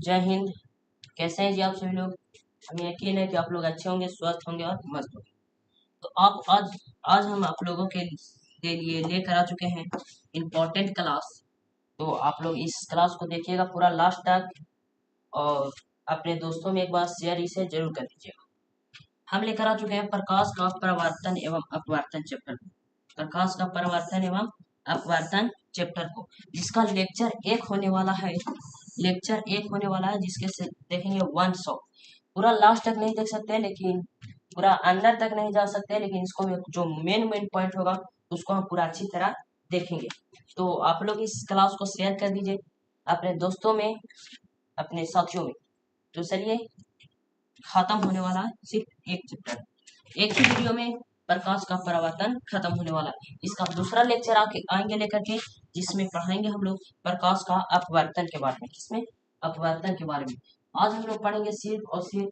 जय हिंद। कैसे हैं जी आप सभी लोग। हमें यकीन है कि आप लोग अच्छे होंगे, स्वस्थ होंगे और मस्त होंगे। तो आप आज हम आप लोगों के लिए लेकर आ चुके हैं इम्पोर्टेंट क्लास। तो आप लोग इस क्लास को देखिएगा पूरा लास्ट तक और अपने दोस्तों में एक बार शेयर इसे जरूर कर दीजिएगा। हम लेकर आ चुके हैं प्रकाश का परावर्तन एवं अपवर्तन चैप्टर। प्रकाश का परावर्तन एवं अपवर्तन चैप्टर को, जिसका लेक्चर एक होने वाला है जिसके से देखेंगे 100। पूरा लास्ट तक नहीं देख सकते लेकिन पूरा अंदर तक नहीं जा सकते, लेकिन इसको जो मेन पॉइंट होगा उसको हम पूरा अच्छी तरह देखेंगे। तो आप लोग इस क्लास को शेयर कर दीजिए अपने दोस्तों में, अपने साथियों में। तो चलिए, खत्म होने वाला है सिर्फ एक चैप्टर, एक ही वीडियो में प्रकाश का परावर्तन खत्म होने वाला है। इसका दूसरा लेक्चर आएंगे लेकर के, जिसमें पढ़ाएंगे हम लोग प्रकाश का अपवर्तन के बारे में। किसमें? अपवर्तन के बारे में। आज हम लोग पढ़ेंगे सिर्फ और सिर्फ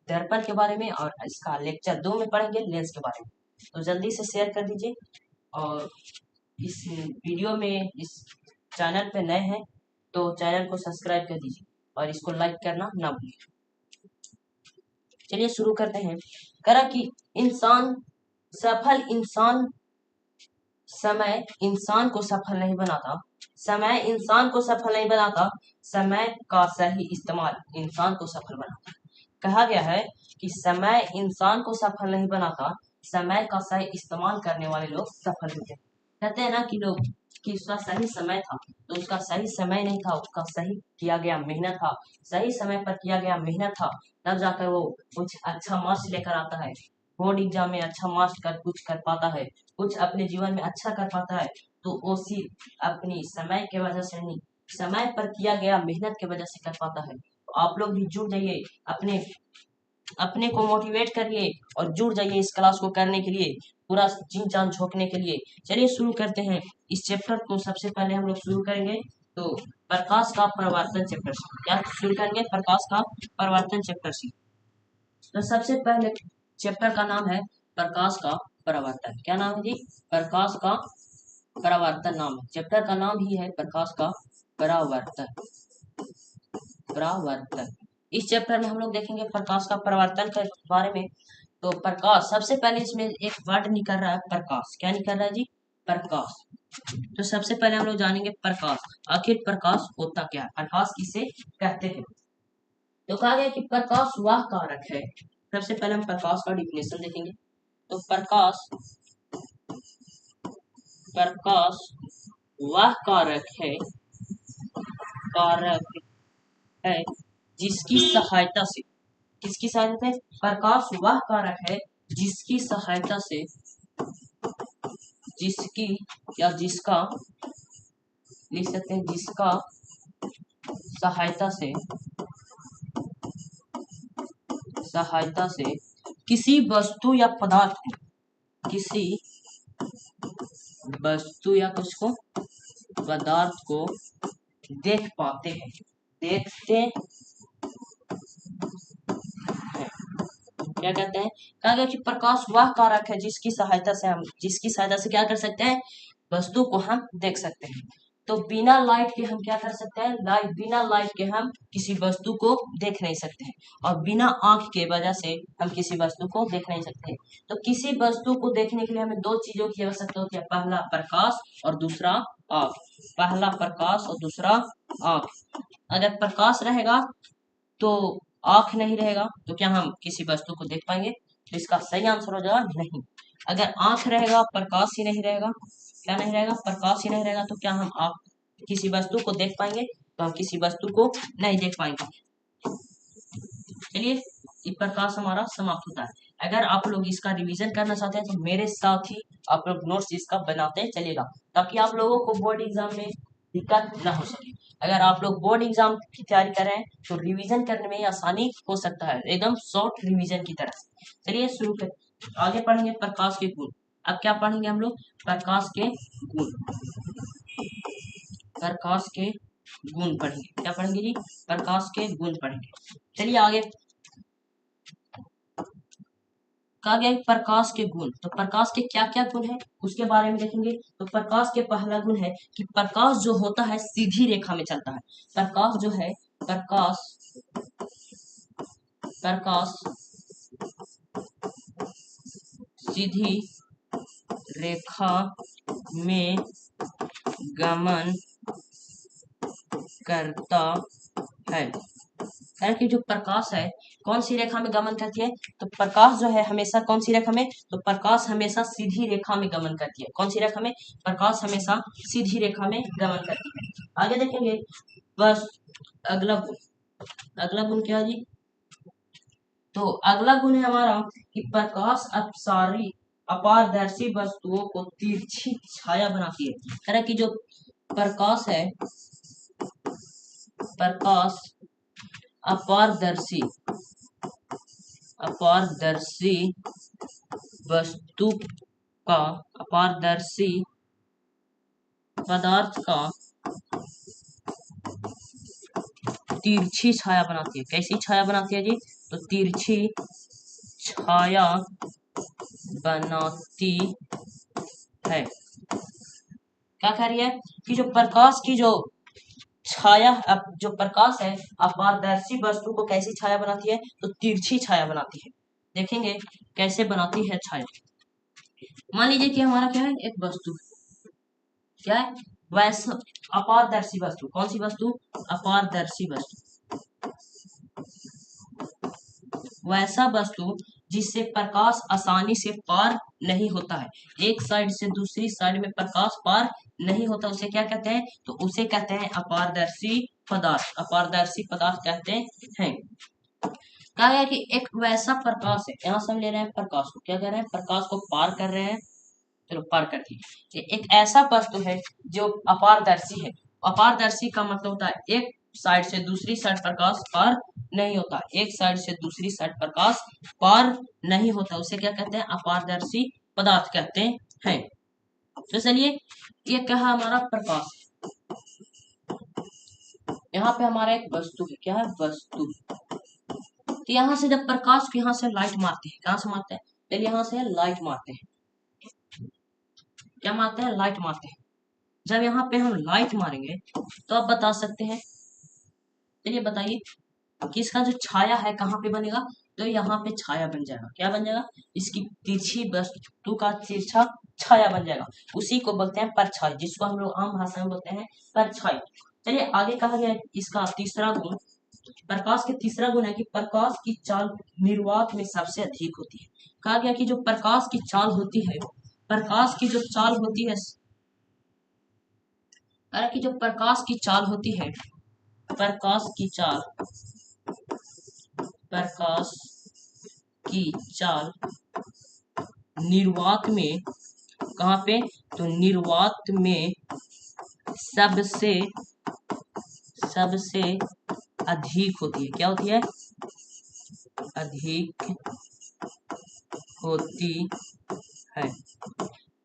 दर्पण के बारे में, और इसका लेक्चर 2 में पढ़ेंगे लेंस के बारे में। तो जल्दी से शेयर कर दीजिए, और इस वीडियो में, इस चैनल पे नए हैं तो चैनल को सब्सक्राइब कर दीजिए और इसको लाइक करना ना भूलिए। चलिए शुरू करते हैं। करा कि समय इंसान को सफल नहीं बनाता, समय इंसान को सफल नहीं बनाता, समय का सही इस्तेमाल इंसान को सफल बनाता। कहा गया है कि समय इंसान को सफल नहीं बनाता, समय का सही इस्तेमाल करने वाले लोग सफल होते हैं। कहते हैं ना कि लोग कि उसका सही समय था, तो उसका सही समय नहीं था, उसका सही किया गया मेहनत था, सही समय पर किया गया मेहनत था, तब जाकर वो कुछ अच्छा मार्क्स लेकर आता है, बोर्ड एग्जाम में अच्छा मार्क्स कुछ कर पाता है, कुछ अपने जीवन में अच्छा कर पाता है। तो वो सिर्फ अपनी समय के वजह से नहीं, समय पर किया गया मेहनत के वजह से कर पाता है। तो आप लोग भी जुड़ जाइए, अपने को मोटिवेट करिए और जुड़ जाइए इस क्लास को करने के लिए, पूरा जी जान झोंकने के लिए। चलिए शुरू करते हैं इस चैप्टर को। सबसे पहले हम लोग शुरू करेंगे तो प्रकाश का परावर्तन चैप्टर से। क्या शुरू करेंगे? प्रकाश का परावर्तन चैप्टर से। तो सबसे पहले चैप्टर का नाम है प्रकाश का परावर्तन। क्या नाम है जी? प्रकाश का परावर्तन नाम है। चैप्टर का नाम ही है प्रकाश का परावर्तन। इस चैप्टर में हम लोग देखेंगे प्रकाश का परावर्तन के बारे में। तो प्रकाश, सबसे पहले इसमें एक वर्ड निकल रहा है प्रकाश। क्या निकल रहा है जी? प्रकाश। तो सबसे पहले हम लोग जानेंगे प्रकाश। आखिर प्रकाश होता क्या है, प्रकाश किसे कहते हैं। तो कहा गया कि प्रकाश वह कारक है। सबसे पहले हम प्रकाश का डिफिनेशन देखेंगे। तो प्रकाश वह कारक है जिसकी सहायता से, किसकी सहायता से? प्रकाश वह कारक है जिसकी सहायता से, जिसकी या जिसका लिख सकते हैं, जिसका सहायता से किसी वस्तु या पदार्थ को, किसी वस्तु या कुछ को, पदार्थ को देख पाते हैं, देखते हैं। क्या कहते हैं? कहा गया कि प्रकाश वह कारक है जिसकी सहायता से क्या कर सकते हैं? वस्तु को हम देख सकते हैं। तो बिना लाइट के हम क्या कर सकते हैं? बिना लाइट के हम किसी वस्तु को देख नहीं सकते हैं, और बिना आंख के वजह से हम किसी वस्तु को देख नहीं सकते। तो किसी वस्तु को देखने के लिए हमें 2 चीजों की आवश्यकता होती है, पहला प्रकाश और दूसरा आंख। पहला प्रकाश और दूसरा आंख। अगर प्रकाश रहेगा तो आंख नहीं रहेगा, तो क्या हम किसी वस्तु को देख पाएंगे? तो इसका सही आंसर हो जाएगा नहीं। अगर आंख रहेगा, प्रकाश ही नहीं रहेगा, क्या नहीं रहेगा? प्रकाश ही नहीं रहेगा, तो क्या हम किसी वस्तु को देख पाएंगे? तो हम किसी वस्तु को नहीं देख पाएंगे। चलिए, ये प्रकाश हमारा समाप्त होता है। अगर आप लोग इसका रिवीजन करना चाहते हैं तो मेरे साथ ही आप लोग नोट्स इसका बनाते चलेगा, ताकि आप लोगों को बोर्ड एग्जाम में दिक्कत न हो सके। अगर आप लोग बोर्ड एग्जाम की तैयारी कर रहे हैं तो रिवीजन करने में आसानी हो सकता है, एकदम शॉर्ट रिवीजन की तरह से। चलिए शुरू कर, आगे पढ़ेंगे प्रकाश के गुण। अब क्या पढ़ेंगे हम लोग? प्रकाश के गुण। प्रकाश के गुण पढ़ेंगे। क्या पढ़ेंगे जी? प्रकाश के गुण पढ़ेंगे। चलिए आगे। कहा गया प्रकाश के गुण। तो प्रकाश के क्या क्या गुण है उसके बारे में देखेंगे। तो प्रकाश के पहला गुण है कि प्रकाश जो होता है सीधी रेखा में चलता है। प्रकाश जो है प्रकाश प्रकाश सीधी रेखा में गमन करता है। यानी कि जो प्रकाश है कौन सी रेखा में गमन करती है, तो प्रकाश जो है हमेशा कौन सी रेखा में, तो प्रकाश हमेशा सीधी रेखा में गमन करती है। कौन सी रेखा में, प्रकाश हमेशा सीधी रेखा में गमन करती है। आगे देखेंगे बस अगला गुण क्या है जी, तो अगला गुण है हमारा कि प्रकाश अपसारी अपारदर्शी वस्तुओं को तिरछी छाया बनाती है। यानी कि जो प्रकाश है, प्रकाश अपारदर्शी वस्तु का, अपारदर्शी पदार्थ का तिरछी छाया बनाती है। कैसी छाया बनाती है जी, तो तिरछी छाया बनाती है। क्या कह रही है कि जो प्रकाश की जो छाया, जो प्रकाश है अपारदर्शी वस्तु को कैसी छाया बनाती है, तो तिरछी छाया बनाती है। देखेंगे कैसे बनाती है छाया। मान लीजिए कि हमारा क्या है, एक वस्तु क्या है, वैसा अपारदर्शी वस्तु। कौन सी वस्तु, अपारदर्शी वस्तु, वैसा वस्तु जिससे प्रकाश आसानी से पार नहीं होता है। एक साइड से दूसरी साइड में प्रकाश पार नहीं होता, उसे क्या कहते हैं, तो उसे कहते हैं अपारदर्शी पदार्थ। अपारदर्शी पदार्थ कहते हैं। कहा गया कि एक वैसा प्रकाश है, यहाँ से हम ले रहे हैं प्रकाश को, क्या कर रहे हैं, प्रकाश को पार कर रहे हैं, चलो पार कर दिए। एक ऐसा वस्तु है जो अपारदर्शी है। अपारदर्शी का मतलब होता है एक साइड से दूसरी साइड प्रकाश पार नहीं होता, एक साइड से दूसरी साइड प्रकाश पार नहीं होता, उसे क्या कहते हैं, अपारदर्शी पदार्थ कहते हैं। तो चलिए ये क्या है, हमारा प्रकाश, यहाँ पे हमारा एक वस्तु है, क्या है, वस्तु। तो यहाँ से जब प्रकाश को यहाँ से लाइट मारते हैं, कहाँ से मारते हैं, पहले यहाँ से लाइट मारते हैं, क्या मारते हैं, लाइट मारते हैं। जब यहाँ पे हम लाइट मारेंगे तो आप बता सकते हैं, चलिए बताइए कि इसका जो छाया है कहाँ पे बनेगा, तो यहाँ पे छाया बन जाएगा। क्या बन जाएगा, इसकी तिरछी वस्तु का तिरछा छाया बन जाएगा। उसी को बोलते हैं परछाई, जिसको हम लोग आम भाषा में बोलते हैं परछाई। चलिए आगे कहा गया इसका तीसरा गुण, प्रकाश के तीसरा गुण है कि प्रकाश की चाल निर्वात में सबसे अधिक होती है। कहा गया कि जो प्रकाश की चाल होती है, प्रकाश की जो चाल होती है, कि जो प्रकाश की चाल होती है, प्रकाश की चाल, प्रकाश की चाल निर्वात में, कहाँ पे, तो निर्वात में सबसे अधिक होती है। क्या होती है, अधिक होती है।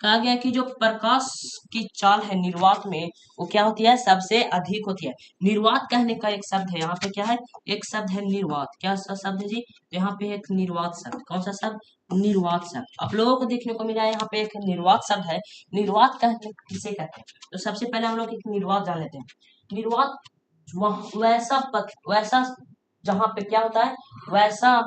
कहा गया कि जो प्रकाश की चाल है निर्वात में, वो क्या होती है, सबसे अधिक होती है। निर्वात कहने का एक शब्द है, यहाँ पे क्या है, एक शब्द है निर्वात। क्या शब्द है जी, तो यहाँ पे एक निर्वात शब्द, कौन सा शब्द, निर्वात शब्द आप लोगों को देखने को मिला है। यहाँ पे एक निर्वात शब्द है। निर्वात कहते किसे कहते हैं, तो सबसे पहले हम लोग एक निर्वात जान लेते हैं। निर्वात वैसा पथ, वैसा जहाँ पे क्या होता है, वैसा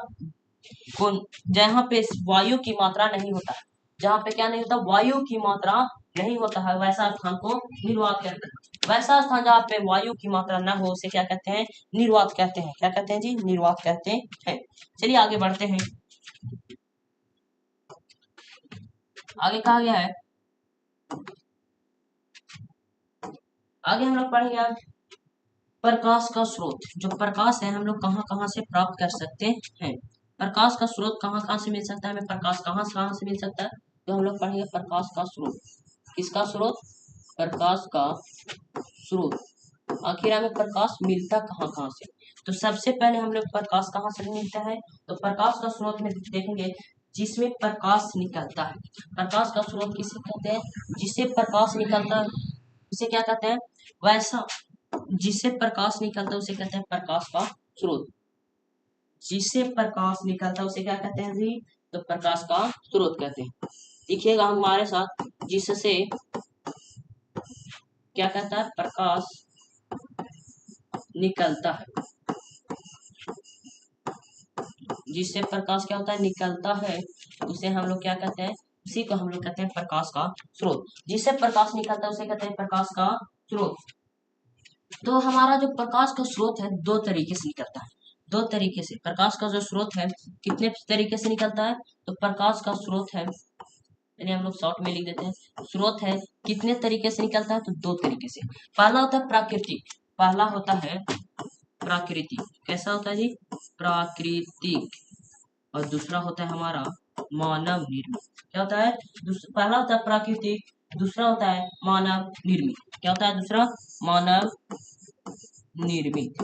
जहाँ पे वायु की मात्रा नहीं होता है, जहाँ पे क्या नहीं होता, वायु की मात्रा नहीं होता है, वैसा स्थान को निर्वात कहते हैं। वैसा स्थान जहाँ पे वायु की मात्रा न हो, उसे क्या कहते हैं, निर्वात कहते हैं। क्या कहते हैं जी, निर्वात कहते हैं। चलिए आगे बढ़ते हैं। आगे कहा गया है, आगे हम लोग पढ़ेंगे आज प्रकाश का स्रोत। जो प्रकाश है हम लोग कहाँ कहाँ से प्राप्त कर सकते हैं, प्रकाश का स्रोत कहाँ कहाँ से मिल सकता है, हमें प्रकाश कहाँ से मिल सकता है, तो हम लोग पढ़ेंगे प्रकाश का स्रोत। किसका स्रोत, प्रकाश का स्रोत। आखिर हमें प्रकाश मिलता कहाँ कहाँ से, तो सबसे पहले हम लोग प्रकाश कहाँ से मिलता है, तो प्रकाश का स्रोत में देखेंगे जिसमें प्रकाश निकलता है। प्रकाश का स्रोत किसे कहते हैं, जिससे प्रकाश निकलता है उसे क्या कहते हैं, वैसा जिससे प्रकाश निकलता है उसे कहते हैं प्रकाश का स्रोत। जिससे प्रकाश निकलता है उसे क्या कहते हैं जी, तो प्रकाश का स्रोत कहते हैं। देखिएगा हमारे साथ, जिससे क्या कहता है, प्रकाश निकलता है, जिससे प्रकाश क्या होता है, निकलता है, उसे हम लोग क्या कहते हैं, उसी को हम लोग कहते हैं प्रकाश का स्रोत। जिससे प्रकाश निकलता है उसे कहते हैं प्रकाश का स्रोत। तो हमारा जो प्रकाश का स्रोत है दो तरीके से निकलता है, दो तरीके से प्रकाश का जो स्रोत है कितने तरीके से निकलता है, तो प्रकाश का स्रोत है, यानी हम लोग शॉर्ट में लिख देते हैं, स्रोत है कितने तरीके से निकलता है, तो दो तरीके से। पहला होता है प्राकृतिक, पहला होता है प्राकृतिक, कैसा होता है जी, प्राकृतिक, और दूसरा होता है हमारा मानव निर्मित। क्या होता है, पहला होता है प्राकृतिक, दूसरा होता है मानव निर्मित। क्या होता है दूसरा, मानव निर्मित।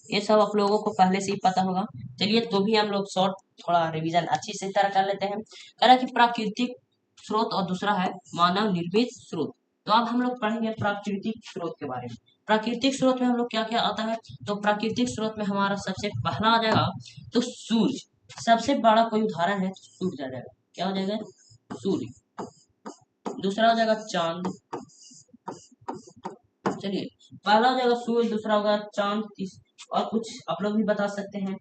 ये सब आप लोगों को पहले से ही पता होगा। चलिए तो भी हम लोग शॉर्ट थोड़ा रिवीजन अच्छी से तरह कर लेते हैं। कह रहा कि प्राकृतिक स्रोत और दूसरा है मानव निर्मित स्रोत। तो अब हम लोग पढ़ेंगे प्राकृतिक स्रोत के बारे में। प्राकृतिक स्रोत में हम लोग क्या क्या आता है, तो प्राकृतिक स्रोत में हमारा सबसे पहला आ जाएगा तो सूर्य, सबसे बड़ा कोई उदाहरण है सूर्य आ जाएगा। क्या हो जाएगा, सूर्य। दूसरा हो जाएगा चांद, चलिए पहला हो जाएगा सूर्य, दूसरा होगा चांद, और कुछ आप लोग भी बता सकते हैं।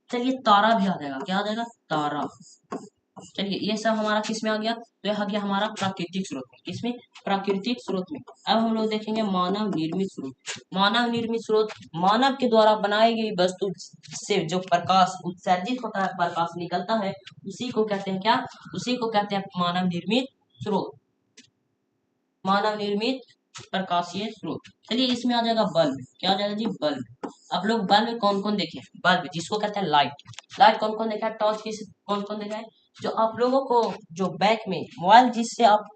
चलिए तारा भी आ जाएगा, क्या आ जाएगा, तारा। चलिए ये सब हमारा किस में आ गया, तो यह आ गया हमारा प्राकृतिक स्रोत में, किसमें, प्राकृतिक स्रोत में। अब हम लोग देखेंगे मानव निर्मित स्रोत। मानव निर्मित स्रोत, मानव के द्वारा बनाई गई वस्तु से जो प्रकाश उत्सर्जित होता है, प्रकाश निकलता है, उसी को कहते हैं क्या, उसी को कहते हैं मानव निर्मित स्रोत, मानव निर्मित प्रकाशीय स्रोत। चलिए इसमें आ जाएगा बल्ब, क्या आ जाएगा जी, बल्ब। अब लोग बल्ब कौन कौन देखे, बल्ब जिसको कहते हैं लाइट, लाइट कौन कौन देखा है, टॉर्च किस कौन कौन देखा है, जो आप लोगों को जो बैक में मोबाइल जिससे आप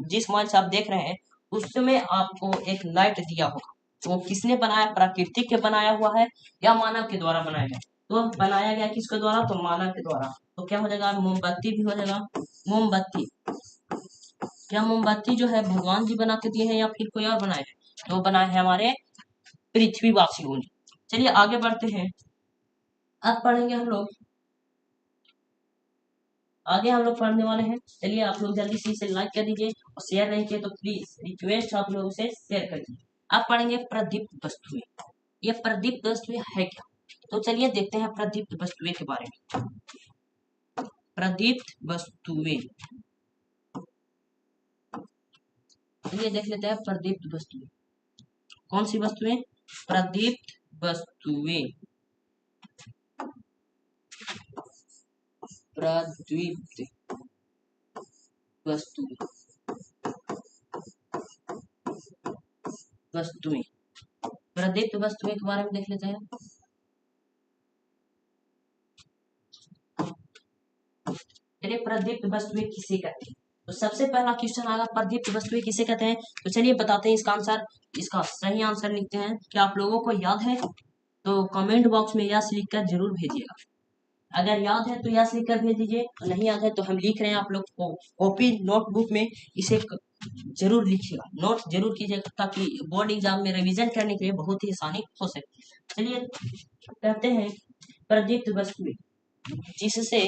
जिस मोबाइल से आप देख रहे हैं उसमें आपको एक लाइट दिया होगा, तो वो किसने बनाया, प्राकृतिक के बनाया हुआ है या मानव के द्वारा बनाया गया, तो बनाया गया किसके द्वारा, तो मानव के द्वारा। तो क्या हो जाएगा, मोमबत्ती भी हो जाएगा, मोमबत्ती। क्या मोमबत्ती जो है भगवान जी बना के दिए हैं या फिर कोई और बनाए हैं, तो बनाए हैं हमारे पृथ्वीवासियों ने। चलिए आगे बढ़ते हैं, अब पढ़ेंगे हम लोग, आगे हम लोग पढ़ने वाले हैं। चलिए आप लोग जल्दी से इसे लाइक कर दीजिए और शेयर नहीं किए तो प्लीज रिक्वेस्ट आप लोगों से शेयर कर दीजिए। अब पढ़ेंगे प्रदीप्त वस्तुएं। ये प्रदीप्त वस्तुएं है क्या, तो चलिए देखते हैं प्रदीप्त वस्तुएं के बारे में। प्रदीप्त वस्तुएं, चलिए देख लेते हैं प्रदीप्त वस्तुएं, कौन सी वस्तुएं, प्रदीप्त वस्तुएं, प्रदीप्त वस्तुएं, वस्तुएं, प्रदीप्त वस्तुएं के बारे में देख लेते हैं। चलिए प्रदीप्त वस्तुएं किसे कहते हैं, तो सबसे पहला क्वेश्चन आएगा प्रदीप्त वस्तुएं किसे कहते हैं, तो चलिए बताते हैं इसका आंसर, इसका सही आंसर लिखते हैं। क्या आप लोगों को याद है, तो कमेंट बॉक्स में यस लिखकर जरूर भेजिएगा। अगर याद है तो यस लिखकर भेज दीजिए, नहीं याद है तो हम लिख रहे हैं, आप लोग को कॉपी नोटबुक में इसे जरूर लिखिएगा, नोट जरूर कीजिएगा, ताकि बोर्ड एग्जाम में रिवीजन करने के लिए बहुत ही आसानी हो सके। चलिए कहते हैं प्रदीप्त वस्तुएं जिससे,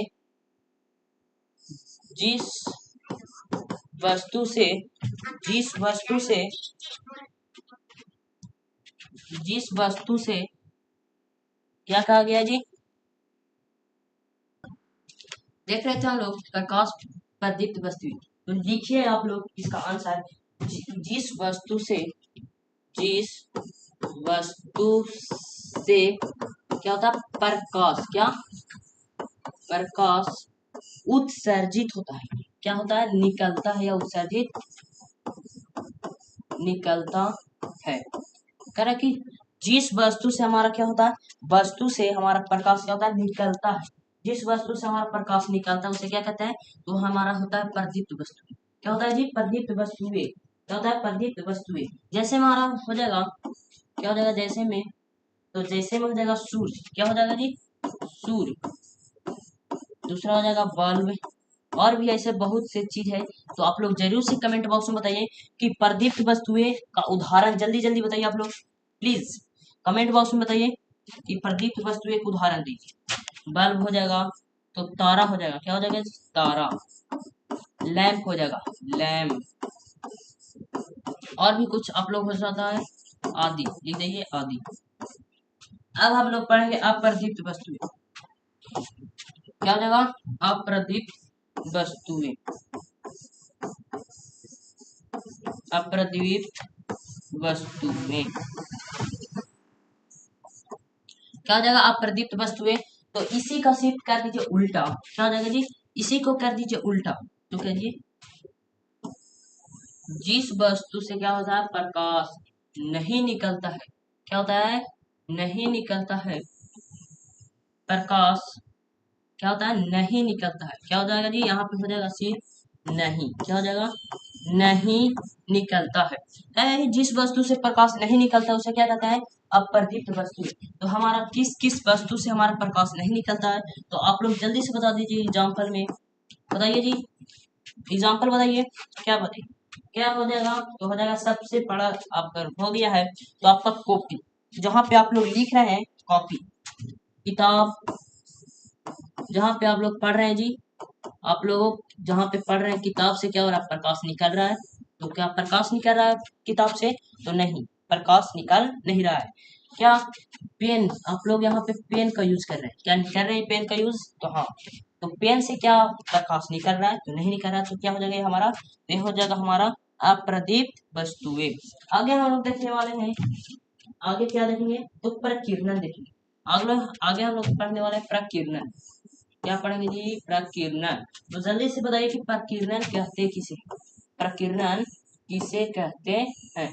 जिस वस्तु से, जिस वस्तु से, जिस वस्तु से क्या कहा गया जी, देख रहे थे हम लोग प्रकाश प्रदीप्त वस्तुएं, तो लिखिए आप लोग इसका आंसर, जिस वस्तु से, जिस वस्तु से क्या होता है, प्रकाश, क्या, प्रकाश उत्सर्जित होता है, क्या होता है, निकलता है या उत्सर्जित निकलता है। कह रहा कि जिस वस्तु से हमारा क्या होता है, वस्तु से हमारा प्रकाश क्या होता है, निकलता है, जिस वस्तु से हमारा प्रकाश निकलता है उसे क्या कहते हैं, तो हमारा होता है प्रदीप्त वस्तु। क्या होता है जी, प्रदीप्त वस्तुएं, क्या होता है, प्रदीप्त वस्तुएं। जैसे हमारा हो जाएगा, क्या हो जाएगा, जैसे में, तो जैसे में हो जाएगा सूर्य, क्या हो जाएगा जी, सूर्य। दूसरा हो जाएगा बल्ब, और भी ऐसे बहुत से चीज है, तो आप लोग जरूर से कमेंट बॉक्स में बताइए कि प्रदीप्त वस्तुएं का उदाहरण जल्दी जल्दी बताइए आप लोग, प्लीज कमेंट बॉक्स में बताइए कि प्रदीप्त वस्तुएं का उदाहरण दीजिए। बल्ब हो जाएगा, तो तारा हो जाएगा, क्या हो जाएगा, तारा। लैंप हो जाएगा, लैंप। और भी कुछ आप लोग हो जाता है, आदि, लिख दीजिए आदि। अब हम लोग पढ़ेंगे अप्रदीप्त वस्तुएं। क्या हो जाएगा? अप्रदीप्त वस्तुएं। अप्रदीप्त वस्तुएं क्या हो जाएगा? अप्रदीप्त वस्तुएं। तो इसी का शिफ्ट कर दीजिए उल्टा। क्या हो जाएगा जी? इसी को कर दीजिए उल्टा। तो कहिए जिस वस्तु से क्या होता है? प्रकाश नहीं निकलता है। क्या होता है? नहीं निकलता है प्रकाश। क्या होता है? नहीं निकलता है। क्या हो जाएगा जी? यहाँ पे हो जाएगा सिर्फ नहीं। क्या हो जाएगा? नहीं निकलता है। जिस वस्तु से प्रकाश नहीं निकलता उसे क्या कहता है? अप्रदीप्त वस्तु। तो हमारा किस किस वस्तु से हमारा प्रकाश नहीं निकलता है? तो आप लोग जल्दी से बता दीजिए एग्जाम्पल में। बताइए जी, एग्जाम्पल बताइए। क्या बताइए? क्या हो जाएगा? तो हो जाएगा सबसे बड़ा आपका हो गया है तो आपका कॉपी, जहाँ पे आप लोग लिख रहे हैं कॉपी, किताब, जहाँ पे आप लोग पढ़ रहे हैं जी, आप लोग जहाँ पे पढ़ रहे हैं किताब से क्या हो रहा है? प्रकाश निकल रहा है। तो क्या प्रकाश निकल रहा है किताब से? तो नहीं, प्रकाश निकल नहीं रहा है। क्या पेन, आप लोग यहाँ पे पेन का यूज कर रहे हैं, क्या कर रहे हैं पेन का यूज? तो हाँ, तो पेन से क्या प्रकाश निकल रहा है? तो नहीं निकल रहा है। तो क्या हो जाएगा ये हमारा? ये हो जाएगा हमारा अप्रदीप्त वस्तुएं। आगे हम लोग देखने वाले हैं, आगे क्या देखेंगे? तो प्रकीर्णन देखेंगे। आगे हम लोग पढ़ने वाले हैं प्रकीर्णन। क्या पढ़ेंगे जी? प्रकीर्णन। तो जल्दी से बताइए कि प्रकीर्णन कहते किसे? प्रकीर्णन किसे कहते हैं?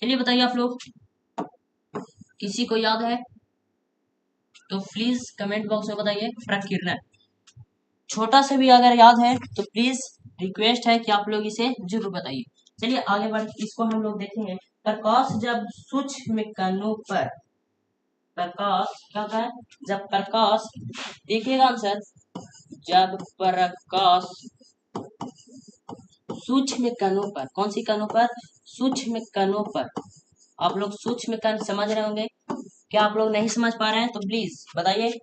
चलिए बताइए आप लोग, किसी को याद है तो प्लीज कमेंट बॉक्स में बताइए। प्रकीर्णन छोटा से भी अगर याद है तो प्लीज रिक्वेस्ट है कि आप लोग इसे जरूर बताइए। चलिए आगे बढ़ इसको हम लोग देखेंगे। प्रकाश जब सूक्ष्म कणों पर, प्रकाश क्या है? जब प्रकाश, देखिएगा आंसर, जब प्रकाश सूक्ष्म कणों पर, कौन सी कणों पर? सूक्ष्म कणों पर। आप लोग सूक्ष्म कण समझ रहे होंगे, क्या आप लोग नहीं समझ पा रहे हैं तो प्लीज बताइए।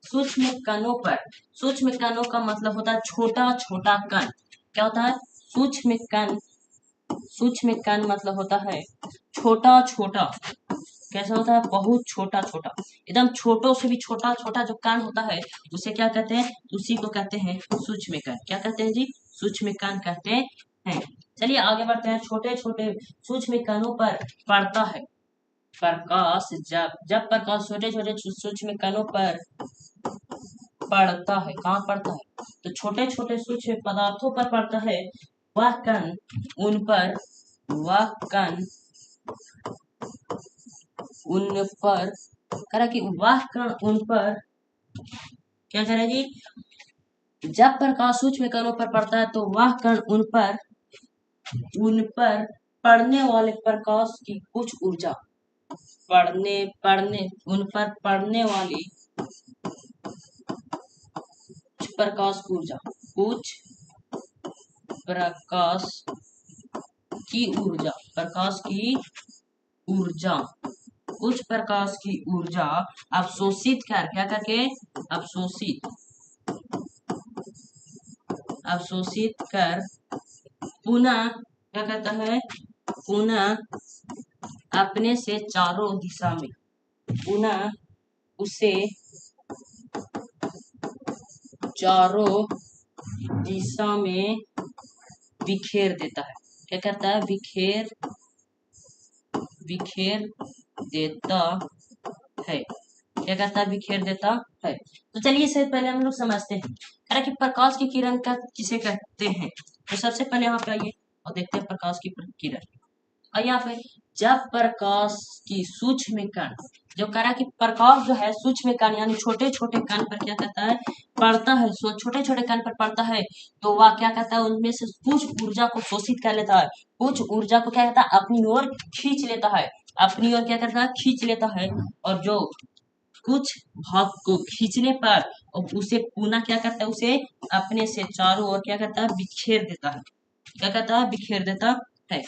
सूक्ष्म कणों पर, सूक्ष्म कणों का मतलब होता है छोटा छोटा कण। क्या होता है? सूक्ष्म कण, सूक्ष्म कण मतलब होता है छोटा छोटा। कैसा होता है? बहुत छोटा छोटा, एकदम छोटों से भी छोटा छोटा जो कण होता है उसे क्या कहते हैं? उसी को कहते हैं सूक्ष्म कण। क्या कहते हैं जी? सूक्ष्म कण कहते हैं। चलिए आगे बढ़ते हैं। छोटे छोटे सूक्ष्म कणों पर पड़ता है प्रकाश, जब प्रकाश छोटे छोटे सूक्ष्म कणों पर पड़ता है। कहाँ पड़ता है? तो छोटे छोटे सूक्ष्म पदार्थों पर पड़ता है, वह कण उन पर, वह कण उन पर करा कि वह कण उन पर क्या करे जी? जब प्रकाश सूक्ष्म कणों पर पड़ता है तो वह कण उन पर पड़ने वाले प्रकाश की कुछ ऊर्जा, पड़ने उन पर पड़ने वाली प्रकाश की ऊर्जा, कुछ प्रकाश की ऊर्जा, प्रकाश की ऊर्जा, कुछ प्रकाश की ऊर्जा अवशोषित कर, क्या करके? अवशोषित कर पुनः क्या कहता है? पुनः अपने से चारों दिशा में, पुनः उसे चारों दिशा में बिखेर देता है। क्या करता है? बिखेर देता है। क्या करता है? बिखेर देता है। तो चलिए इससे पहले हम लोग समझते हैं कि प्रकाश की किरण का किसे कहते हैं। तो सबसे पहले यहाँ पे आइए और देखते हैं प्रकाश की किरण। और यहाँ पे जब प्रकाश की सूक्ष्म कण, जो कह रहा है कि प्रकाश जो है सूक्ष्म कण यानी छोटे छोटे कण पर क्या कहता है? पड़ता है। छोटे छोटे कण पर पड़ता है तो वह क्या कहता है? उनमें से कुछ ऊर्जा को शोषित कर लेता है, कुछ ऊर्जा को क्या कहता है? अपनी ओर खींच लेता है, अपनी ओर क्या करता है? खींच लेता है। और जो कुछ भाग को खींचने पर और उसे पुनः क्या करता है? उसे अपने से चारों ओर क्या करता है? बिखेर देता है। क्या कहता है? बिखेर देता है।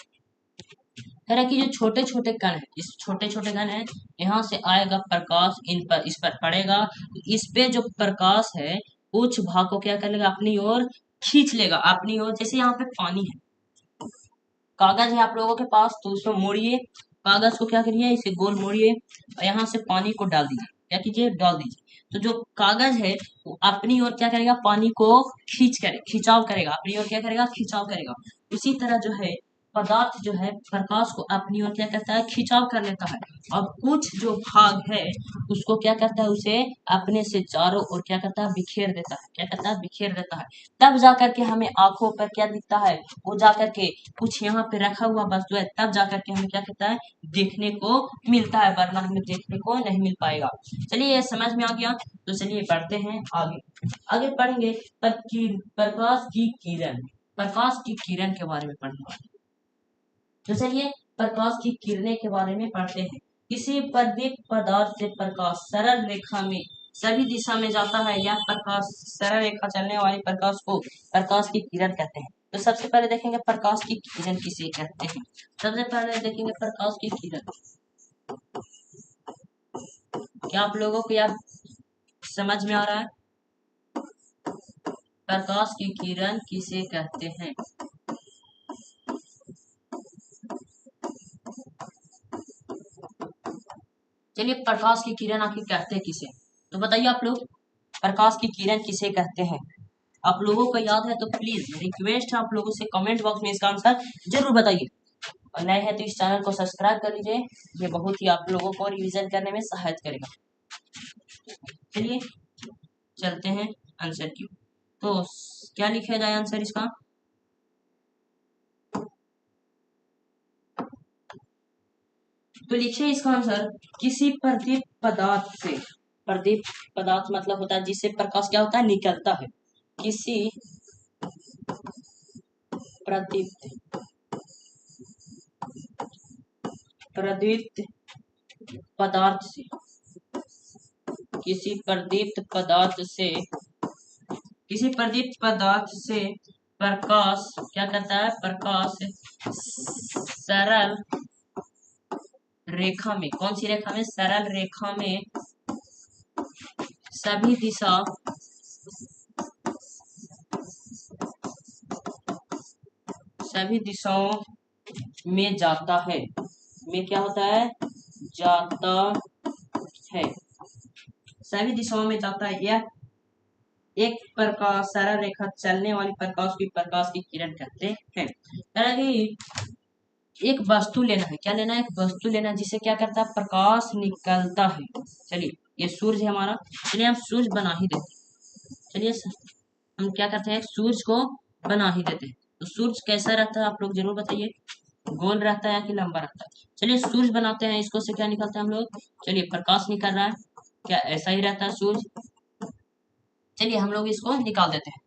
कह रहा कि जो छोटे छोटे कण है, इस छोटे छोटे कण है, यहाँ से आएगा प्रकाश, इस पर पड़ेगा, इस पे जो प्रकाश है कुछ भाग को क्या कर लेगा? अपनी ओर खींच लेगा, अपनी ओर। जैसे यहाँ पे पानी है, कागज है आप लोगों के पास, तो उसको मोड़िए कागज को क्या करिए, इसे गोल मोड़िए और यहाँ से पानी को डाल दीजिए। क्या कीजिए, डाल दीजिए। तो जो कागज है वो अपनी ओर क्या करेगा, पानी को खिंचाव करेगा, अपनी ओर क्या करेगा, खिंचाव करेगा। उसी तरह जो है पदार्थ जो है प्रकाश को अपनी ओर क्या करता है, खिंचाव कर लेता है। और कुछ जो भाग है उसको क्या करता है, उसे अपने से चारों ओर क्या करता है, बिखेर देता है। क्या करता है, बिखेर देता है। तब जाकर के हमें आंखों पर क्या दिखता है, वो जाकर के कुछ यहाँ पे रखा हुआ वस्तु है, तब जाकर के हमें क्या कहता है, देखने को मिलता है, वरना हमें देखने को नहीं मिल पाएगा। चलिए ये समझ में आ गया। तो चलिए पढ़ते हैं आगे। आगे पढ़ेंगे प्रकाश की किरण। प्रकाश की किरण के बारे में पढ़ने वाले। तो चलिए प्रकाश की किरणें के बारे में पढ़ते हैं। किसी प्रदीप्त पदार्थ से प्रकाश सरल रेखा में सभी दिशा में जाता है। यह प्रकाश सरल रेखा चलने वाली प्रकाश को प्रकाश की किरण कहते हैं। तो सबसे पहले देखेंगे प्रकाश की किरण किसे कहते हैं। सबसे पहले देखेंगे प्रकाश की किरण। क्या आप लोगों को यह समझ में आ रहा है, प्रकाश की किरण किसे कहते हैं? चलिए प्रकाश की किरण आखिर कहते हैं किसे, तो बताइए आप लोग, प्रकाश की किरण किसे कहते हैं? आप लोगों को याद है तो प्लीज रिक्वेस्ट है आप लोगों से कमेंट बॉक्स में इसका आंसर जरूर बताइए। और नए हैं तो इस चैनल को सब्सक्राइब कर लीजिए, ये बहुत ही आप लोगों को रिवीजन करने में सहायता करेगा। चलिए चलते हैं आंसर की। तो क्या लिखा जाए आंसर इसका? तो लिखिए इसका आंसर, किसी प्रदीप्त पदार्थ से, प्रदीप्त पदार्थ मतलब होता है जिससे प्रकाश क्या होता है, निकलता है। किसी प्रदीप्त पदार्थ से, किसी प्रदीप्त पदार्थ से, किसी प्रदीप्त पदार्थ से प्रकाश क्या करता है, प्रकाश सरल रेखा में, कौन सी रेखा में, सरल रेखा में सभी दिशाओं में जाता है। में क्या होता है, जाता है, सभी दिशाओं में जाता है। यह एक प्रकाश सरल रेखा चलने वाली प्रकाश की किरण कहते हैं। एक वस्तु लेना है, क्या लेना है, एक वस्तु लेना है जिसे क्या करता है, प्रकाश निकलता है। चलिए ये सूरज है हमारा, चलिए हम सूरज बना ही देते। चलिए हम क्या करते हैं, सूरज को बना ही देते हैं। तो सूरज कैसा रहता है आप लोग जरूर बताइए, गोल रहता है या कि लंबा रहता है? चलिए सूरज बनाते हैं, इसको से क्या निकलता है हम लोग, चलिए प्रकाश निकल रहा है, क्या ऐसा ही रहता है सूरज? चलिए हम लोग इसको निकाल देते हैं।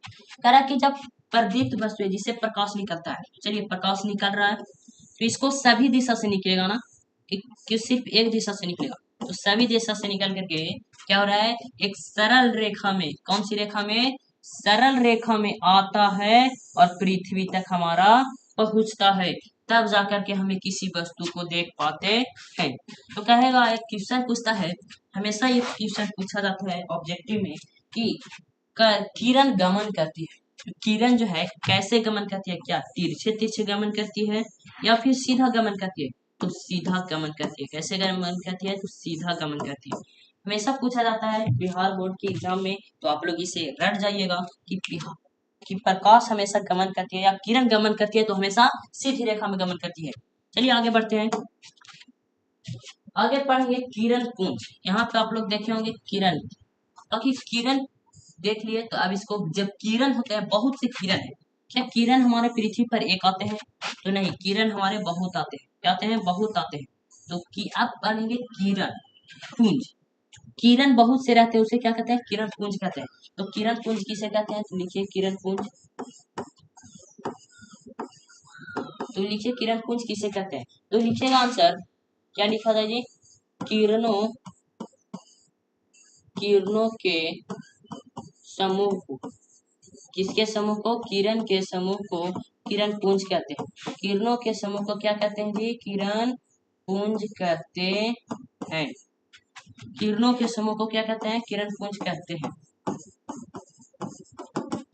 कह रहा है कि जब प्रदीप्त वस्तु है जिससे प्रकाश निकलता है, चलिए प्रकाश निकल रहा है तो इसको सभी दिशा से निकलेगा ना, कि सिर्फ एक दिशा से निकलेगा? तो सभी दिशा से निकल करके क्या हो रहा है, एक सरल रेखा में, कौन सी रेखा में, सरल रेखा में आता है और पृथ्वी तक हमारा पहुंचता है। तब जाकर के हमें किसी वस्तु को देख पाते हैं। तो कहेगा, एक क्वेश्चन पूछता है, हमेशा ये क्वेश्चन पूछा जाता है ऑब्जेक्टिव में कि किरण गमन करती है, तो किरण जो है कैसे गमन करती है, क्या तिरछे तिरछे गमन करती है या फिर सीधा गमन करती है? तो सीधा गमन करती है। कैसे गमन करती है, तो सीधा गमन करती है। हमेशा पूछा जाता है बिहार बोर्ड के एग्जाम में, तो आप लोग इसे रट जाइएगा कि प्रकाश हमेशा गमन करती है या किरण गमन करती है तो हमेशा सीधी रेखा में गमन करती है। चलिए आगे बढ़ते हैं, आगे पढ़ेंगे किरण पुंज। यहाँ पे आप लोग देखे होंगे किरण, बाकी किरण देख लिए। तो अब इसको, जब किरण होते हैं, बहुत से किरण है, क्या किरण हमारे पृथ्वी पर एक आते हैं? तो नहीं, किरण हमारे बहुत आते हैं। क्या आते हैं, बहुत आते हैं। तो अब पढ़ेंगे किरण पुंज। किरण बहुत से रहते हैं, उसे क्या कहते हैं, किरण पुंज कहते हैं। तो किरण पुंज किसे कहते हैं, तो लिखिए किरण पुंज, तो लिखिए किरण पुंज किसे कहते हैं। तो लिखिएगा आंसर, क्या लिखा जाए जी, किरणों के समूह को, किसके समूह को, किरण के समूह को किरण पुंज कहते हैं। किरणों के समूह को क्या कहते हैं जी, किरण पुंज कहते हैं। किरणों के समूह को क्या कहते हैं, किरण पुंज कहते हैं।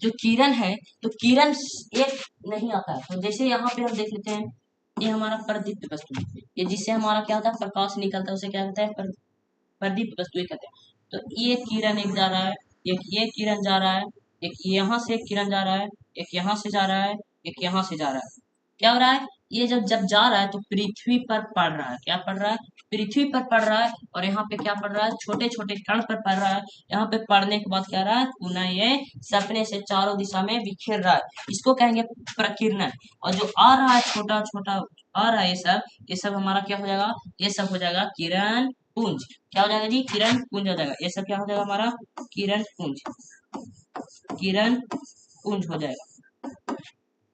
जो किरण है, तो किरण एक नहीं आता है। तो जैसे यहाँ पे हम देख लेते हैं, ये हमारा प्रदीप्त वस्तु, ये जिससे हमारा क्या होता है प्रकाश निकलता है उसे क्या कहते हैं प्रदीप्त वस्तु कहते हैं। तो ये किरण एक जा रहा है, एक ये किरण जा रहा है, एक यहाँ से एक किरण जा रहा है, एक यहाँ से जा रहा है, एक यहाँ से जा रहा है। क्या हो रहा है, ये जब जब जा रहा है तो पृथ्वी पर पड़ रहा है। क्या पड़ रहा है, पृथ्वी पर पड़ रहा है। और यहाँ पे क्या पड़ रहा है, छोटे छोटे कण पर पड़ रहा है। यहाँ पे पड़ने के बाद क्या रहा है, पुनः ये सपने से चारों दिशा में बिखेर रहा है, इसको कहेंगे प्रकीर्णन। और जो आ रहा है छोटा छोटा आ रहा है ये सब हमारा क्या हो जाएगा, ये सब हो जाएगा किरण पुंज। क्या हो जाएगा जी, किरण पुंज हो जाएगा। ये सब क्या हो जाएगा हमारा किरण पुंज, किरण पुंज हो जाएगा।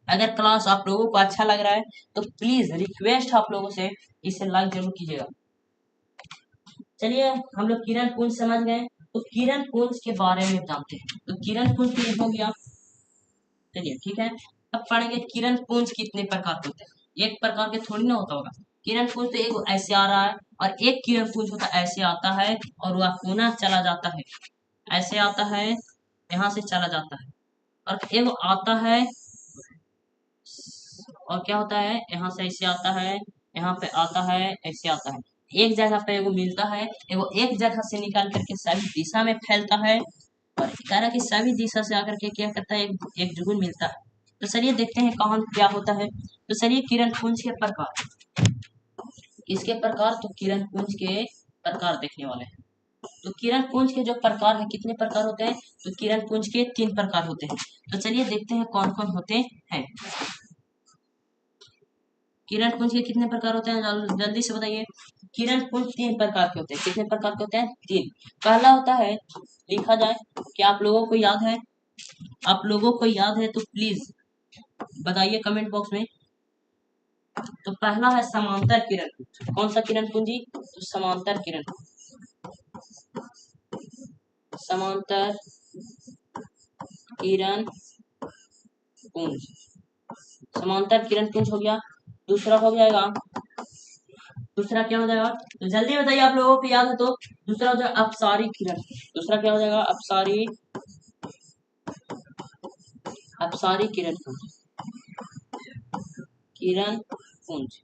अगर क्लास आप लोगों को अच्छा लग रहा है तो प्लीज रिक्वेस्ट आप लोगों से इसे लाइक जरूर कीजिएगा। चलिए हम लोग किरण पुंज समझ गए, तो किरण पुंज के बारे में जानते हैं। तो किरण पुंज हो गया, चलिए ठीक है। अब पढ़ेंगे किरण पुंज कितने प्रकार के होते हैं। एक प्रकार के थोड़ी ना होता होगा किरण पुंज, तो एक ऐसे आ रहा है और एक किरण पुंज होता है ऐसे आता है और वह पुनः चला जाता है, ऐसे आता है यहाँ से चला जाता है। और एक आता है और क्या होता है, यहाँ से ऐसे आता है, यहाँ पे आता है, ऐसे आता है। एक जगह पे एगो मिलता है, एगो एक जगह से निकाल करके सभी दिशा में फैलता है। और कह रहा कि सभी दिशा से आकर के क्या करता है, एक जुगुन मिलता है। तो चलिए देखते हैं कौन क्या होता है। तो चलिए किरण पुंज के प्रकार, इसके प्रकार, तो किरण पुंज के प्रकार देखने वाले हैं। तो किरण पुंज के जो प्रकार है, कितने प्रकार होते हैं, तो किरण पुंज के 3 प्रकार होते हैं। तो चलिए देखते हैं कौन कौन होते हैं। किरण पुंज के कितने प्रकार होते हैं, जल्दी से बताइए। किरण पुंज 3 प्रकार के होते हैं। कितने प्रकार के होते हैं, 3। पहला होता है, लिखा जाए, क्या आप लोगों को याद है, आप लोगों को याद है तो प्लीज बताइए कमेंट बॉक्स में। तो पहला है समांतर किरण पुंज। कौन सा किरण पुंज जी, तो समांतर किरण, समांतर किरण पुंज, समांतर किरण पुंज हो गया। दूसरा हो जाएगा, दूसरा क्या हो जाएगा, तो जल्दी बताइए आप लोगों को याद है तो। दूसरा हो जाएगा अपसारी किरण। दूसरा क्या हो जाएगा, अपसारी, अपसारी किरण पुंज, किरण पुंज।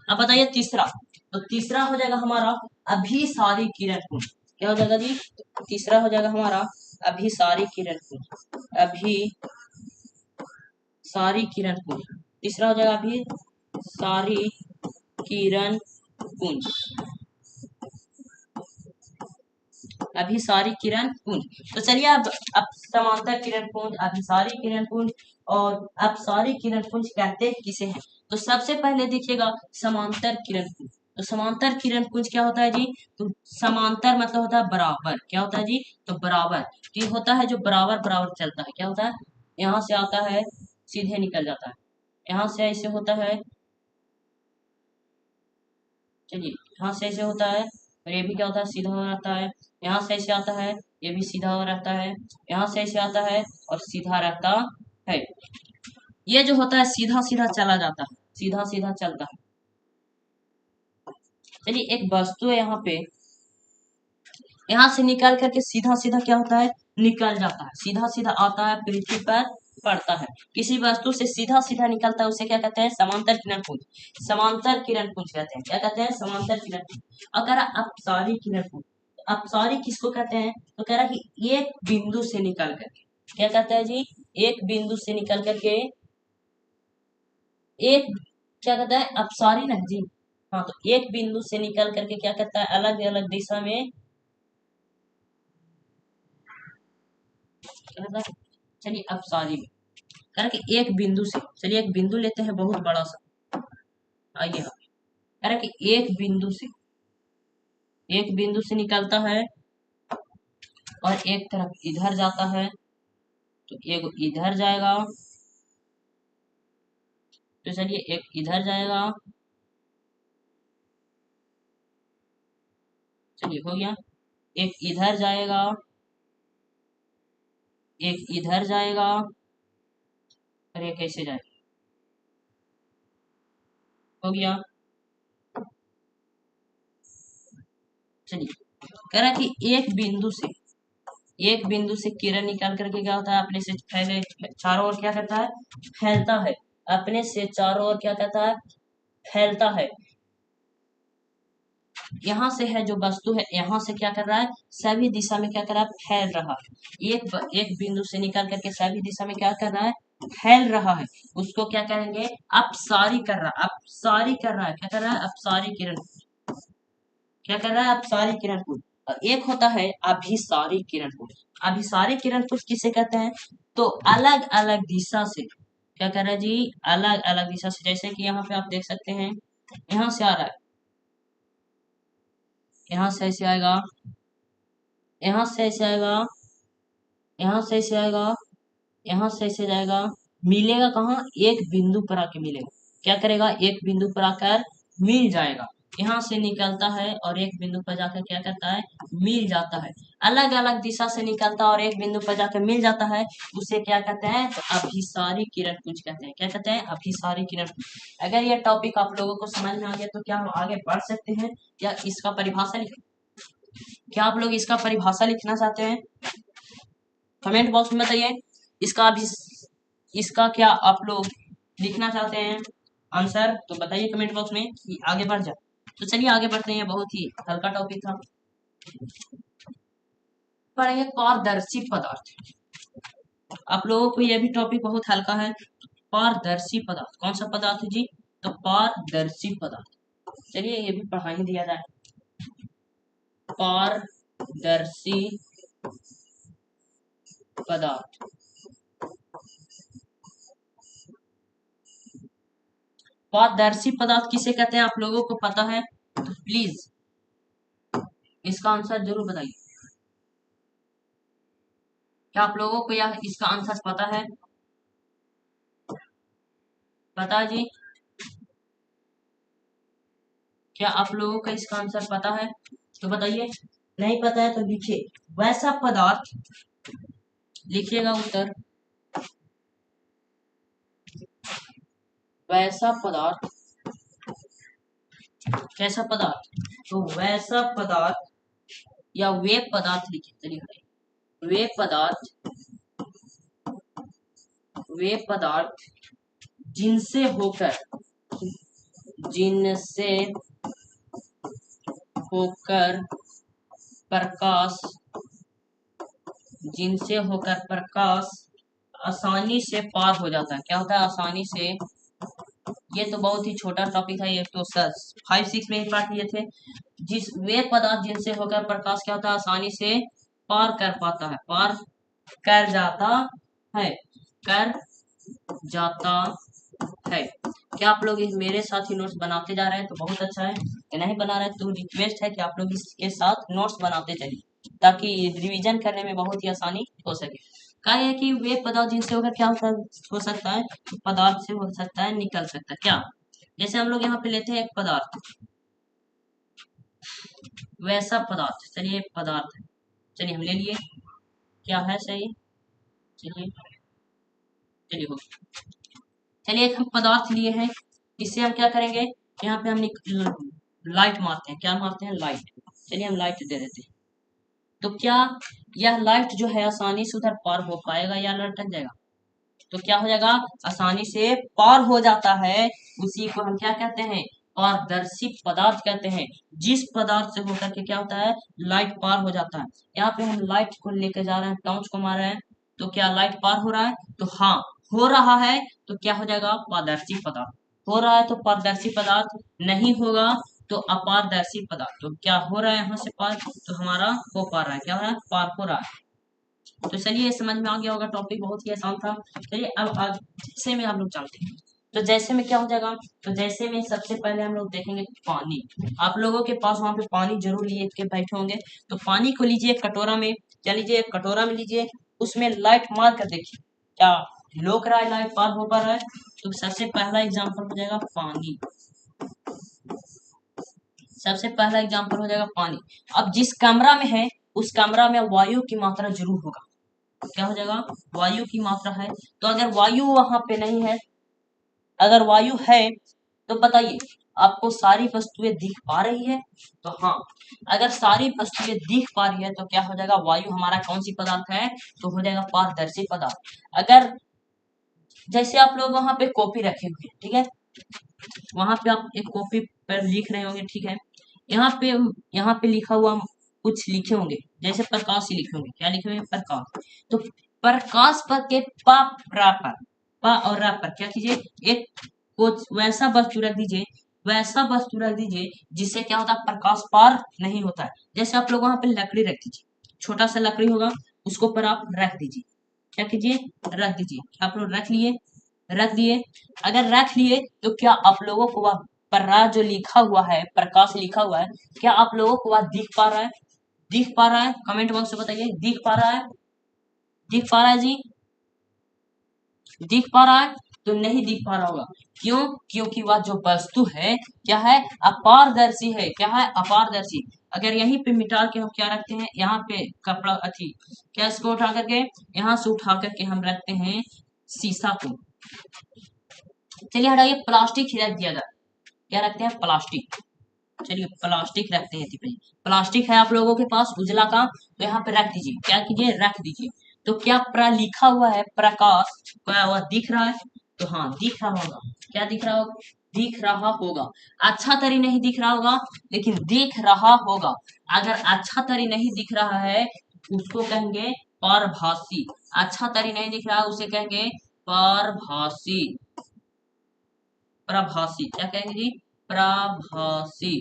अब बताइए तीसरा, तो तीसरा हो जाएगा हमारा अभिसारी किरण पुंज। क्या हो जाएगा जी, तीसरा हो जाएगा हमारा अभिसारी किरण पुंज, अभिसारी किरण पुंज। तीसरा हो जाएगा अभिसारी किरण पुंज, अभिसारी किरण पुंज। तो चलिए अब समांतर किरण पुंज, अभिसारी किरण पुंज और अपसारी किरण पुंज कहते किसे हैं। तो सबसे पहले देखिएगा समांतर किरण पुंज। तो समांतर किरण पुंज क्या होता है जी, तो समांतर मतलब होता है बराबर। क्या होता है जी, तो बराबर। तो ये होता है जो बराबर बराबर चलता है। क्या होता है, यहाँ से आता है सीधे निकल जाता है, यहाँ से ऐसे होता है, चलिए यहाँ से ऐसे होता है, और ये भी क्या होता है सीधा हो रहता है। यहाँ से ऐसे आता है, ये भी सीधा हो रहता है। यहाँ से ऐसे आता है और सीधा रहता है। ये जो होता है सीधा सीधा चला जाता है, सीधा सीधा चलता है। चलिए एक वस्तु है यहाँ पे, यहाँ से निकाल करके सीधा सीधा क्या होता है, निकल जाता है, सीधा सीधा आता है पृथ्वी पर पड़ता है। किसी वस्तु से सीधा सीधा निकलता है उसे क्या कहते हैं, समांतर किरण पुंज, समांतर किरण पुंज कहते हैं। क्या कहते हैं, समांतर किरण पुंज। अगर अपसारी किरण पुंज, अपसारी किसको कहते हैं, तो कह रहा कि एक बिंदु से निकल करके, क्या कहते हैं जी, एक बिंदु से निकल करके, एक क्या कहता है अपसारी ना जी, हाँ, तो एक बिंदु से निकल करके क्या करता है, अलग अलग दिशा में, चलिए अपसारी में करके एक बिंदु से, चलिए एक बिंदु लेते हैं बहुत बड़ा सा, आइए कह कि एक बिंदु से निकलता है और एक तरफ इधर जाता है, तो एक इधर जाएगा, तो चलिए एक इधर जाएगा, चलिए हो गया, एक इधर जाएगा, एक इधर जाएगा और एक ऐसे जाएगा, हो गया। चलिए कह रहा कि एक बिंदु से किरण निकाल करके क्या होता है, अपने से फैले चारों ओर क्या करता है, फैलता है। अपने से चारों ओर क्या कहता है, फैलता है। यहाँ से है जो वस्तु है, यहाँ से क्या कर रहा है, सभी दिशा में क्या कर रहा है, फैल रहा है। एक बिंदु से निकल करके सभी दिशा में क्या कर रहा है, फैल रहा है। उसको क्या करेंगे, अपसारी कर रहा है, अपसारी कर रहा है, क्या कर रहा है, अपसारी किरण, क्या कर रहा है, अपसारी किरण पुंज। और एक होता है अभिसारी किरण पुंज। अभिसारी किरण पुंज किसे कहते हैं, तो अलग अलग दिशा से क्या कर रहा है जी, अलग अलग दिशा से, जैसे कि यहाँ पे आप देख सकते हैं, यहाँ से आ रहा है, यहाँ से ऐसे आएगा, यहाँ से ऐसे आएगा, यहाँ से ऐसे आएगा, यहाँ से ऐसे जाएगा, मिलेगा कहाँ, एक बिंदु पर आके मिलेगा। क्या करेगा, एक बिंदु पर आकर मिल जाएगा। यहाँ से निकलता है और एक बिंदु पर जाकर क्या करता है, मिल जाता है। अलग अलग दिशा से निकलता है और एक बिंदु पर जाकर मिल जाता है, उसे क्या कहते हैं, तो अभिसारी किरण पुंज कहते हैं। क्या कहते हैं, अभिसारी किरण पुंज। अगर यह टॉपिक आप लोगों को समझ में आ गया तो क्या हम आगे बढ़ सकते हैं, या इसका परिभाषा लिख, क्या आप लोग इसका परिभाषा लिखना चाहते हैं, कमेंट बॉक्स में बताइए। इसका क्या आप लोग लिखना चाहते हैं आंसर, तो बताइए कमेंट बॉक्स में कि आगे बढ़ जाए। तो चलिए आगे बढ़ते हैं, बहुत ही हल्का टॉपिक था। पढ़ेंगे पारदर्शी पदार्थ। आप लोगों को यह भी टॉपिक बहुत हल्का है। पारदर्शी पदार्थ कौन सा पदार्थ है जी, तो पारदर्शी पदार्थ। चलिए ये भी पढ़ा ही दिया जाए। पारदर्शी पदार्थ, पारदर्शी पदार्थ किसे कहते हैं, आप लोगों को पता है तो प्लीज इसका आंसर जरूर बताइए। क्या आप लोगों को यह इसका आंसर पता है, पता है जी, क्या आप लोगों को इसका आंसर पता है तो बताइए। नहीं पता है तो लिखिए वैसा पदार्थ, लिखिएगा उत्तर, वैसा पदार्थ, कैसा पदार्थ, तो वैसा पदार्थ या वे पदार्थ लिखिए। चलिए वे पदार्थ जिनसे होकर प्रकाश, जिनसे होकर प्रकाश आसानी से पार हो जाता है। क्या होता है, आसानी से। ये तो बहुत ही छोटा टॉपिक है, ये तो 5-6 में ही पढ़ लिए थे। वे पदार्थ जिनसे होकर प्रकाश क्या होता है, आसानी से पार कर पाता है, पार कर जाता है, कर जाता है। क्या आप लोग मेरे साथ ही नोट्स बनाते जा रहे हैं तो बहुत अच्छा है, नहीं बना रहे तो रिक्वेस्ट है कि आप लोग इसके साथ नोट्स बनाते चलिए, ताकि रिवीजन करने में बहुत ही आसानी हो सके। कहा है कि वे पदार्थ जिनसे होकर क्या हो सकता है, पदार्थ से हो सकता है, निकल सकता है। क्या, जैसे हम लोग यहाँ पे लेते हैं एक पदार्थ, वैसा पदार्थ, चलिए पदार्थ है, चलिए हम ले लिए, क्या है सही, चलिए चलिए हो, चलिए एक हम पदार्थ लिए हैं, इससे हम क्या करेंगे, यहाँ पे हम लाइट मारते हैं, क्या मारते हैं, लाइट। चलिए हम लाइट दे देते हैं, तो क्या यह लाइट जो है आसानी से उधर पार हो पाएगा या लटक जाएगा, तो क्या हो जाएगा, आसानी से पार हो जाता है। उसी को हम क्या कहते हैं, पारदर्शी पदार्थ कहते हैं। जिस पदार्थ से होकर के क्या होता है, लाइट पार हो जाता है। यहाँ पे हम लाइट को लेकर जा रहे हैं, टॉर्च को मार रहे हैं, तो क्या लाइट पार हो रहा है, तो हाँ हो रहा है, तो क्या हो जाएगा, पारदर्शी पदार्थ। हो रहा है तो पारदर्शी पदार्थ, नहीं होगा तो अपारदर्शी पदार्थ। तो क्या हो रहा है यहाँ से पार, तो हमारा हो पा रहा है, क्या हो रहा है, पार हो रहा है। तो चलिए समझ में आ गया होगा, टॉपिक बहुत ही आसान था। चलिए अब जैसे में हम लोग जानते हैं, तो जैसे में क्या हो जाएगा, तो जैसे में सबसे पहले हम लोग देखेंगे पानी। आप लोगों के पास वहां पे पानी जरूर लिए के बैठे होंगे, तो पानी को लीजिए कटोरा में, क्या लीजिए, कटोरा में लीजिए, उसमें लाइट मार कर देखिए क्या लोक रहा है, लाइट पार हो पा रहा है। तो सबसे पहला एग्जाम्पल हो जाएगा पानी, सबसे पहला एग्जाम्पल हो जाएगा पानी। अब जिस कमरा में है उस कमरा में वायु की मात्रा जरूर होगा, क्या हो जाएगा, वायु की मात्रा है। तो अगर वायु वहां पे नहीं है, अगर वायु है तो बताइए आपको सारी वस्तुएं दिख पा रही है, तो हाँ, अगर सारी वस्तुएं दिख पा रही है तो क्या हो जाएगा, वायु हमारा कौन सी पदार्थ है, तो हो जाएगा पारदर्शी पदार्थ। अगर जैसे आप लोग वहां पे कॉपी रखे हुए हैं, ठीक है, वहां पे आप एक कॉपी पर लिख रहे होंगे, ठीक है, यहाँ पे यहाँ पे लिखा हुआ कुछ लिखे होंगे, जैसे प्रकाश ही लिखे होंगे, क्या लिखे होंगे, प्रकाश। तो प्रकाश पर के पा प्रा पर, पा और रा पर क्या कीजिए, एक कुछ वैसा वस्तु रख दीजिए, वैसा वस्तु रख दीजिए जिससे क्या होता है, प्रकाश पार नहीं होता है। जैसे आप लोग वहां पे लकड़ी रख दीजिए, छोटा सा लकड़ी होगा, उसको पर आप रख दीजिए, क्या कीजिए, रख दीजिए, आप लोग रख लिए, रख दिए। अगर रख लिए तो क्या आप लोगों को वह पर्रा जो लिखा हुआ है, प्रकाश लिखा हुआ है, क्या आप लोगों को वह दिख पा रहा है, दिख पा रहा है, कमेंट बॉक्स में बताइए, दिख पा रहा है, दिख पा रहा है जी, दिख पा रहा है, तो नहीं दिख पा रहा होगा, क्यों, क्योंकि वह जो वस्तु है क्या है, अपारदर्शी है, क्या है, अपारदर्शी। अगर यहीं पे मिटा के हम क्या रखते हैं, यहाँ पे कपड़ा अथी, क्या इसको उठा करके, यहाँ से उठा करके हम रखते हैं शीशा को, चलिए हटाइए, प्लास्टिक ही रख दिया जाए, क्या रखते हैं, प्लास्टिक, चलिए प्लास्टिक रखते हैं, प्लास्टिक है आप लोगों के पास उजला का, तो यहाँ पे रख दीजिए, क्या कीजिए, रख दीजिए। तो क्या प्र लिखा हुआ है, प्रकाश, क्या वह दिख रहा है, तो हाँ दिख रहा होगा, क्या दिख रहा होगा, दिख रहा होगा, अच्छा तरी नहीं दिख रहा होगा, लेकिन दिख रहा होगा। अगर अच्छा तरी नहीं दिख रहा है उसको कहेंगे पारभासी, अच्छा तरी नहीं दिख रहा है उसे कहेंगे पारभासी, प्रभासी, क्या कहेंगे जी, प्रभासी,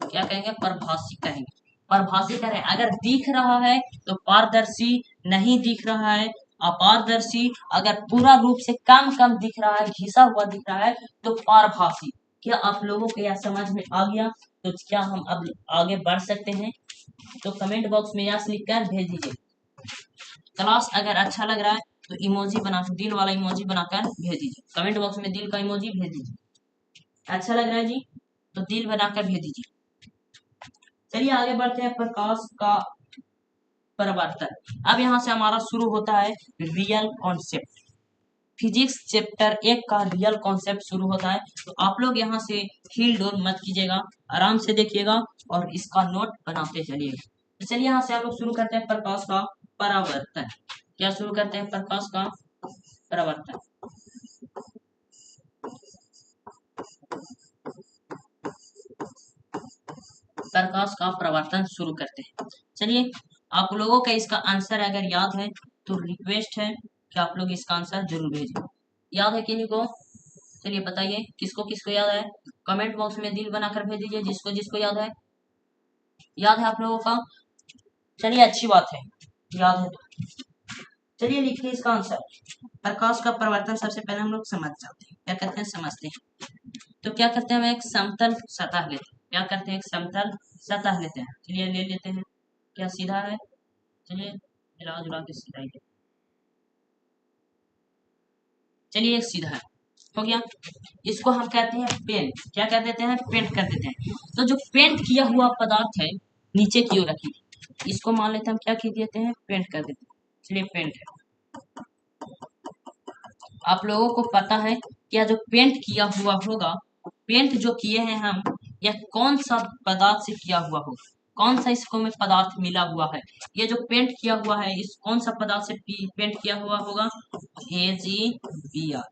क्या कहेंगे, प्रभासी कहेंगे, प्रभासी कह रहे हैं। अगर दिख रहा है तो पारदर्शी, नहीं दिख रहा है अपारदर्शी, अगर पूरा रूप से कम कम दिख रहा है, घिसा हुआ दिख रहा है, तो पारभासी। क्या आप लोगों को यह समझ में आ गया, तो क्या हम अब आगे बढ़ सकते हैं, तो कमेंट बॉक्स में यस लिखकर भेज दीजिए। क्लास अगर अच्छा लग रहा है तो इमोजी बना, दिल वाला इमोजी बनाकर भेज दीजिए, कमेंट बॉक्स में दिल का इमोजी भेज दीजिए, अच्छा लग रहा है जी, तो दिल बनाकर भेज दीजिए। चलिए आगे बढ़ते हैं, प्रकाश का परिवर्तन। अब यहाँ से हमारा शुरू होता है रियल कॉन्सेप्ट, फिजिक्स चैप्टर 1 का रियल कॉन्सेप्ट शुरू होता है। तो आप लोग यहाँ से हिल डोल मत कीजिएगा, आराम से देखिएगा और इसका नोट बनाते चलिएगा। तो चलिए यहाँ से आप लोग शुरू करते हैं प्रकाश का परावर्तन, क्या शुरू करते हैं, प्रकाश का परावर्तन। प्रकाश का प्रवर्तन शुरू करते हैं। चलिए आप लोगों का इसका आंसर अगर याद है तो रिक्वेस्ट है कि आप लोग इसका आंसर जरूर भेजें, याद है किन्हीं को, चलिए बताइए किसको किसको याद है, कमेंट बॉक्स में दिल बनाकर भेज दीजिए जिसको जिसको याद है, याद है आप लोगों का, चलिए अच्छी बात है, याद है तो चलिए लिखिए इसका आंसर। प्रकाश का परिवर्तन सबसे पहले हम लोग समझ जाते हैं, क्या करते हैं, समझते हैं। तो क्या करते हैं, हम एक समतल सतह लेते हैं, क्या करते हैं, एक समतल सतह लेते हैं, चलिए ले लेते हैं, क्या सीधा है, चलिए मिला जुला के सीधा ही, चलिए एक सीधा है, हो गया। इसको हम कहते हैं पेंट, क्या कर देते हैं, पेंट कर देते हैं। तो जो पेंट किया हुआ पदार्थ है नीचे की ओर रखी, इसको मान लेते हैं हम क्या कर देते हैं, पेंट कर देते हैं, चलिए पेंट है। आप लोगों को पता है क्या जो पेंट किया हुआ होगा, पेंट जो किए हैं हम, यह कौन सा पदार्थ से किया हुआ होगा, कौन सा इसको में पदार्थ मिला हुआ है, ये जो पेंट किया हुआ है इस कौन सा पदार्थ से पेंट किया हुआ होगा, AgBr।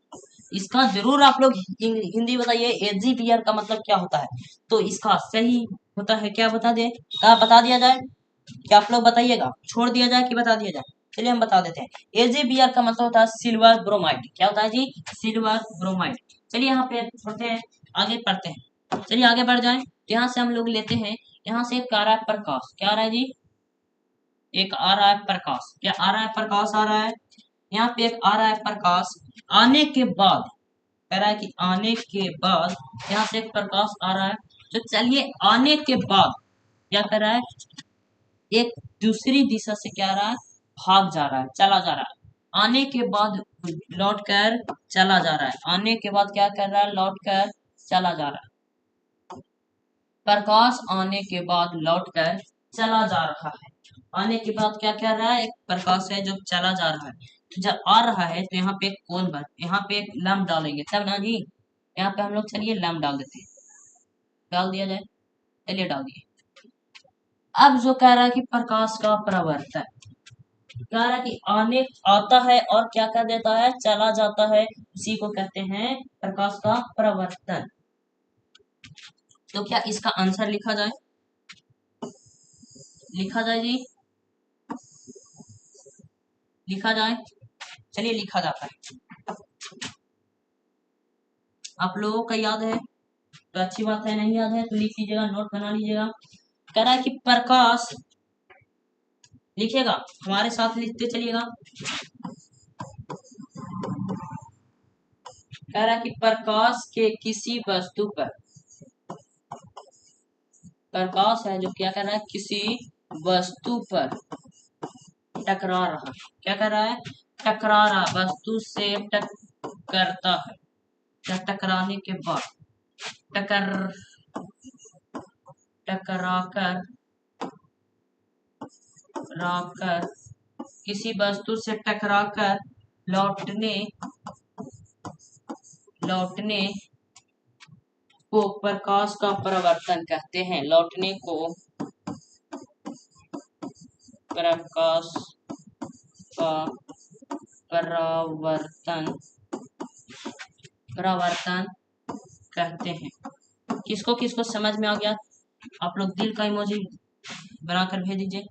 इसका जरूर आप लोग हिंदी बताइए, AgBr का मतलब क्या होता है, तो इसका सही होता है, क्या बता दे, क्या बता दिया जाए, क्या आप लोग बताइएगा, छोड़ दिया जाए कि बता दिया जाए, चलिए हम बता देते हैं। AgBr का मतलब होता है सिल्वर ब्रोमाइड, क्या होता है जी, सिल्वर ब्रोमाइड। चलिए यहाँ पे छोड़ते हैं, आगे पढ़ते हैं, चलिए आगे बढ़ जाएं। तो यहाँ से हम लोग लेते हैं, यहाँ से एक आ रहा है प्रकाश, क्या आ रहा है जी, एक आ रहा है प्रकाश, क्या आ रहा है, प्रकाश आ रहा है, यहाँ पे एक आ रहा है प्रकाश, आने के बाद कह रहा है कि आने के बाद यहाँ से एक प्रकाश आ रहा है। तो चलिए आने के बाद क्या कर रहा है, एक दूसरी दिशा से क्या रहा है, भाग जा रहा है, चला जा रहा है, आने के बाद लौट कर चला जा रहा है, आने के बाद क्या कर रहा है, लौट कर चला जा रहा है। प्रकाश आने के बाद लौट कर चला जा रहा है, आने के बाद क्या कर रहा है, एक प्रकाश है जो चला जा रहा है। तो जब आ रहा है तो यहाँ पे एक कोण बन, यहाँ पे एक लंब डालेंगे तब ना जी, यहाँ पे हम लोग चलिए लंब डाल देते हैं, डाल दिया जाए, चलिए डाल दिए। अब जो कह रहा है कि प्रकाश का परावर्तन, कह रहा है कि आने आता है और क्या कर देता है, चला जाता है, उसी को कहते हैं प्रकाश का प्रवर्तन। तो क्या इसका आंसर लिखा जाए? लिखा जाए जी, लिखा जाए। चलिए लिखा जाता है। आप लोगों का याद है तो अच्छी बात है, नहीं याद है तो लिख लीजिएगा, नोट बना लीजिएगा। कह रहा है कि प्रकाश, लिखिएगा हमारे साथ, लिखते चलिएगा। कह रहा है कि प्रकाश के किसी वस्तु पर, प्रकाश है जो क्या कर रहा है, किसी वस्तु पर टकरा रहा, क्या कर रहा है, टकरा रहा, वस्तु से टकराता है, क्या टकराने के बाद टकराकर किसी वस्तु से टकराकर लौटने को प्रकाश का परावर्तन कहते हैं। लौटने को प्रकाश का परावर्तन कहते हैं। किसको किसको समझ में आ गया? आप लोग दिल का इमोजी बनाकर भेज दीजिए।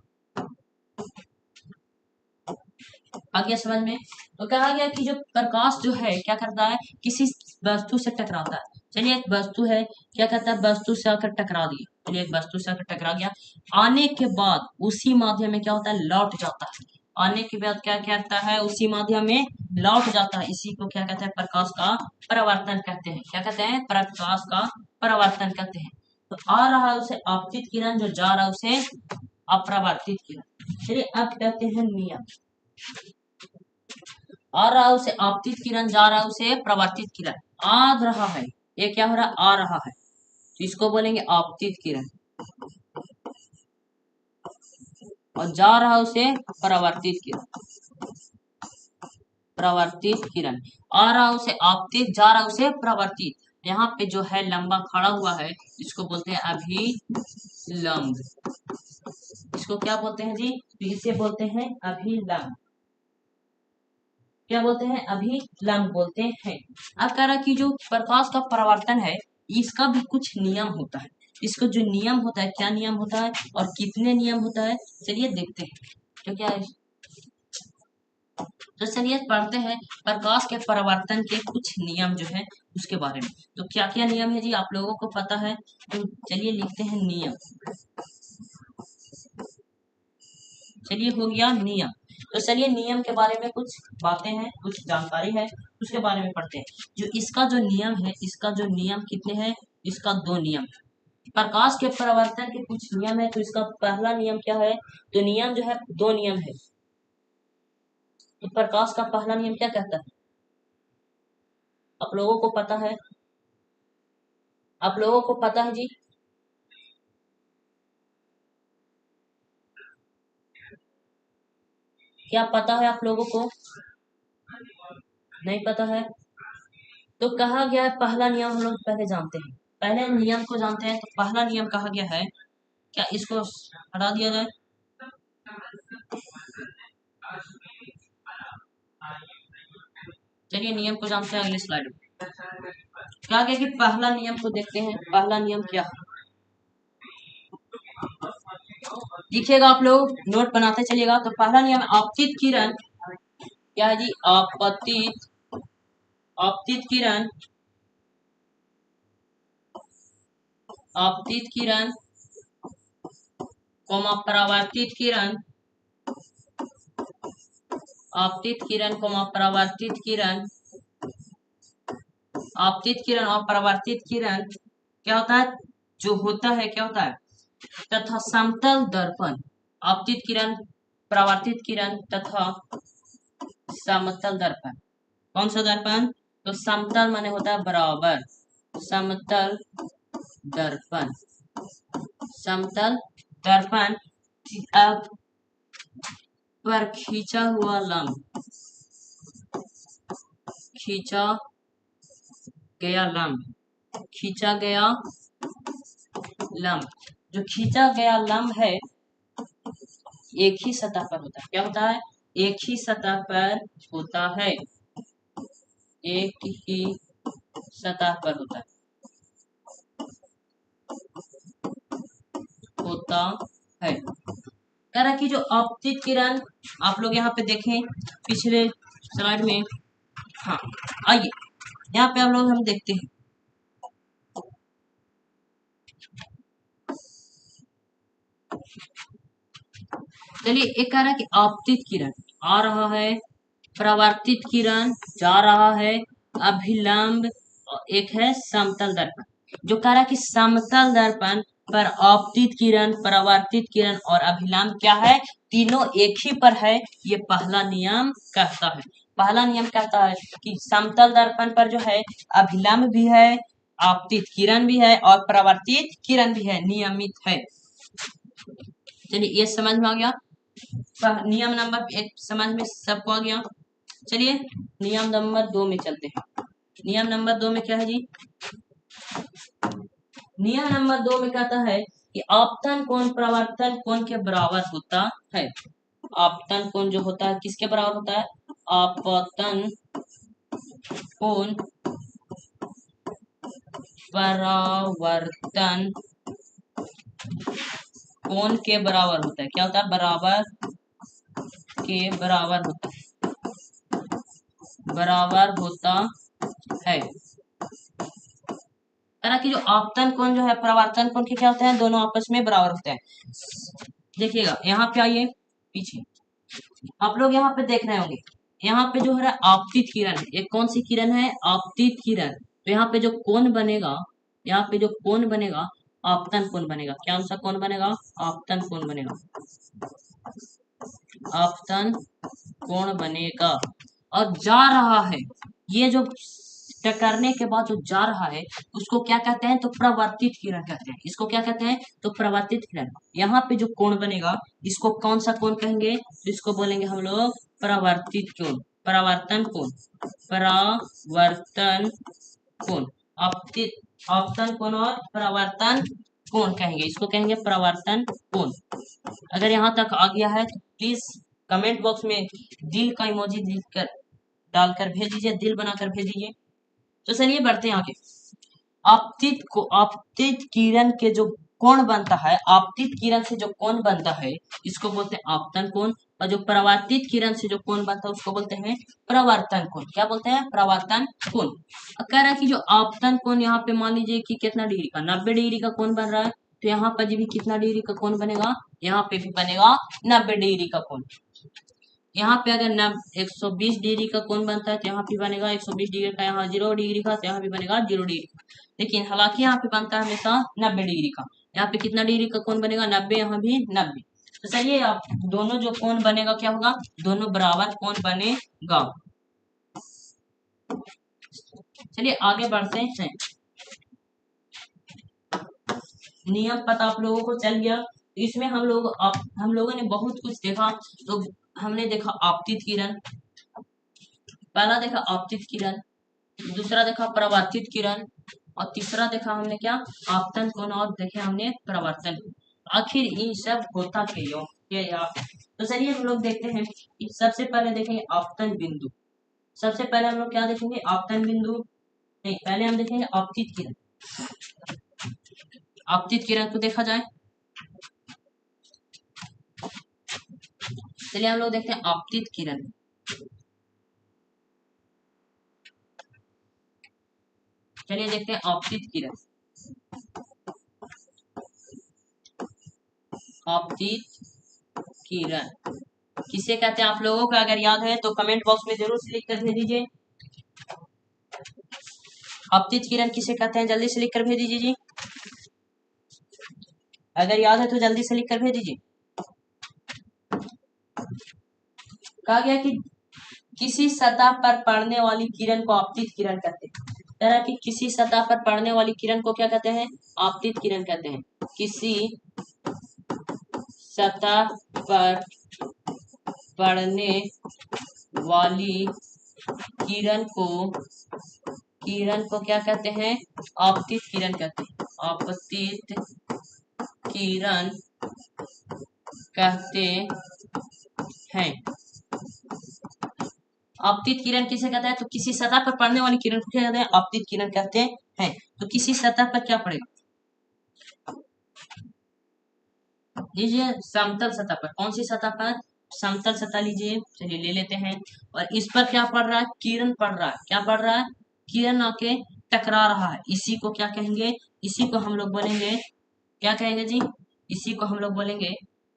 आ गया समझ में? तो कहा गया कि जो प्रकाश जो है क्या करता है, किसी वस्तु से टकराता है। चलिए एक वस्तु है, क्या कहता है, वस्तु से आकर टकरा दी, चलिए एक वस्तु से आकर टकरा गया, आने के बाद उसी माध्यम में क्या होता है, लौट जाता है। आने के बाद क्या कहता है, उसी माध्यम में लौट जाता है। इसी को क्या कहते हैं, प्रकाश का परावर्तन कहते हैं। क्या कहते हैं, प्रकाश का परावर्तन कहते हैं। तो आ रहा है उसे आपतित किरण, जो जा रहा है उसे अपरावर्तित किरण। चलिए अब कहते हैं नियम। आ रहा है उसे आपतित किरण, जा रहा है उसे प्रवर्तित किरण। आ रहा है, ये क्या हो रहा है, आ रहा है, तो इसको बोलेंगे आपतित किरण, और जा रहा है उसे परावर्तित किरण। प्रवर्तित किरण, आ रहा उसे आपतित, जा रहा उसे प्रवर्तित। यहाँ पे जो है लंबा खड़ा हुआ है, इसको बोलते हैं अभिलंब। इसको क्या बोलते हैं जी, इसे बोलते हैं अभिलंब। क्या बोलते हैं, अभिलंब बोलते हैं। अब कह रहा कि जो प्रकाश का परावर्तन है, इसका भी कुछ नियम होता है। इसको जो नियम होता है, क्या नियम होता है और कितने नियम होता है, चलिए देखते हैं। तो क्या है, तो चलिए पढ़ते हैं प्रकाश के परावर्तन के कुछ नियम जो है उसके बारे में। तो क्या क्या नियम है जी, आप लोगों को पता है, तो चलिए लिखते हैं नियम। चलिए हो गया नियम। तो चलिए नियम के बारे में कुछ बातें हैं, कुछ जानकारी है, उसके बारे में पढ़ते हैं। जो इसका जो नियम है, इसका जो नियम कितने हैं, इसका 2 नियम। प्रकाश के परावर्तन के कुछ नियम है, तो इसका पहला नियम क्या है, तो नियम जो है 2 नियम है। तो प्रकाश का पहला नियम क्या कहता है, आप लोगों को पता है, आप लोगों को पता है जी? क्या पता है आप लोगों को? नहीं पता है? तो कहा गया है पहला नियम हम लोग पहले जानते हैं, पहले नियम को जानते हैं। तो पहला नियम कहा गया है, क्या इसको हटा दिया जाए? चलिए नियम को जानते हैं अगले स्लाइड में। क्या गया कि पहला नियम को देखते हैं, पहला नियम क्या है, लिखिएगा आप लोग, नोट बनाते चलिएगा। तो पहला नियम आपतित किरण, क्या है जी, आपतित किरण, आपतित किरण कोमा परावर्तित किरण, आपतित किरण कोमा परावर्तित किरण, आपतित किरण और परावर्तित किरण क्या होता है, जो होता है क्या होता है, तथा समतल दर्पण। आपतित किरण, परावर्तित किरण तथा समतल दर्पण। कौन सा दर्पण, तो समतल माने होता है बराबर, समतल दर्पण, समतल दर्पण पर खींचा हुआ लंब, खींचा गया लंब, खींचा गया लंब, जो खींचा गया लंब है एक ही सतह पर होता है। क्या होता है, एक ही सतह पर होता है, एक ही सतह पर होता है। कह रहा कि जो आपतित किरण, आप लोग यहाँ पे देखें पिछले स्लाइड में, हाँ आइए यहाँ पे हम देखते हैं। चलिए एक कह रहा है कि आपतित किरण आ रहा है, परावर्तित किरण जा रहा है, अभिलंब, एक है समतल दर्पण। जो कह रहा है कि समतल दर्पण पर आपतित किरण, परावर्तित किरण और अभिलंब क्या है, तीनों एक ही पर है, ये पहला नियम कहता है। पहला नियम कहता है कि समतल दर्पण पर जो है अभिलंब भी है, आपतित किरण भी है और परावर्तित किरण भी है, नियमित है। चलिए ये समझ में आ गया, नियम नंबर 1 समझ में सबको आ गया। चलिए नियम नंबर 2 में चलते हैं। नियम नंबर 2 में क्या है जी, नियम नंबर 2 में कहता है कि आपतन कोण प्रवर्तन कोण के बराबर होता है। आपतन कोण जो होता है किसके बराबर होता है, आपतन कोण परावर्तन कोण के बराबर होता है। क्या होता है, बराबर के बराबर होता है, बराबर होता है। कि जो आपतन कोण जो है परावर्तन कोण के क्या होते हैं, दोनों आपस में बराबर होते हैं। देखिएगा यहाँ पे आइए पीछे, आप लोग यहाँ पे देख रहे होंगे, यहाँ पे जो है आपतित किरण है, ये कौन सी किरण है, आपतित किरण। तो यहाँ पे जो कोण बनेगा, यहाँ पे जो कोण बनेगा आपतन कोण बनेगा। क्या सा कोण बनेगा, आपतन कोण बनेगा, आपतन कोण बनेगा। और जा रहा है, ये जो टकराने के बाद जो जा रहा है उसको क्या कहते हैं, तो प्रवर्तित किरण कहते हैं। इसको क्या कहते हैं, तो प्रवर्तित किरण। यहाँ पे जो कोण बनेगा इसको कौन सा कोण कहेंगे, तो इसको बोलेंगे हम लोग प्रवर्तित कोण, परावर्तन कोण, परावर्तन कोण। आपतन कोण और परावर्तन कोण कहेंगे, इसको कहेंगे परावर्तन कोण। अगर यहाँ तक आ गया है तो प्लीज कमेंट बॉक्स में दिल का इमोजी लिखकर डालकर भेज दीजिए, दिल बनाकर भेज दीजिए। तो चलिए बढ़ते हैं आगे। आपतित किरण के जो कोण बनता है, आपतित किरण से जो कोण बनता है इसको बोलते हैं आपतन कोण, और जो परावर्तित किरण से जो कोण बनता है उसको बोलते हैं प्रवर्तन कोण। क्या बोलते हैं, प्रवर्तन कोण। कह रहा है कि जो आपतन कोण यहाँ पे मान लीजिए कि कितना डिग्री का, 90 डिग्री का कोण बन रहा है, तो यहाँ पर भी कितना डिग्री का कोण बनेगा, यहाँ पे भी बनेगा 90 डिग्री का कोण। यहाँ पे अगर 120 डिग्री का कोण बनता है तो यहाँ पे बनेगा 120 डिग्री का, यहाँ 0 डिग्री का तो यहाँ पे बनेगा 0 डिग्री का। लेकिन हालांकि यहाँ पे बनता है हमेशा 90 डिग्री का। यहाँ पे कितना डिग्री का कोण बनेगा, 90, यहाँ भी 90। तो चलिए आप दोनों जो कोण बनेगा क्या होगा, दोनों बराबर कोण बनेगा। चलिए आगे बढ़ते हैं। नियम पता आप लोगों को चल गया। इसमें हम लोगों ने बहुत कुछ देखा। तो हमने देखा आपतित किरण, पहला देखा आपतित किरण, दूसरा देखा परावर्तित किरण, और तीसरा देखा हमने क्या, आपतन कोण, और देखे हमने परावर्तन। आखिर ये सब होता क्यों, तो चलिए हम लोग देखते हैं। सबसे पहले देखेंगे आपतन बिंदु। सबसे पहले हम लोग क्या देखेंगे, आपतन बिंदु नहीं, पहले हम देखेंगे आपतित किरण। आपतित किरण को देखा जाए, चलिए हम लोग देखते हैं आपतित किरण। चलिए देखते हैं आपतित किरण। आपतित किरण किसे कहते हैं, आप लोगों को अगर याद है तो कमेंट बॉक्स में जरूर से लिख कर भेज दीजिए। आपतित किरण किसे कहते हैं, जल्दी से लिख कर भेज दीजिए जी, अगर याद है तो जल्दी से लिख कर भेज दीजिए। कहा गया कि किसी सतह पर पड़ने वाली किरण को आपतित किरण कहते हैं। तरह की किसी सतह पर पड़ने वाली किरण को क्या कहते हैं, आपतित किरण कहते हैं। किसी सतह पर पड़ने वाली किरण को क्या कहते हैं, आपतित किरण कहते हैं। आपतित किरण कहते हैं। आपतित किरण किसे कहते हैं? तो किसी सतह पर पड़ने वाली किरण को क्या कहते हैं? आपतित किरण कहते हैं। तो किसी सतह पर क्या पड़ेगा? लीजिए समतल सतह पर। कौन सी सतह पर? समतल सतह लीजिए, चलिए ले लेते हैं। और इस पर क्या पड़ रहा है? किरण पड़ रहा है। क्या पड़ रहा है? किरण आके टकरा रहा है। इसी को क्या कहेंगे? इसी को हम लोग बोलेंगे, क्या कहेंगे जी? इसी को हम लोग बोलेंगे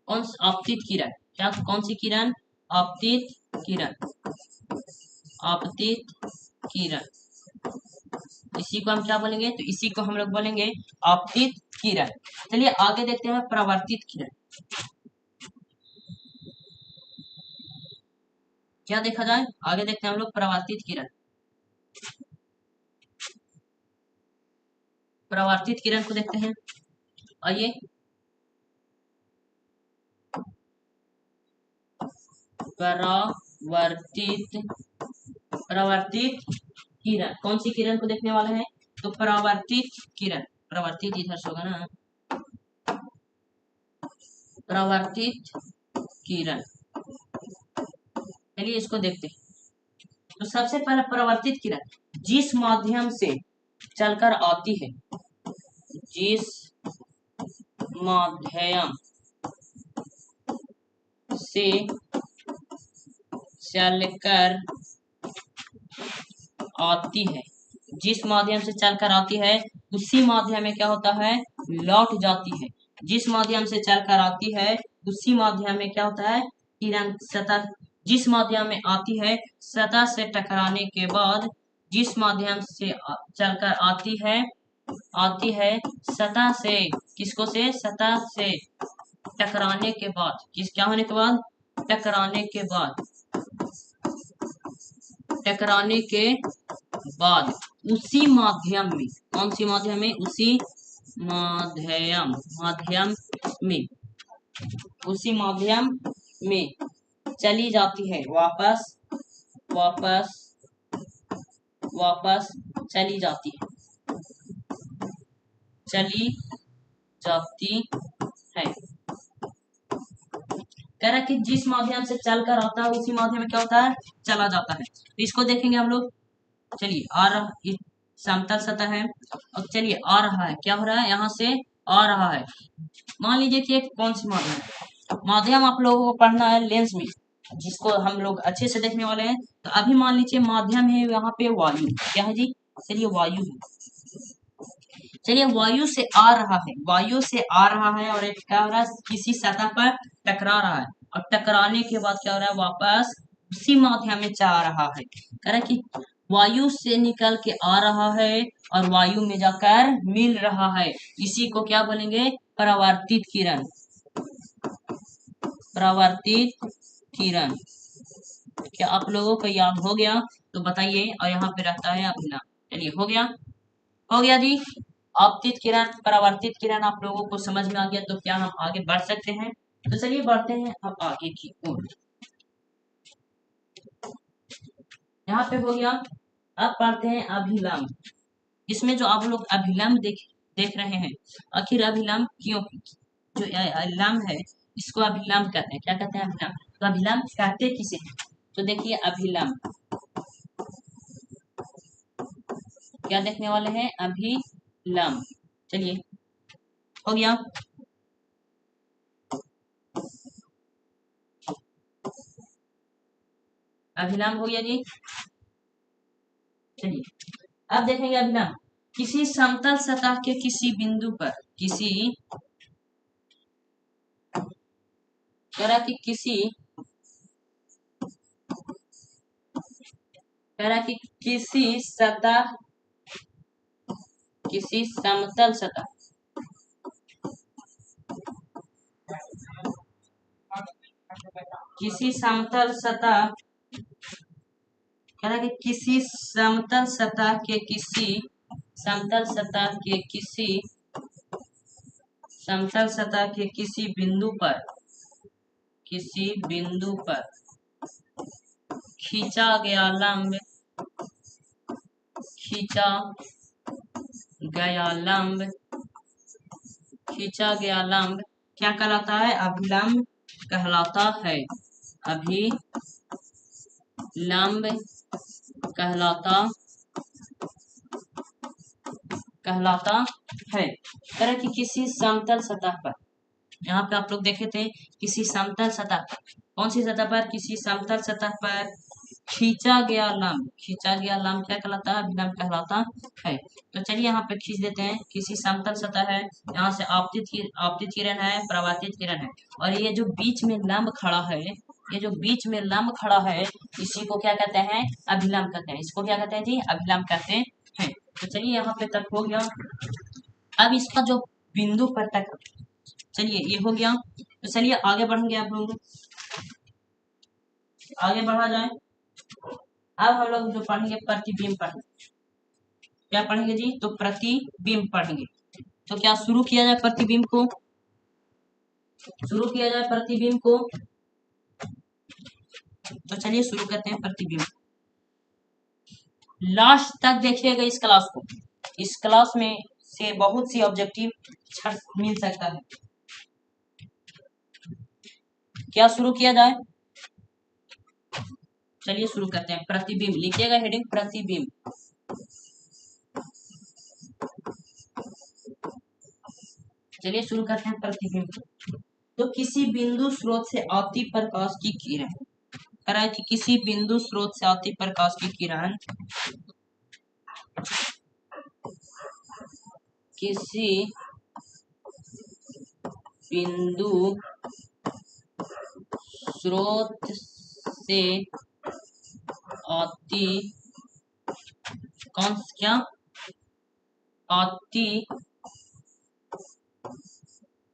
कौन? आपतित किरण। क्या? कौन सी किरण? आपतित किरण। आपतित किरण, इसी को हम क्या बोलेंगे? तो इसी को हम लोग बोलेंगे आपतित किरण। चलिए आगे देखते हैं परावर्तित किरण। क्या देखा जाए? आगे देखते हैं हम लोग परावर्तित किरण। परावर्तित किरण को देखते हैं, आइए। परावर्तित परावर्तित किरण, कौन सी किरण को देखने वाले हैं? तो परावर्तित किरण। परावर्तित इधर से होगा ना, परावर्तित किरण। चलिए इसको देखते हैं। तो सबसे पहले परावर्तित किरण जिस माध्यम से चलकर आती है, जिस माध्यम से चलकर आती है, जिस माध्यम से चलकर आती है उसी माध्यम में क्या होता है? लौट जाती है। जिस माध्यम से चलकर आती है उसी माध्यम में क्या होता है? किरण सतह, जिस माध्यम में आती है सतह से टकराने के बाद, जिस माध्यम से चलकर आती है सतह से, किसको से? सतह से टकराने के बाद, किस क्या होने के बाद? टकराने के बाद, टकराने के बाद उसी माध्यम में, कौन सी माध्यम में? उसी माध्यम में, उसी माध्यम में चली जाती है, वापस वापस वापस चली जाती है, चली जाती है। कह रहा है कि जिस माध्यम से चलकर आता है उसी माध्यम में क्या होता है? चला जाता है। तो इसको देखेंगे हम लोग। चलिए आ रहा, समतल सतह है। अब चलिए आ रहा है, क्या हो रहा है? यहाँ से आ रहा है। मान लीजिए कि एक कौन सी माध्यम है? माध्यम आप लोगों को पढ़ना है लेंस में, जिसको हम लोग अच्छे से देखने वाले हैं। तो अभी मान लीजिए माध्यम है यहाँ पे वायु। क्या है जी? चलिए वायु है। चलिए वायु से आ रहा है, वायु से आ रहा है और एक क्या हो रहा है? किसी सतह पर टकरा रहा है और टकराने के बाद क्या हो रहा है? वापस उसी माध्यम में जा रहा है। कह रहा है कि वायु से निकल के आ रहा है और वायु में जाकर मिल रहा है। इसी को क्या बोलेंगे? परावर्तित किरण। परावर्तित किरण। क्या आप लोगों को याद हो गया? तो बताइए। और यहाँ पे रहता है अभिनाम। चलिए हो गया, हो गया जी। आपतित किरण, परावर्तित किरण आप लोगों को समझ में आ गया। तो क्या हम आगे बढ़ सकते हैं? तो चलिए बढ़ते हैं अब आगे की ओर। यहाँ पे हो गया। अब पढ़ते हैं अभिलंब। इसमें जो आप लोग अभिलंब देख रहे हैं, आखिर अभिलंब क्यों? जो लंब है इसको अभिलंब कहते हैं। क्या कहते हैं? अभिलंब। तो अभिलंब कहते किसे हैं? तो देखिए अभिलंब क्या देखने वाले हैं? अभिलंब। चलिए हो गया। अभिलंब हो गया जी। चलिए अब देखेंगे अभिलंब। किसी समतल सतह के किसी बिंदु पर, किसी कह कि किसी कह रहा कि किसी सतह, किसी समतल सतह, किसी समतल सतह, कह रहा कि किसी समतल सतह के किसी समतल सतह के किसी समतल सतह के किसी बिंदु पर, किसी बिंदु पर खींचा गया लंब, खींचा गया लंब, खींचा गया लंब क्या कहलाता है? अभिलंब कहलाता है। अभिलंब लंब कहलाता है। तरह की किसी समतल सतह पर, यहाँ पे आप लोग देखे थे किसी समतल सतह पर, कौन सी सतह पर, किसी समतल सतह पर खींचा गया लंब क्या कहलाता है, अभिलंब कहलाता है। तो चलिए यहाँ पे खींच देते हैं, किसी समतल सतह है, यहाँ से आपतित किरण है, परावर्तित किरण है, और ये जो बीच में लंब खड़ा है, इसी को क्या कहते हैं, अभिलंब कहते हैं। इसको क्या कहते हैं जी, अभिलंब कहते हैं। तो चलिए यहाँ पे तक हो गया। अब इसका जो बिंदु पर तक, चलिए ये हो गया। तो चलिए आगे बढ़ेंगे, आप लोग आगे बढ़ा जाए। अब हम लोग जो पढ़ेंगे प्रतिबिंब पढ़ेंगे। क्या पढ़ेंगे जी, तो प्रतिबिंब पढ़ेंगे। तो क्या शुरू किया जाए प्रतिबिंब को, तो चलिए शुरू करते हैं प्रतिबिंब। लास्ट तक देखिएगा इस क्लास को, इस क्लास में से बहुत सी ऑब्जेक्टिव मिल सकता है। क्या शुरू किया जाए, चलिए शुरू करते हैं। प्रतिबिंब लिखिएगा, हेडिंग प्रतिबिंब। चलिए शुरू करते हैं प्रतिबिंब। तो किसी बिंदु स्रोत से आती प्रकाश की किरण, कह रहा है कि किसी बिंदु स्रोत से आती प्रकाश की किरण किसी बिंदु स्रोत से आती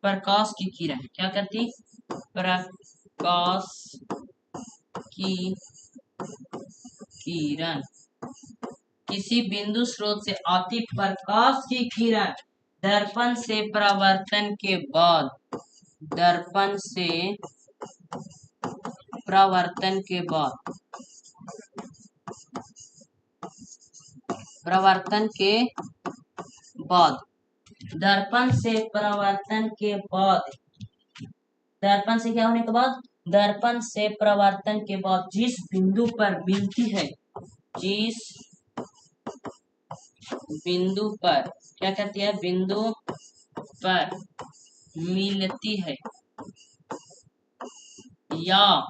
प्रकाश की किरण, क्या करती, प्रकाश की किरण, किसी बिंदु स्रोत से आती प्रकाश की किरण दर्पण से परावर्तन के बाद, परावर्तन के बाद, दर्पण से परावर्तन के बाद, दर्पण से क्या होने के बाद, दर्पण से परावर्तन के बाद जिस बिंदु पर मिलती है, जिस बिंदु पर, क्या कहती है, बिंदु पर मिलती है या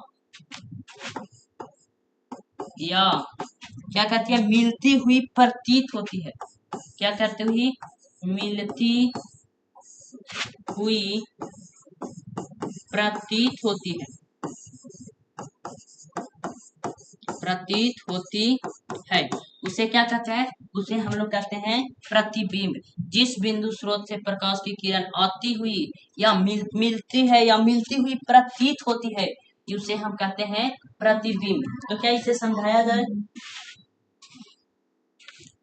क्या कहती है, मिलती हुई प्रतीत होती है, क्या कहते हुई, मिलती हुई प्रतीत होती है, उसे क्या कहते हैं, उसे हम लोग कहते हैं प्रतिबिंब। जिस बिंदु स्रोत से प्रकाश की किरण आती हुई या मिलती है या मिलती हुई प्रतीत होती है, उसे हम कहते हैं प्रतिबिंब। तो क्या इसे समझाया जाए,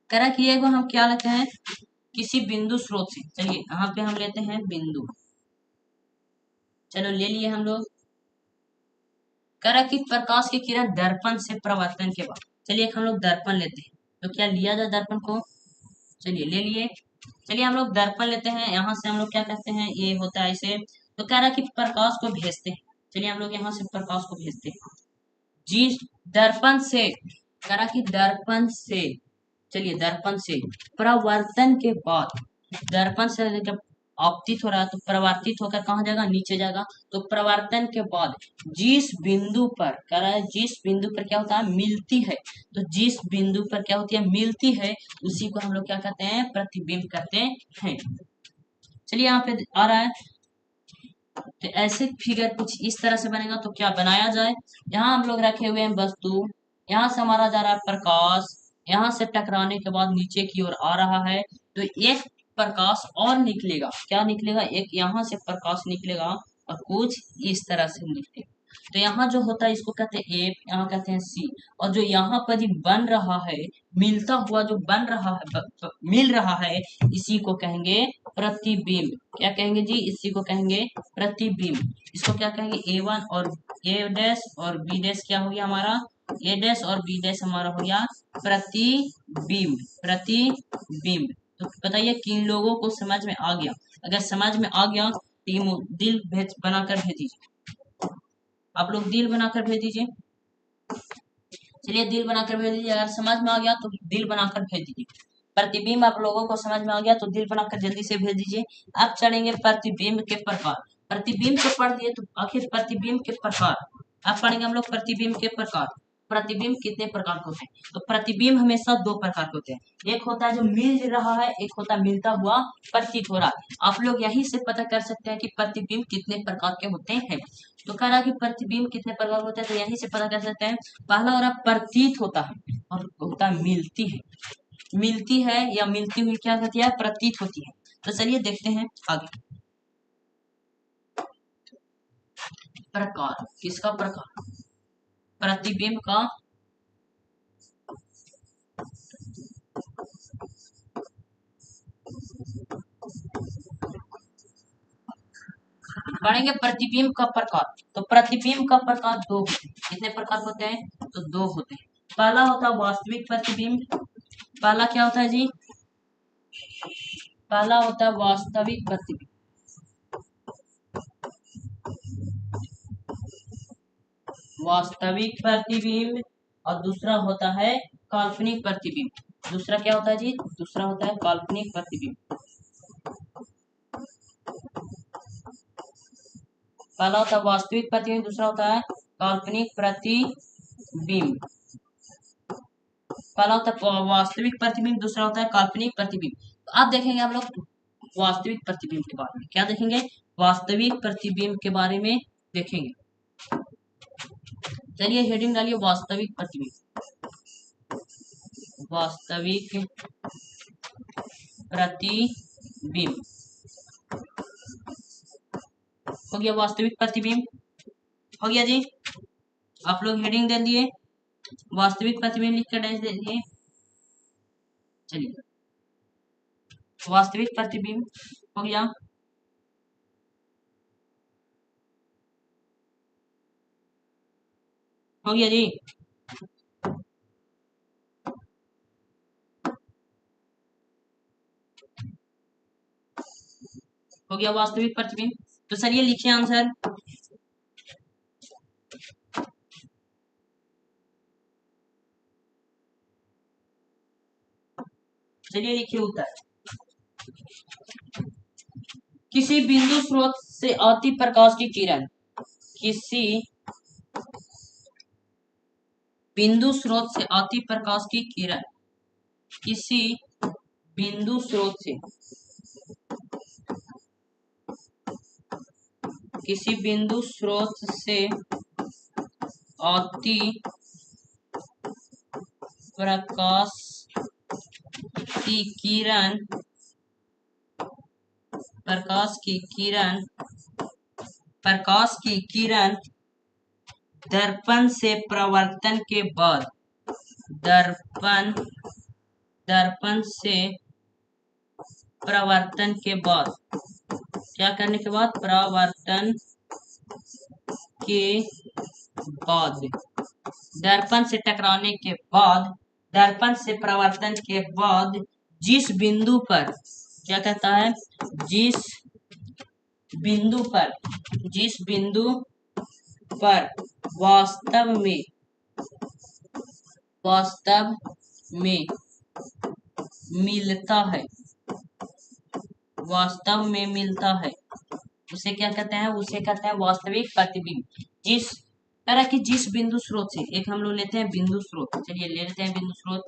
करा किए को हम क्या लेते हैं, किसी बिंदु स्रोत से, चलिए यहाँ पे हम लेते हैं बिंदु, चलो ले लिए हम लोग। करा कि प्रकाश की किरण दर्पण से परावर्तन के बाद, चलिए हम लोग दर्पण लेते हैं। तो क्या लिया जाए दर्पण को, चलिए ले लिए। चलिए हम लोग दर्पण लेते हैं, यहाँ से हम लोग क्या कहते हैं, ये होता है इसे। तो कह रहा है कि प्रकाश को भेजते हैं, चलिए हम लोग यहाँ से प्रकाश को भेजते हैं जी दर्पण से, कह रहा कि दर्पण से, चलिए दर्पण से परावर्तन के बाद, दर्पण से जब आपतित हो रहा है तो परावर्तित होकर कहाँ जाएगा, नीचे जाएगा। तो परावर्तन के बाद जिस बिंदु पर, कह रहा है जिस बिंदु पर क्या होता है, मिलती है, तो जिस बिंदु पर क्या होती है, मिलती है, उसी को हम लोग क्या कहते हैं, प्रतिबिंब कहते हैं। चलिए यहाँ पे आ रहा है, तो ऐसे फिगर कुछ इस तरह से बनेगा। तो क्या बनाया जाए, यहाँ हम लोग रखे हुए हैं वस्तु, यहाँ से हमारा जा रहा है प्रकाश, यहाँ से टकराने के बाद नीचे की ओर आ रहा है, तो एक प्रकाश और निकलेगा, क्या निकलेगा, एक यहाँ से प्रकाश निकलेगा और कुछ इस तरह से निकलेगा। तो यहाँ जो होता है इसको कहते हैं ए, यहाँ कहते हैं सी, और जो यहाँ पर जी बन रहा है, मिलता हुआ जो बन रहा है, मिल रहा है, इसी को कहेंगे प्रतिबिंब। क्या कहेंगे जी, इसी को कहेंगे प्रतिबिंब। इसको क्या कहेंगे, A1 और ए डैश और बी डैश क्या हो गया हमारा, ए डैश और बी डैश हमारा हो गया प्रतिबिंब, प्रतिबिंब। तो बताइए किन लोगों को समझ में आ गया, अगर समझ में आ गया तो दिल बनाकर भेज दीजिए, आप लोग दिल बनाकर भेज दीजिए। चलिए दिल बनाकर भेज दीजिए, अगर समझ में आ गया तो दिल बनाकर भेज दीजिए। प्रतिबिंब आप लोगों को समझ में आ गया तो दिल बनाकर जल्दी से भेज दीजिए। अब चढ़ेंगे प्रतिबिंब के प्रकार। प्रतिबिंब को पढ़ दिए तो आखिर प्रतिबिंब के प्रकार अब पढ़ेंगे हम लोग। प्रतिबिंब के प्रकार, प्रतिबिंब कितने प्रकार के होते हैं? तो प्रतिबिंब हमेशा दो प्रकार के होते हैं, एक होता है जो मिल रहा है, एक होता है मिलता हुआ प्रतीत हो रहा है। आप लोग यही से पता कर सकते हैं कि प्रतिबिंब कितने प्रकार के होते हैं। तो कह रहा है कि प्रतिबिंब कितने प्रकार के होते हैं, तो यहीं से पता कर सकते हैं। पहला हो रहा प्रतीत होता है और होता है मिलती है। मिलती है या मिलती हुई क्या होती है? प्रतीत होती है। तो चलिए देखते हैं आगे। प्रकार, किसका प्रकार? प्रतिबिंब का पढ़ेंगे। प्रतिबिंब का प्रकार, तो प्रतिबिंब का प्रकार दो होते हैं। कितने प्रकार होते हैं? तो दो होते हैं। पहला होता है वास्तविक प्रतिबिंब। पहला क्या होता है जी? पहला होता है वास्तविक प्रतिबिंब। वास्तविक प्रतिबिंब और दूसरा होता है काल्पनिक प्रतिबिंब। दूसरा क्या होता है जी? दूसरा होता है काल्पनिक प्रतिबिंब। पहला होता है वास्तविक प्रतिबिंब, दूसरा होता है काल्पनिक प्रतिबिंब। पहला होता है वास्तविक प्रतिबिंब, दूसरा होता है काल्पनिक प्रतिबिंब। तो आप देखेंगे हम लोग वास्तविक प्रतिबिंब के बारे में। क्या देखेंगे? वास्तविक प्रतिबिंब के बारे में देखेंगे। चलिए हेडिंग डालिए वास्तविक प्रतिबिंब। वास्तविक प्रतिबिंब हो गया। वास्तविक प्रतिबिंब हो गया जी। आप लोग हेडिंग दे दिए, वास्तविक प्रतिबिंब लिख कर दे दिए। चलिए वास्तविक प्रतिबिंब हो गया। हो गया जी। हो गया वास्तविक प्रतिबिंब। तो चलिए लिखिए आंसर। चलिए लिखिए उत्तर। किसी बिंदु स्रोत से आती प्रकाश की किरण, किसी बिंदु स्रोत से आती प्रकाश की किरण, किसी बिंदु स्रोत से, किसी बिंदु स्रोत से आती प्रकाश की किरण, प्रकाश की किरण, प्रकाश की किरण दर्पण से प्रवर्तन के बाद, दर्पण से प्रवर्तन के बाद, क्या करने के बाद? प्रवर्तन के बाद, दर्पण से टकराने के बाद, दर्पण से प्रवर्तन के बाद जिस बिंदु पर, क्या कहता है? जिस बिंदु पर, जिस बिंदु पर वास्तव में मिलता है, वास्तव में मिलता है, उसे क्या कहते हैं? उसे कहते हैं वास्तविक प्रतिबिंब। जिस तरह की, जिस बिंदु स्रोत से, एक हम लोग लेते हैं बिंदु स्रोत। चलिए ले लेते हैं बिंदु स्रोत।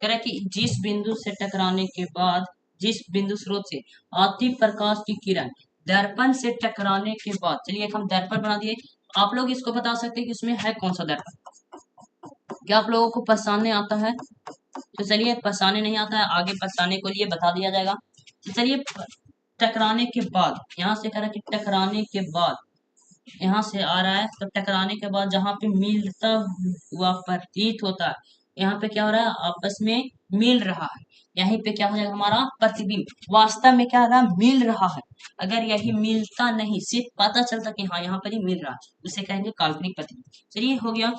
तरह की जिस बिंदु से टकराने के बाद, जिस बिंदु स्रोत से आती प्रकाश की किरण दर्पण से टकराने के बाद, चलिए एक हम दर्पण बना दिए। आप लोग इसको बता सकते हैं कि उसमें है कौन सा दर्पण। क्या आप लोगों को पहचानने आता है? तो चलिए पहचाने नहीं आता है, आगे पहचाने को लिए बता दिया जाएगा। तो चलिए टकराने के बाद, यहाँ से कह रहा है कि टकराने के बाद, यहाँ से आ रहा है तो टकराने के बाद जहाँ पे मिलता हुआ प्रतीत होता है, यहाँ पे क्या हो रहा है? आपस में मिल रहा है। यहीं पे क्या हो जाएगा? हमारा प्रतिबिंब। वास्तव में क्या हो रहा है? मिल रहा है। अगर यही मिलता नहीं, सिर्फ पता चलता कि हाँ यहाँ पर ही मिल रहा है, उसे कहेंगे काल्पनिक प्रतिबिंब। चलिए हो गया,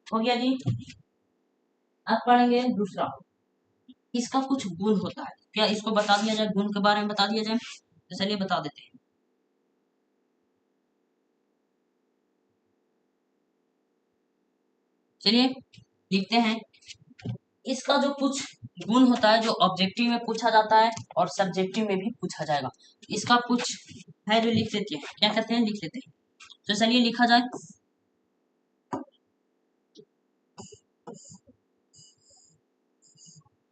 हो गया जी। अब पढ़ेंगे दूसरा। इसका कुछ गुण होता है, क्या इसको बता दिया जाए? गुण के बारे में बता दिया जाए तो चलिए बता देते हैं। चलिए लिखते हैं। इसका जो कुछ गुण होता है जो ऑब्जेक्टिव में पूछा जाता है और सब्जेक्टिव में भी पूछा जाएगा। इसका कुछ है जो लिख लेते हैं, क्या करते हैं, लिख लेते हैं। तो चलिए लिखा जाए।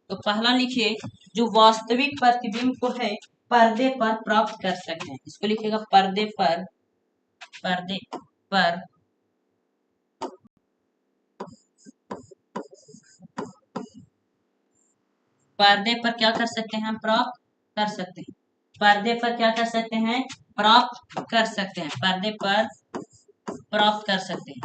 तो पहला लिखिए, जो वास्तविक प्रतिबिंब को है पर्दे पर प्राप्त कर सकते हैं, इसको लिखिएगा पर्दे पर, पर्दे पर पर्दे पर क्या कर सकते हैं, हम प्राप्त कर सकते हैं। पर्दे पर क्या कर सकते हैं, प्राप्त कर सकते हैं, पर्दे पर प्राप्त कर सकते हैं।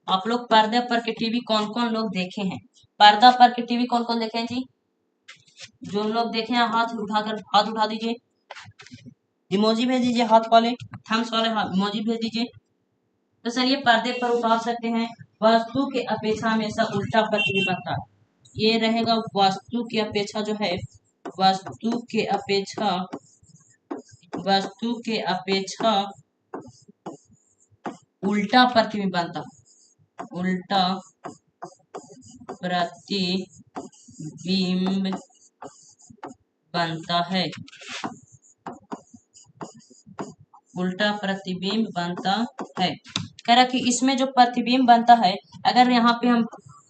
आप लोग पर्दे पर के टीवी कौन कौन लोग देखे हैं, पर्दा पर के टीवी कौन कौन देखे हैं जी? जो लोग देखे हैं हाथ उठाकर, हाथ उठा दीजिए, इमोजी भेज दीजिए, हाथ वाले थम्स वाले हाथ इमोजी भेज दीजिए। तो सर ये पर्दे पर उतार सकते हैं। वस्तु के अपेक्षा हमेशा उल्टा प्रतिबिंब बनता है। ये रहेगा वस्तु की अपेक्षा जो है, वस्तु के अपेक्षा, वस्तु के अपेक्षा उल्टा प्रतिबिंब बनता, उल्टा प्रतिबिंब बनता है, उल्टा प्रतिबिंब बनता है। कह रहा कि इसमें जो प्रतिबिंब बनता है, अगर यहाँ पे हम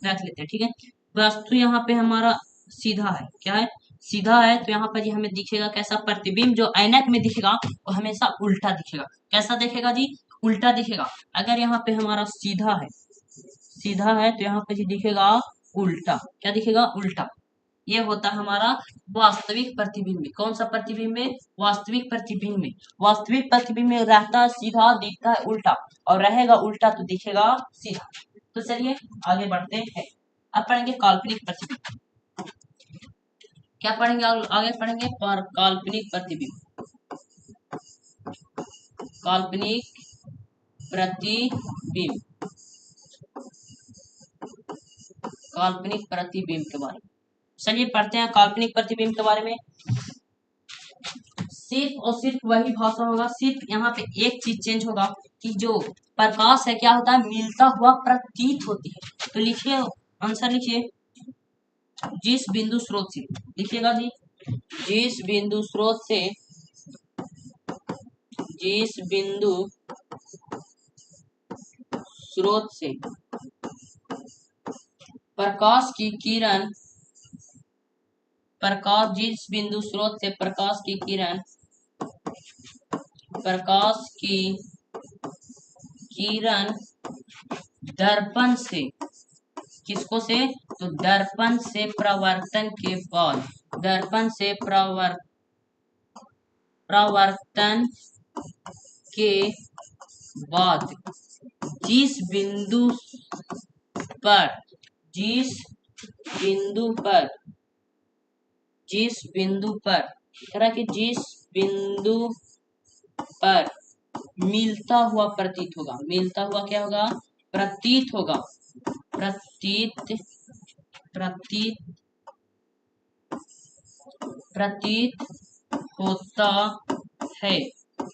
रख लेते हैं, ठीक है, वस्तु यहाँ पे हमारा सीधा है, क्या है, सीधा है, तो यहाँ पर जी हमें दिखेगा कैसा प्रतिबिंब, जो ऐनक में दिखेगा वो हमेशा उल्टा दिखेगा। कैसा दिखेगा जी, उल्टा दिखेगा। अगर यहाँ पे हमारा सीधा है, सीधा है, तो यहाँ पे जी दिखेगा उल्टा, क्या दिखेगा, उल्टा। ये होता है हमारा वास्तविक प्रतिबिंब में। कौन सा प्रतिबिंब में, वास्तविक प्रतिबिंब में। वास्तविक प्रतिबिंब में रहता है सीधा, दिखता है उल्टा, और रहेगा उल्टा तो दिखेगा सीधा। तो चलिए आगे बढ़ते हैं। अब पढ़ेंगे काल्पनिक प्रतिबिंब। क्या पढ़ेंगे, आगे पढ़ेंगे पर काल्पनिक प्रतिबिंब, काल्पनिक प्रतिबिंब, काल्पनिक प्रतिबिंब के बारे में। चलिए पढ़ते हैं काल्पनिक प्रतिबिंब के बारे में। सिर्फ और सिर्फ वही भाषा होगा, सिर्फ यहाँ पे एक चीज चेंज होगा कि जो प्रकाश है क्या होता है, मिलता हुआ प्रतीत होती है। तो लिखिए, आंसर लिखिए, जिस बिंदु स्रोत से, लिखिएगा जी, जिस बिंदु स्रोत से, जिस बिंदु स्रोत से प्रकाश की किरण, प्रकाश, जिस बिंदु स्रोत से प्रकाश की किरण, प्रकाश की किरण दर्पण से, किसको से, तो दर्पण से प्रवर्तन के बाद, दर्पण से प्रवर्तन के बाद जिस बिंदु पर, जिस बिंदु पर, जिस बिंदु पर, कह रहा कि जिस बिंदु पर मिलता हुआ प्रतीत होगा, मिलता हुआ क्या होगा, प्रतीत होगा, प्रतीत, प्रतीत, प्रतीत होता है,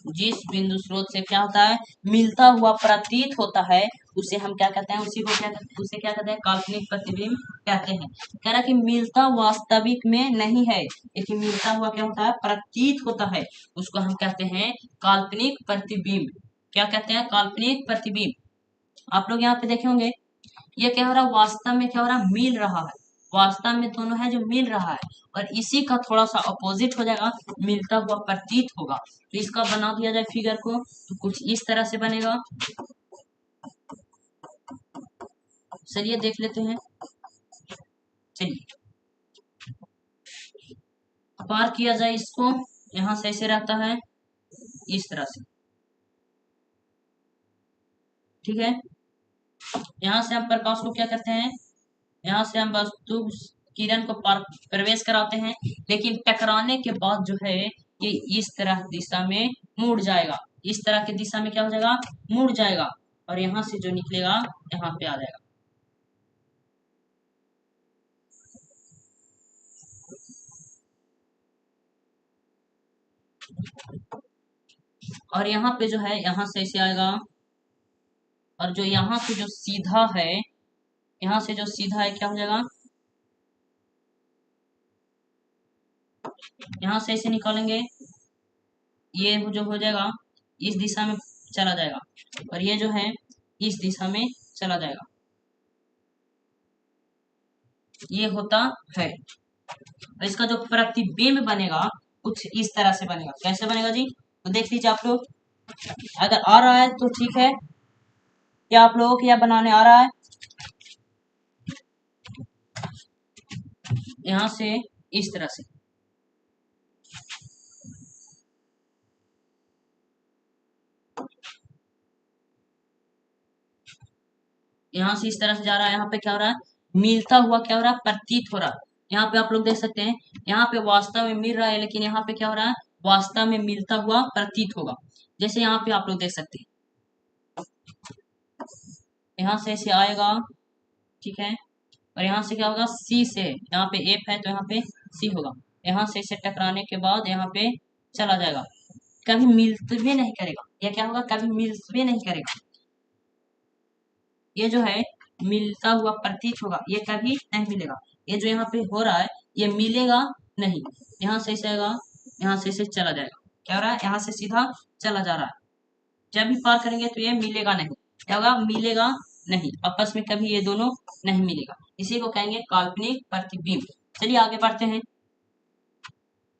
जिस बिंदु स्रोत से क्या होता है, मिलता हुआ प्रतीत होता है, उसे हम क्या कहते हैं, उसी को क्या कहते हैं, उसे क्या कहते हैं, काल्पनिक प्रतिबिंब कहते हैं। कह रहा कि मिलता वास्तविक में नहीं है, लेकिन मिलता हुआ क्या होता है, प्रतीत होता है, उसको हम कहते हैं काल्पनिक प्रतिबिंब। क्या कहते हैं, काल्पनिक प्रतिबिंब। आप लोग यहाँ पे देखे होंगे, ये क्या हो रहा है, वास्तव में क्या हो रहा है, मिल रहा है, वास्तव में दोनों है जो मिल रहा है, और इसी का थोड़ा सा अपोजिट हो जाएगा, मिलता हुआ प्रतीत होगा। तो इसका बना दिया जाए फिगर को, तो कुछ इस तरह से बनेगा। चलिए देख लेते हैं। चलिए पार किया जाए इसको, यहाँ से ऐसे रहता है इस तरह से, ठीक है। यहाँ से हम प्रकाश को क्या करते हैं, यहाँ से हम वस्तु किरण को प्रवेश कराते हैं, लेकिन टकराने के बाद जो है ये इस तरह दिशा में मुड़ जाएगा, इस तरह की दिशा में क्या हो जाएगा, मुड़ जाएगा, और यहाँ से जो निकलेगा यहाँ पे आ जाएगा। और यहाँ पे जो है यहाँ से ऐसे आएगा, और जो यहाँ से जो सीधा है, यहाँ से जो सीधा है क्या हो जाएगा, यहाँ से ऐसे निकालेंगे, ये जो हो जाएगा इस दिशा में चला जाएगा, और ये जो है इस दिशा में चला जाएगा। ये होता है। और इसका जो प्रतिबिंब बनेगा कुछ इस तरह से बनेगा। कैसे बनेगा जी, तो देख लीजिए आप लोग, अगर आ रहा है तो ठीक है, क्या आप लोगों को यह बनाने आ रहा है, यहां से इस तरह से, यहाँ से इस तरह से जा रहा है, यहाँ पे क्या हो रहा है, मिलता हुआ क्या हो रहा है, प्रतीत हो रहा है। यहाँ पे आप लोग देख सकते हैं, यहाँ पे वास्तव में मिल रहा है, लेकिन यहाँ पे क्या हो रहा है, वास्तव में मिलता हुआ प्रतीत होगा। जैसे यहाँ पे आप लोग देख सकते हैं, यहाँ से ऐसे आएगा, ठीक है, और यहाँ से क्या होगा, सी से, यहाँ पे एफ है तो यहाँ पे सी होगा, यहाँ से इसे टकराने के बाद यहाँ पे चला जाएगा, कभी मिलते नहीं करेगा। यह क्या होगा, कभी मिलते नहीं करेगा। ये जो है मिलता हुआ प्रतीत होगा, ये कभी नहीं मिलेगा। ये जो यहाँ पे हो रहा है ये मिलेगा नहीं, यहाँ से इसे आएगा, यहाँ से इसे चला जाएगा। क्या हो रहा है, यहाँ से सीधा चला जा रहा है। जब भी पार करेंगे तो ये मिलेगा नहीं, क्या होगा, मिलेगा नहीं, आपस में कभी ये दोनों नहीं मिलेगा। इसी को कहेंगे काल्पनिक प्रतिबिंब। चलिए आगे बढ़ते हैं।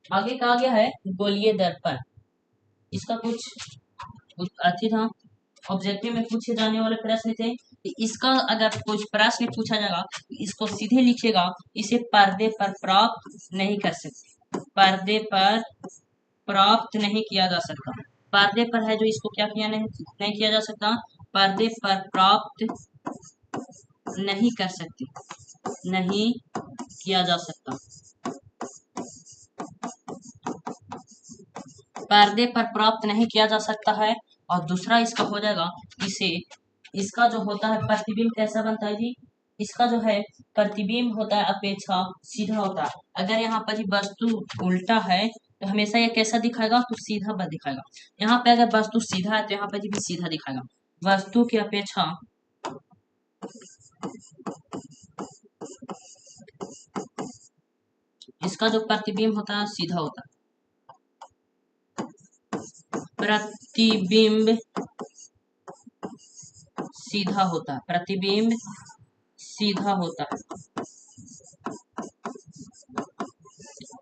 आगे कहा गया है गोलीय दर्पण। इसका कुछ अर्थ था, ऑब्जेक्टिव में पूछे जाने वाले प्रश्न थे कि इसका अगर कुछ प्रश्न पूछा जाएगा तो इसको सीधे लिखेगा, इसे पर्दे पर प्राप्त नहीं कर सकते, पर्दे पर प्राप्त नहीं किया जा सकता। पर्दे पर है जो इसको क्या किया नहीं किया जा सकता, पर्दे पर प्राप्त नहीं कर सकते, नहीं किया जा सकता। पर्दे पर प्राप्त नहीं किया जा सकता है। और दूसरा इसका हो जाएगा, इसे, इसका जो होता है प्रतिबिंब कैसा बनता है जी, इसका जो है प्रतिबिंब होता है अपेक्षा सीधा होता है। अगर यहाँ पर वस्तु उल्टा है तो हमेशा ये कैसा दिखाएगा, तो सीधा पर दिखाएगा। यहाँ पे अगर वस्तु सीधा है तो यहाँ पर भी सीधा दिखाएगा। वस्तु की अपेक्षा इसका जो प्रतिबिंब होता है सीधा होता है। प्रतिबिंब सीधा होता है, प्रतिबिंब सीधा होता है,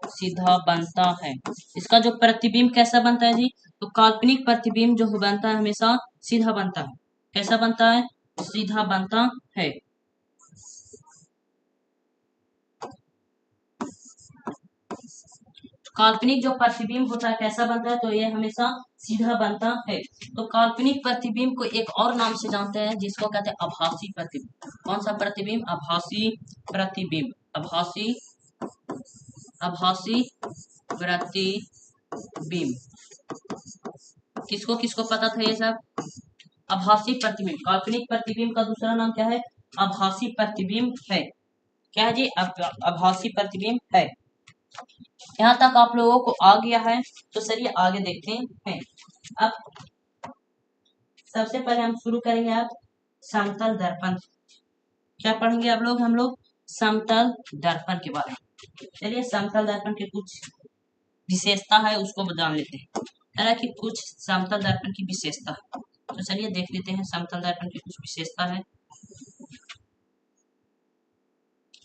सीधा बनता है। इसका जो प्रतिबिंब कैसा बनता है जी, तो काल्पनिक प्रतिबिंब जो बनता है हमेशा सीधा बनता है। कैसा बनता है, सीधा बनता है। काल्पनिक जो प्रतिबिंब होता है कैसा बनता है, तो ये हमेशा सीधा बनता है। तो काल्पनिक प्रतिबिंब को एक और नाम से जानते हैं जिसको कहते हैं आभासी प्रतिबिंब। कौन सा प्रतिबिंब, आभासी प्रतिबिंब, आभासी, आभासी प्रतिबिंब। किसको किसको पता था ये सब, आभासी प्रतिबिंब। काल्पनिक प्रतिबिंब का दूसरा नाम क्या है, आभासी प्रतिबिंब है। क्या है जी, आभासी प्रतिबिंब है। यहाँ तक आप लोगों को आ गया है, तो चलिए आगे देखते हैं। अब सबसे पहले हम शुरू करेंगे आप समतल दर्पण। क्या पढ़ेंगे आप लोग, हम लोग समतल दर्पण के बारे में। चलिए समतल दर्पण के कुछ विशेषता है उसको जान लेते हैं। तरह की कुछ समतल दर्पण की विशेषता है, तो चलिए देख लेते हैं समतल दर्पण की कुछ विशेषता है।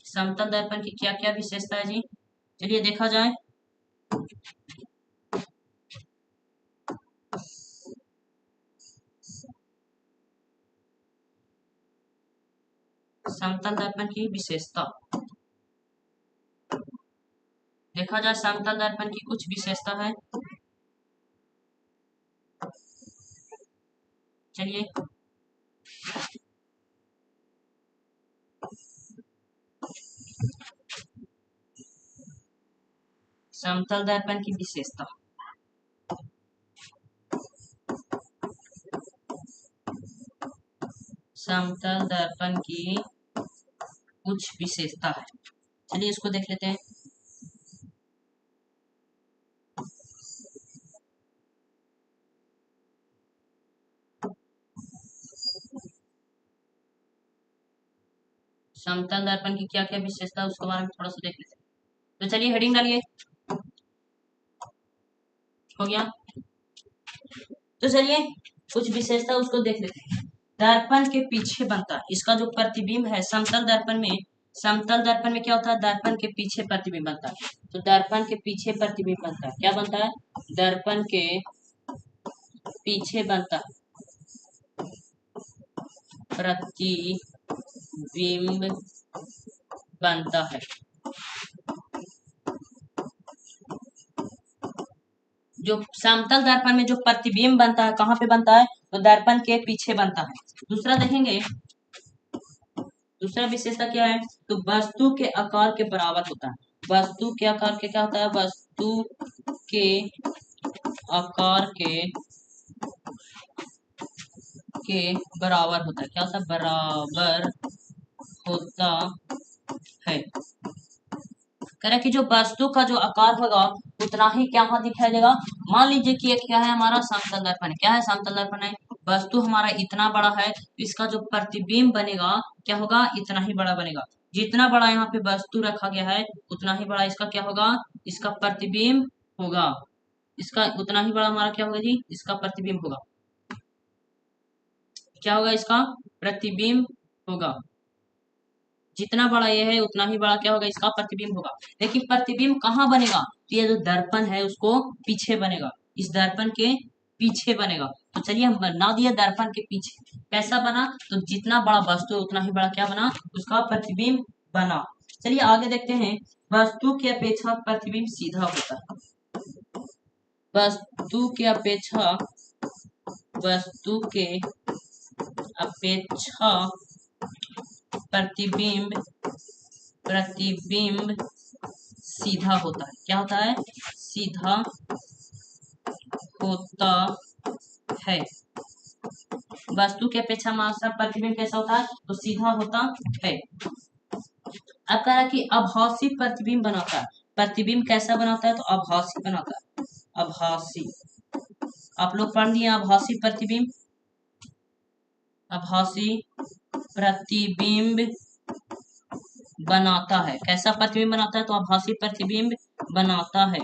समतल दर्पण की क्या क्या विशेषता है जी, चलिए देखा जाए। समतल दर्पण की विशेषता देखा जाए, समतल दर्पण की कुछ विशेषता है। चलिए समतल दर्पण की विशेषता, समतल दर्पण की कुछ विशेषता है। चलिए इसको देख लेते हैं। समतल दर्पण की क्या क्या विशेषता उसके बारे में थोड़ा सा देख लेते हैं। तो चलिए हेडिंग डालिए, हो गया। तो चलिए कुछ विशेषता उसको देख लेते हैं। दर्पण के पीछे बनता है, इसका जो प्रतिबिंब है समतल दर्पण में क्या होता है, दर्पण के पीछे प्रतिबिंब बनता है। तो दर्पण के पीछे प्रतिबिंब बनता है, क्या बनता है, दर्पण के पीछे बनता है प्रतिबिंब बनता है। जो समतल दर्पण में जो प्रतिबिंब बनता है कहाँ पे बनता है, तो दर्पण के पीछे बनता है। दूसरा देखेंगे, दूसरा विशेषता क्या है, तो वस्तु के आकार के बराबर होता है। वस्तु के आकार के क्या होता है, वस्तु के आकार के बराबर होता है। क्या होता है, बराबर होता है। कह रहा है कि जो वस्तु का जो आकार होगा उतना ही क्या वहां दिखाई देगा। मान लीजिए कि एक क्या है हमारा समतल दर्पण, क्या है समतल दर्पण है, वस्तु हमारा इतना बड़ा है, इसका जो प्रतिबिंब बनेगा क्या होगा, इतना ही बड़ा बनेगा। जितना बड़ा यहाँ पे वस्तु रखा गया है उतना ही बड़ा इसका क्या होगा, इसका प्रतिबिंब होगा। इसका उतना ही बड़ा हमारा क्या होगा जी, इसका प्रतिबिंब होगा। क्या होगा, इसका प्रतिबिंब होगा। जितना बड़ा ये है उतना ही बड़ा क्या होगा, इसका प्रतिबिंब होगा। लेकिन प्रतिबिंब कहाँ बनेगा, तो ये जो दर्पण है उसको पीछे बनेगा, इस दर्पण के पीछे बनेगा। तो चलिए हम बना दिए दर्पण के पीछे, कैसा बना, तो जितना बड़ा वस्तु है उतना ही बड़ा क्या बना, उसका प्रतिबिंब बना। चलिए आगे देखते हैं, वस्तु की अपेक्षा प्रतिबिंब सीधा होता है। वस्तु के अपेक्षा प्रतिबिंब सीधा होता है। क्या होता है, सीधा होता है। वस्तु की अपेक्षा हमारा प्रतिबिंब कैसा होता है, तो सीधा होता है। अब कह रहा है कि आभासी प्रतिबिंब बनाता है। प्रतिबिंब कैसा बनाता है, तो आभासी बनाता है। आभासी, आप लोग पढ़ दिए आभासी प्रतिबिंब। आभासी प्रतिबिंब बनाता है, कैसा प्रतिबिंब बनाता है, तो आभासी प्रतिबिंब बनाता है।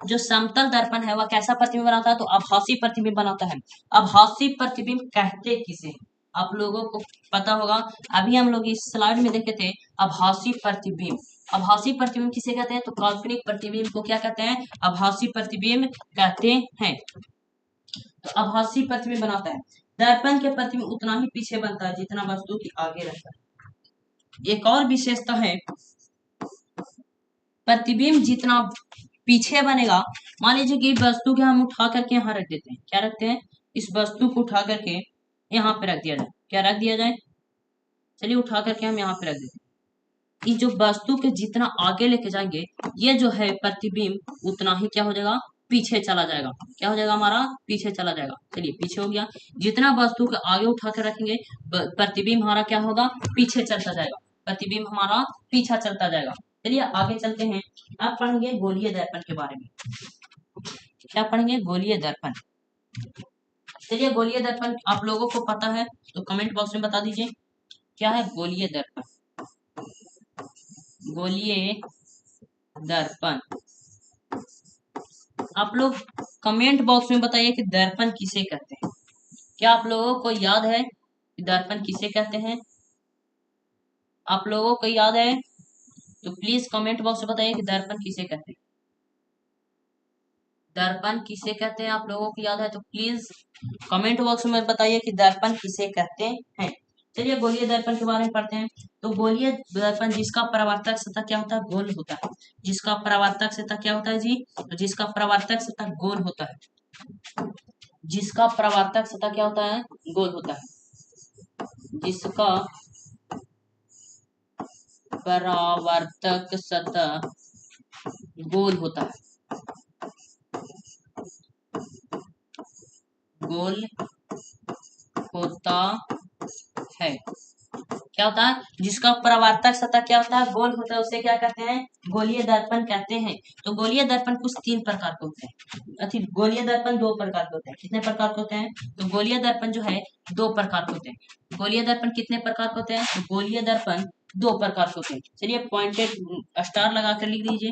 जो समतल दर्पण है वह कैसा प्रतिबिंब बनाता है, तो आभासी प्रतिबिंब बनाता है। आभासी प्रतिबिंब कहते किसे, आप लोगों को पता होगा, अभी हम लोग इस स्लाइड में देखे थे आभासी प्रतिबिंब। आभासी प्रतिबिंब किसे कहते हैं, तो काल्पनिक प्रतिबिंब को क्या कहते हैं, आभासी प्रतिबिंब कहते हैं। तो आभासी प्रतिबिंब बनाता है। दर्पण के प्रतिबिंब उतना ही पीछे बनता है जितना वस्तु की आगे रहता है। एक और विशेषता है, प्रतिबिंब जितना पीछे बनेगा, मान लीजिए कि वस्तु को हम उठा करके यहाँ रख देते हैं, क्या रखते हैं, इस वस्तु को उठा करके यहाँ पे रख दिया जाए, क्या रख दिया जाए, चलिए उठा करके हम यहाँ पे रख देते हैं। जो वस्तु के जितना आगे लेके जाएंगे ये जो है प्रतिबिंब उतना ही क्या हो जाएगा, पीछे चला जाएगा। क्या हो जाएगा हमारा, पीछे चला जाएगा। चलिए पीछे हो गया, जितना वस्तु के आगे उठा कर रखेंगे प्रतिबिंब हमारा क्या होगा, पीछे चलता जाएगा, प्रतिबिंब हमारा पीछा चलता जाएगा। चलिए आगे चलते हैं, आप पढ़ेंगे गोलीय दर्पण के बारे में। क्या पढ़ेंगे, गोलीय दर्पण। चलिए गोलीय दर्पण आप लोगों को पता है तो कमेंट बॉक्स में बता दीजिए क्या है गोलीय दर्पण। गोलीय दर्पण आप लोग कमेंट बॉक्स में बताइए कि दर्पण किसे कहते हैं। क्या आप लोगों को याद है कि दर्पण किसे कहते हैं, आप लोगों को याद है तो प्लीज कमेंट बॉक्स में बताइए कि दर्पण किसे कहते हैं। दर्पण किसे कहते हैं, आप लोगों को याद है तो प्लीज कमेंट बॉक्स में बताइए कि दर्पण किसे कहते हैं। चलिए गोलीय दर्पण के बारे में पढ़ते हैं। तो गोलीय दर्पण जिसका परावर्तक सतह क्या होता है, गोल होता है। जिसका परावर्तक सतह क्या होता है जी, तो जिसका परावर्तक सतह गोल होता है। जिसका परावर्तक सतह क्या होता है, गोल होता है। जिसका परावर्तक सतह गोल होता है, गोल होता है। क्या होता है, जिसका परावर्तक सतह क्या होता है, गोल होता है, उसे क्या कहते हैं, गोलीय दर्पण कहते हैं। तो गोलीय दर्पण कुछ 3 प्रकार के होते हैं, गोलीय दर्पण 2 प्रकार के होते हैं। कितने प्रकार के होते हैं, तो गोलीय दर्पण जो है 2 प्रकार के होते हैं। गोलीय दर्पण कितने प्रकार के होते हैं, तो गोलीय दर्पण 2 प्रकार के होते हैं। चलिए पॉइंटेड स्टार लगाकर लिख दीजिए,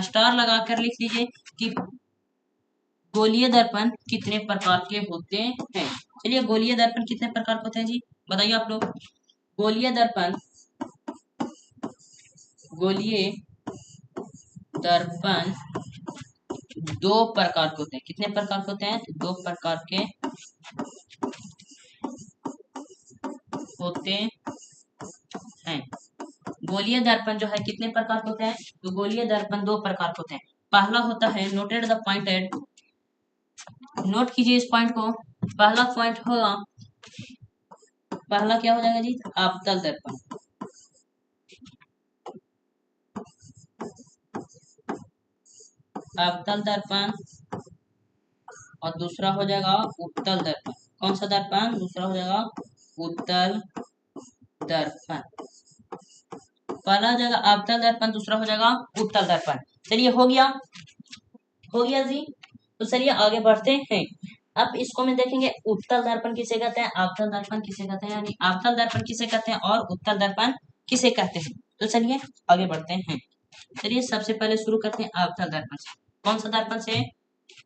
स्टार लगाकर लिख लीजिए कि गोलीय दर्पण कितने प्रकार के होते हैं। चलिए गोलीय दर्पण कितने प्रकार के होते हैं जी, बताइए आप लोग। गोलीय दर्पण 2 प्रकार के होते हैं। कितने प्रकार के होते हैं, 2 प्रकार के होते हैं। गोलीय दर्पण जो है कितने प्रकार के होते हैं, तो गोलीय दर्पण 2 प्रकार के होते हैं। पहला होता है, नोटेड द पॉइंटेड, नोट कीजिए इस पॉइंट को। पहला पॉइंट होगा, पहला क्या हो जाएगा जी, अवतल दर्पण। अवतल दर्पण और दूसरा हो जाएगा उत्तल दर्पण। कौन सा दर्पण, दूसरा हो जाएगा उत्तल दर्पण। पहला हो जाएगा अवतल दर्पण, दूसरा हो जाएगा उत्तल दर्पण। चलिए हो गया, हो गया जी। तो चलिए आगे बढ़ते हैं। अब इसको में देखेंगे उत्तल दर्पण किसे कहते हैं, अवतल दर्पण किसे कहते हैं, यानी अवतल दर्पण किसे कहते हैं और उत्तल दर्पण किसे कहते हैं। तो चलिए आगे बढ़ते हैं। चलिए सबसे पहले शुरू करते हैं अवतल दर्पण से। कौन सा दर्पण से,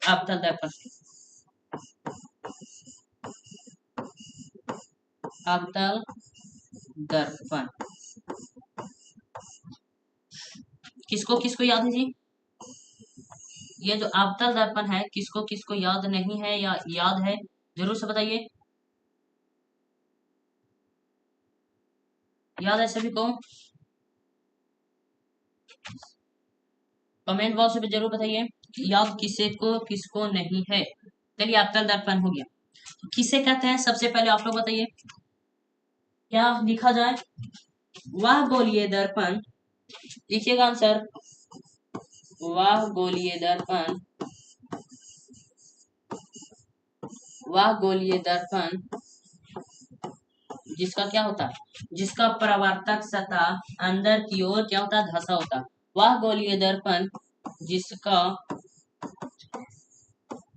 अवतल दर्पण से। अवतल दर्पण किसको किसको याद है जी, ये जो अवतल दर्पण है किसको किसको याद नहीं है या याद है, जरूर से बताइए। याद है सभी को, कमेंट बॉक्स में जरूर बताइए याद किसे को किसको नहीं है। चलिए अवतल दर्पण हो गया, तो किसे कहते हैं सबसे पहले आप लोग बताइए, क्या लिखा जाए, वह गोलीय दर्पण, लिखिएगा आंसर, वह गोलीय दर्पण, वह गोलीय दर्पण जिसका क्या होता है, जिसका परावर्तक सतह अंदर की ओर क्या होता है, धंसा होता है। वह गोलीय दर्पण जिसका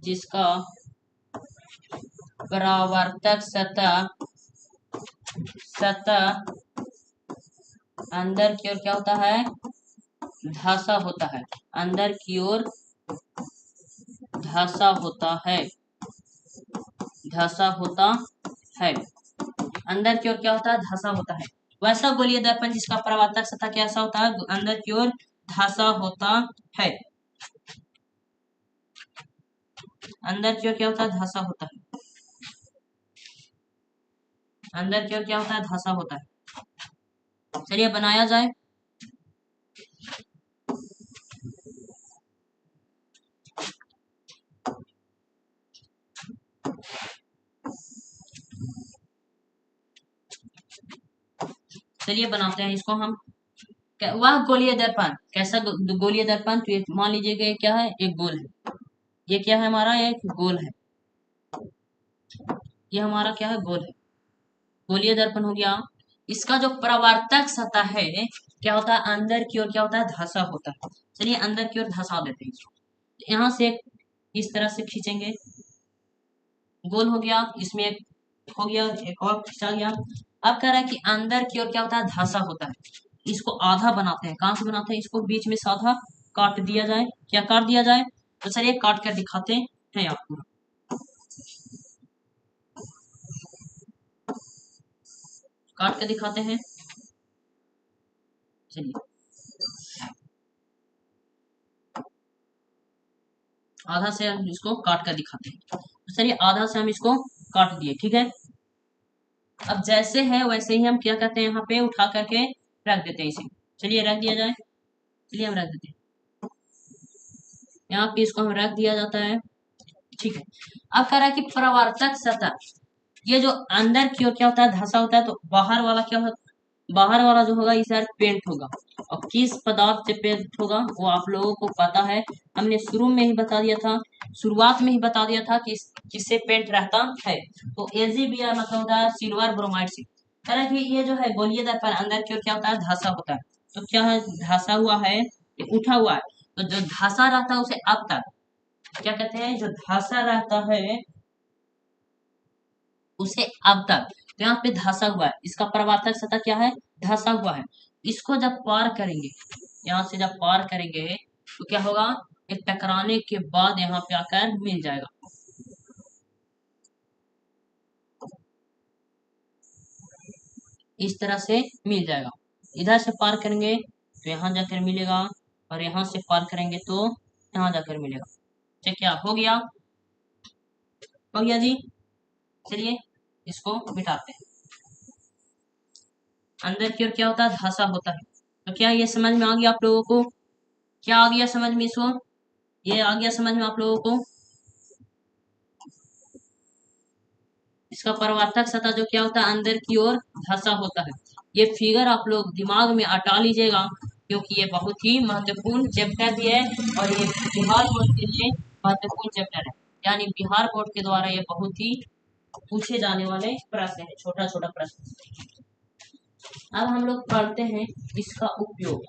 जिसका परावर्तक सतह अंदर की ओर क्या होता है, धंसा होता है। अंदर की ओर धंसा होता है, धंसा होता है। अंदर की ओर क्या होता है, धंसा होता है। वैसा गोलीय दर्पण जिसका परावर्तक सतह कैसा होता है, अंदर की ओर धंसा होता है। अंदर की ओर क्या होता है, धंसा होता है। अंदर की ओर क्या होता है, धंसा होता है। चलिए बनाया जाए। चलिए बनाते हैं इसको हम। वह गोलीय दर्पण कैसा गोलीय दर्पण, तो ये मान लीजिए कि क्या है, एक गोल है। ये क्या है हमारा, एक गोल है। ये हमारा क्या है, गोल है, गोलीय दर्पण हो गया। इसका जो परावर्तक सतह है क्या होता है, अंदर की ओर क्या होता है, धंसा होता है। चलिए अंदर की ओर धंसा देते हैं इसको। यहाँ से इस तरह से खींचेंगे, गोल हो गया, इसमें एक हो गया, एक और खींचा गया। अब कह रहा है कि अंदर की ओर क्या होता है, धंसा होता है। इसको आधा बनाते हैं। कहां से बनाते हैं, इसको बीच में से आधा काट दिया जाए। क्या काट दिया जाए, तो चलिए काट कर दिखाते हैं आपको। काट के दिखाते हैं। चलिए आधा से हम इसको काट कर दिखाते हैं। तो चलिए आधा से हम इसको काट दिए, ठीक है। अब जैसे है वैसे ही हम क्या कहते हैं, यहाँ पे उठा करके रख देते हैं इसे। चलिए रख दिया जाए, चलिए हम रख देते हैं यहाँ पे, इसको हम रख दिया जाता है, ठीक है। अब कह रहा है कि परावर्तक सतह, ये जो अंदर की ओर क्या होता है, धंसा होता है, तो बाहर वाला क्या होता, बाहर वाला जो होगा इस यार पेंट होगा। और किस पदार्थ से पेंट होगा वो आप लोगों को पता है, हमने शुरू में ही बता दिया था, शुरुआत में ही बता दिया था कि किससे पेंट रहता है। तो AgBr मतलब होता है सिल्वर ब्रोमाइड से। कह रहा है कि ये जो है गोलीय दर्पण अंदर की ओर क्या होता है, धंसा होता है। तो क्या है, धंसा हुआ है, ये उठा हुआ है। तो जो धंसा रहता है उसे अवतल क्या कहते हैं, जो धंसा रहता है उसे अवतल। तो यहाँ पे धंसा हुआ है, इसका परावर्तक सतह क्या है, धंसा हुआ है। इसको जब पार करेंगे, यहाँ से जब पार करेंगे तो क्या होगा, ये टकराने के बाद यहाँ पे आकर मिल जाएगा। इस तरह से मिल जाएगा। इधर से पार करेंगे तो यहाँ जाकर मिलेगा, और यहाँ से पार करेंगे तो यहाँ जाकर मिलेगा। ठीक, क्या हो गया, हो गया जी। चलिए इसको मिटाते हैं। अंदर की ओर क्या होता है, धंसा होता है। तो क्या ये समझ में आ गया आप लोगों को, क्या आ गया समझ में इसको, ये आ गया समझ में आप लोगों को। इसका परावर्तक सतह जो क्या होता है, अंदर की ओर धंसा होता है। ये फिगर आप लोग दिमाग में अटा लीजिएगा, क्योंकि ये बहुत ही महत्वपूर्ण चैप्टर भी है, और ये बिहार बोर्ड के लिए महत्वपूर्ण चैप्टर है। यानी बिहार बोर्ड के द्वारा ये बहुत ही पूछे जाने वाले प्रश्न है, छोटा छोटा प्रश्न। अब हम लोग पढ़ते हैं इसका उपयोग।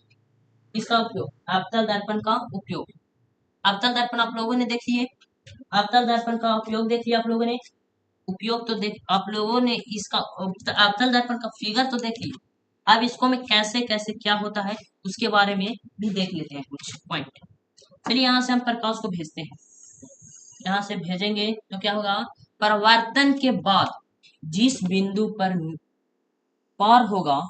इसका उपयोग, अवतल दर्पण का उपयोग। अवतल दर्पण आप लोगों ने देख लिए, अवतल दर्पण का उपयोग देख लिया आप लोगों ने। उपयोग तो देख आप लोगों ने, इसका अवतल दर्पण का फिगर तो देख लिया। अब इसको में कैसे कैसे क्या होता है उसके बारे में भी देख लेते हैं कुछ पॉइंट। चलिए यहाँ से हम प्रकाश को भेजते हैं, यहाँ से भेजेंगे तो क्या होगा, परावर्तन के बाद जिस बिंदु पर पार होगा,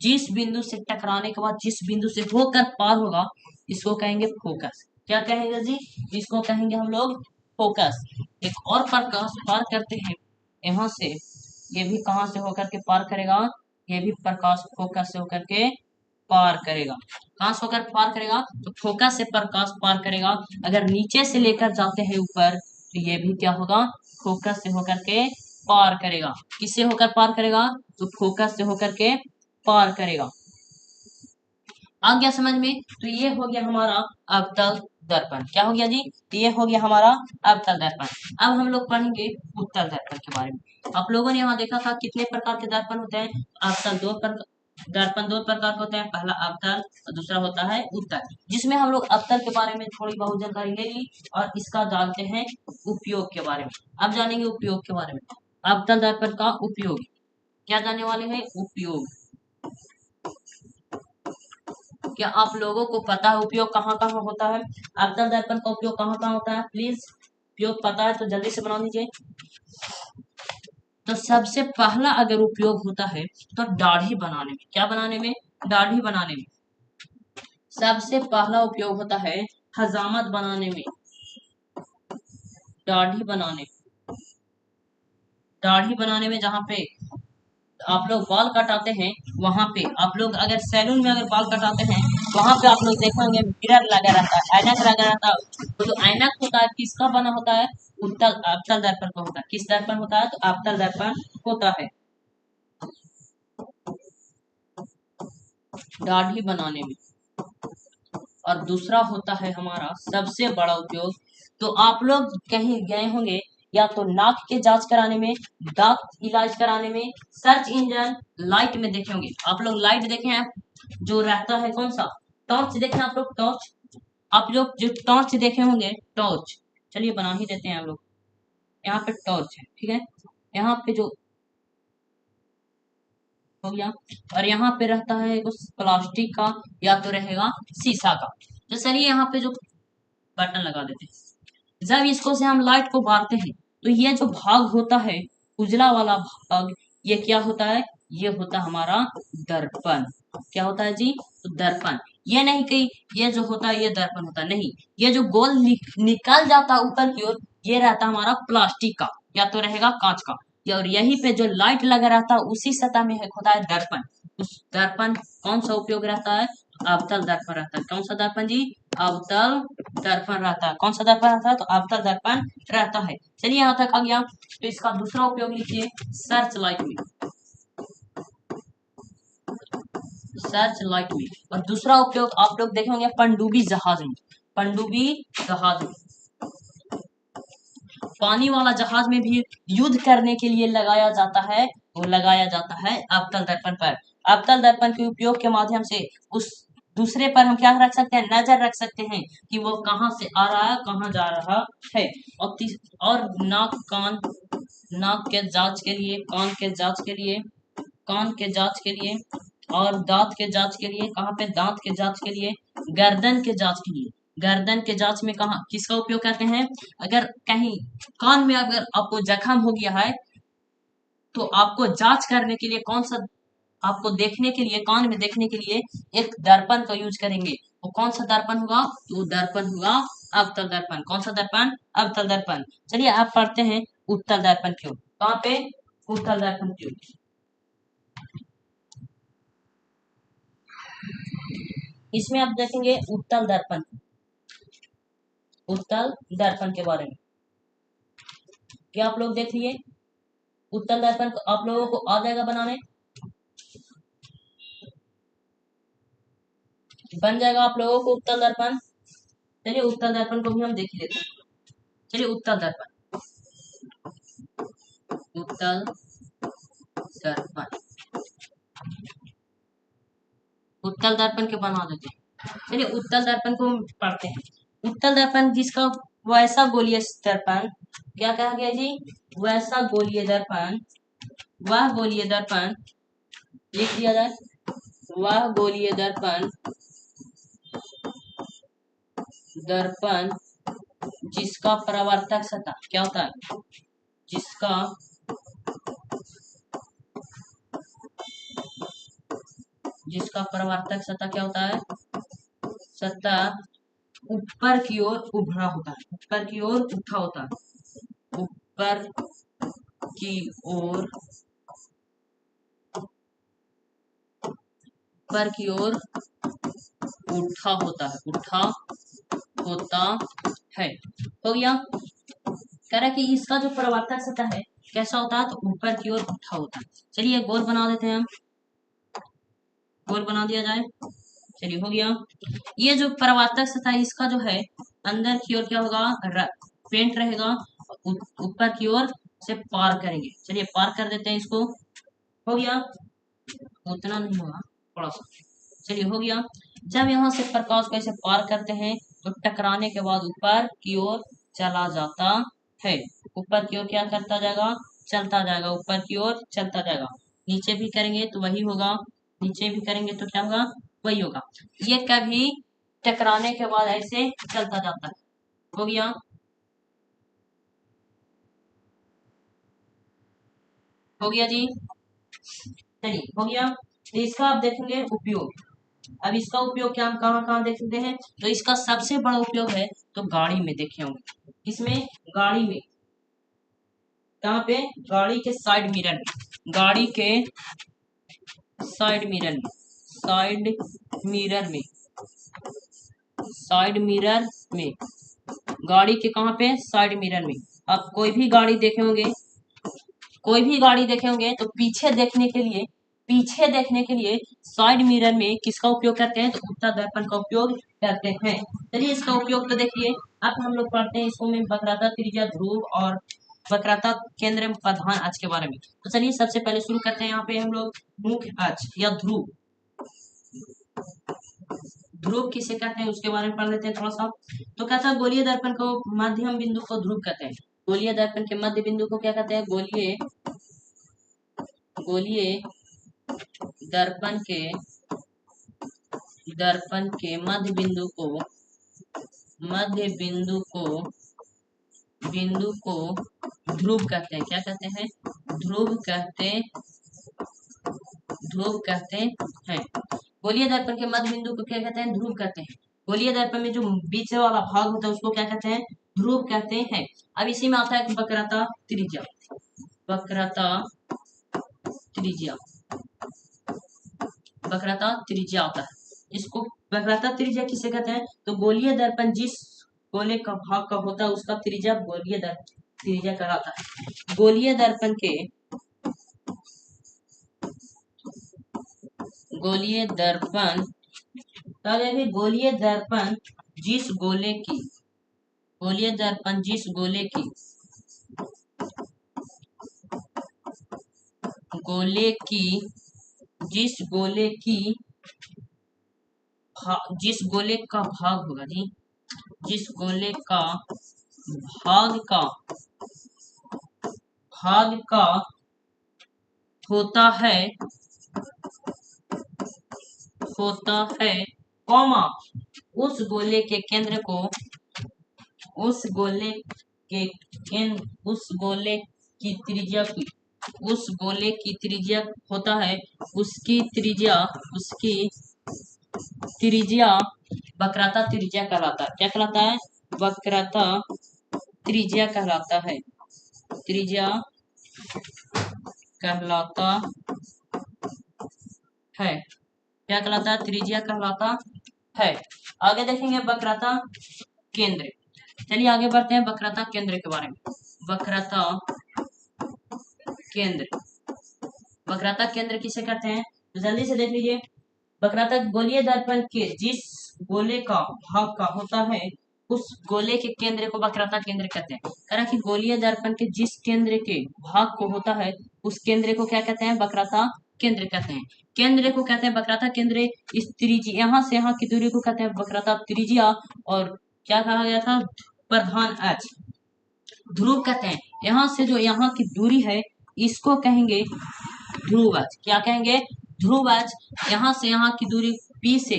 जिस बिंदु से टकराने के बाद जिस बिंदु से होकर पार होगा, इसको कहेंगे फोकस। क्या कहेंगे जी, इसको कहेंगे हम लोग फोकस। एक और प्रकाश पार करते हैं यहाँ से, ये भी कहाँ से होकर के पार करेगा, ये भी प्रकाश फोकस से होकर के पार करेगा। कहाँ से होकर पार करेगा, तो फोकस से प्रकाश पार करेगा। अगर नीचे से लेकर जाते हैं ऊपर, तो ये भी क्या होगा, फोकस से होकर के पार करेगा। किससे होकर पार करेगा, तो फोकस से होकर के पार करेगा। आ गया समझ में। तो ये हो गया हमारा अवतल दर्पण। क्या हो गया जी, ये हो गया हमारा अवतल दर्पण। अब हम लोग पढ़ेंगे उत्तल दर्पण के बारे में। आप लोगों ने यहाँ देखा था कितने प्रकार के दर्पण होते हैं, अवतल दर्पण दो प्रकार के होते हैं, पहला अवतल और दूसरा होता है उत्तल। जिसमें हम लोग अवतल के बारे में थोड़ी बहुत जानकारी ले ली, और इसका जानते हैं उपयोग के बारे में। अब जानेंगे उपयोग के बारे में। अवतल दर्पण का उपयोग, क्या जानने वाले हैं, उपयोग। क्या आप लोगों को पता है उपयोग कहाँ कहाँ होता है, अवतल दर्पण का उपयोग कहाँ कहाँ होता है, प्लीज उपयोग पता है तो जल्दी से बना लीजिए। तो सबसे पहला अगर उपयोग होता है तो दाढ़ी बनाने में, क्या बनाने में, दाढ़ी बनाने में। सबसे पहला उपयोग होता है हजामत बनाने में, दाढ़ी बनाने, दाढ़ी बनाने में। जहाँ पे आप लोग बाल कटाते हैं, वहां पे आप लोग अगर सैलून में अगर बाल कटाते हैं, वहां पे आप लोग देखेंगे मिरर लगा रहता है, ऐनक लगा रहता है। तो जो ऐनक होता है किसका बना होता है, उत्तल अवतल दर्पण का होता है। किस दर्पण होता है, तो अवतल दर्पण होता है दाढ़ी बनाने में। और दूसरा होता है हमारा सबसे बड़ा उपयोग, तो आप लोग कहीं गए होंगे या तो नाक के जांच कराने में, दांत इलाज कराने में, सर्च इंजन, लाइट में देखे होंगे आप लोग। लाइट देखे हैं जो रहता है कौन सा, टॉर्च देखे आप लोग, टॉर्च। आप लोग जो टॉर्च देखे होंगे, टॉर्च, चलिए बना ही देते हैं हम लोग। यहाँ पे टॉर्च है, ठीक है, यहाँ पे जो हो गया, और यहाँ पे रहता है कुछ प्लास्टिक का या तो रहेगा शीशा का। तो चलिए यहाँ पे जो बटन लगा देते हैं, जब इसको से हम लाइट को मारते हैं, तो ये जो भाग होता है उजला वाला भाग, ये क्या होता है, ये होता हमारा दर्पण। क्या होता है जी, तो दर्पण। ये नहीं कि ये जो होता है ये दर्पण होता है, नहीं, ये जो गोल निकल जाता है ऊपर की ओर, ये रहता हमारा प्लास्टिक का या तो रहेगा कांच का। और यहीं पे जो लाइट लगा रहता है उसी सतह में होता है दर्पण। उस दर्पण कौन सा उपयोग रहता है, अवतल दर्पण रहता है। कौन सा दर्पण जी, अवतल दर्पण रहता है। कौन सा दर्पण रहता है, तो अवतल दर्पण रहता है। चलिए यहाँ तक आ गया। तो इसका दूसरा उपयोग लिखिए, सर्च लाइट में, सर्च लाइट में। और दूसरा उपयोग आप लोग देखे होंगे पनडुब्बी जहाज में, पनडुब्बी जहाज में, पानी वाला जहाज में भी युद्ध करने के लिए लगाया जाता है। वो लगाया जाता है अवतल दर्पण पर। अवतल दर्पण के उपयोग के माध्यम से उस दूसरे पर हम क्या रख सकते हैं, नजर रख सकते हैं कि वो कहाँ से आ रहा है, कहाँ जा रहा है। और नाक के जांच के लिए, कान के जांच के लिए, कान के जांच के लिए, और दांत के जांच के लिए, कहाँ पे, दांत के जांच के लिए, गर्दन के जांच के लिए। गर्दन के जांच में कहाँ किसका उपयोग करते हैं, अगर कहीं कान में अगर आपको जख्म हो गया है तो आपको जांच करने के लिए कौन सा, आपको देखने के लिए, कान में देखने के लिए एक दर्पण का यूज करेंगे। वो कौन सा दर्पण होगा, तो दर्पण होगा अवतल दर्पण। कौन सा दर्पण, अवतल दर्पण। चलिए आप पढ़ते हैं उत्तल दर्पण क्यों, कहाँ पे, उत्तल दर्पण क्यों। इसमें आप देखेंगे उत्तल दर्पण, उत्तल दर्पण के बारे में क्या आप लोग देख लिए। उत्तल दर्पण को आप लोगों को आ जाएगा बनाने, बन जाएगा आप लोगों को उत्तल दर्पण। चलिए उत्तल दर्पण को भी हम देख लेते हैं। चलिए उत्तल दर्पण, उत्तल दर्पण, उत्तल दर्पण के बना देते हैं। चलिए उत्तल दर्पण को हम पढ़ते हैं। उत्तल दर्पण जिसका वैसा गोलीय दर्पण, क्या कहा गया जी, वैसा गोलीय दर्पण, वह गोलीय दर्पण, लिख दिया जाए, वह गोलीय दर्पण, दर्पण जिसका परावर्तक सतह क्या होता है, जिसका परावर्तक सतह क्या होता है, सतह ऊपर की ओर उभरा होता है, ऊपर की ओर उठा होता है, ऊपर की ओर, ऊपर की ओर उठा होता है, उठा होता है। हो गया। कह रहा है कि इसका जो परावर्तक सतह है कैसा होता है, तो ऊपर की ओर उठा होता है। चलिए गोल बना देते हैं हम, गोल बना दिया जाए। चलिए हो गया। ये जो परावर्तक सतह है इसका जो है अंदर की ओर क्या होगा, पेंट रहेगा, ऊपर की ओर से पार करेंगे। चलिए पार कर देते हैं इसको। हो गया, उतना नहीं होगा, थोड़ा सा। चलिए हो गया। जब यहाँ से प्रकाश को ऐसे पार करते हैं तो टकराने के बाद ऊपर की ओर चला जाता है। ऊपर की ओर क्या करता जाएगा, चलता जाएगा, ऊपर की ओर चलता जाएगा। नीचे भी करेंगे तो वही होगा, नीचे भी करेंगे तो क्या होगा, वही होगा। ये कभी टकराने के बाद ऐसे चलता जाता है। हो गया। हो गया जी। चलिए हो गया। तो इसका आप देखेंगे उपयोग। अब इसका उपयोग क्या हम कहाँ कहाँ देख सकते हैं, तो इसका सबसे बड़ा उपयोग है तो गाड़ी में देखे होंगे। इसमें गाड़ी में, कहाँ पे, गाड़ी के साइड मिरर में, गाड़ी के साइड मिरर में, साइड मिरर में, साइड मिरर में, गाड़ी के कहाँ पे, साइड मिरर में। आप कोई भी गाड़ी देखे होंगे, कोई भी गाड़ी देखे होंगे तो पीछे देखने के लिए, पीछे देखने के लिए साइड मिरर में किसका उपयोग करते हैं, तो उत्तल दर्पण का उपयोग करते हैं। चलिए इसका उपयोग तो देखिए। अब हम लोग पढ़ते हैं इसको में वक्रता, त्रिज्या, ध्रुव और वक्रता, केंद्र, प्रधान अक्ष के बारे में। तो चलिए सबसे पहले शुरू करते हैं यहाँ पे हम लोग मुख्य अक्ष या ध्रुव। ध्रुव किसे कहते हैं उसके बारे में पढ़ लेते हैं थोड़ा सा। तो कहता है गोलीय दर्पण को मध्यम बिंदु को ध्रुव कहते हैं। गोलीय दर्पण के मध्य बिंदु को क्या कहते हैं, गोलीय, गोलीय दर्पण के, दर्पण के मध्य बिंदु को, मध्य बिंदु को, बिंदु को ध्रुव कहते हैं। क्या कहते हैं, ध्रुव कहते, ध्रुव कहते हैं। गोलीय दर्पण के मध्य बिंदु को क्या कहते हैं, ध्रुव कहते हैं। गोलीय दर्पण में जो बीच वाला भाग होता है उसको क्या कहते हैं, ध्रुव कहते हैं। अब इसी में आता है वक्रता, त्रिज्या, वक्रता, त्रिज्या, वक्रता, त्रिज्या आता है। इसको वक्रता त्रिज्या किसे कहते हैं, तो गोलीय दर्पण जिस गोले का भाग का होता है उसका त्रिज्या गोलीय दर्पण त्रिज्या कहलाता है। गोलीय दर्पण के, गोलीय दर्पण, गोलीय दर्पण जिस गोले की, गोलीय दर्पण जिस गोले की, गोले की जिस गोले की जिस गोले का भाग होगा जी, जिस गोले का भाग का होता है कॉमा उस गोले के केंद्र को उस गोले के उस गोले की त्रिज्या होता है उसकी त्रिज्या वक्रता त्रिज्या कहलाता है। क्या कहलाता है? वक्रता त्रिज्या कहलाता है। त्रिज्या कहलाता है। क्या कहलाता है? त्रिज्या कहलाता है। आगे देखेंगे वक्रता केंद्र। चलिए आगे बढ़ते हैं वक्रता केंद्र के बारे में। वक्रता केंद्र किसे कहते हैं? तो जल्दी से देख लीजिए। वक्रता गोलीय दर्पण के जिस गोले का भाग का होता है उस गोले के केंद्र को वक्रता केंद्र कहते हैं। कह रहा कि गोलीय दर्पण के जिस केंद्र के भाग को होता है उस केंद्र को क्या कहते हैं? वक्रता केंद्र कहते हैं। केंद्र को कहते हैं वक्रता केंद्र। इस त्रिज्या यहाँ से यहाँ की दूरी को कहते हैं वक्रता त्रिज्या। और क्या कहा गया था? प्रधान अक्ष ध्रुव कहते हैं। यहाँ से जो यहाँ की दूरी है इसको कहेंगे ध्रुव अक्ष। क्या कहेंगे? ध्रुव अक्ष। यहाँ से यहाँ की दूरी P से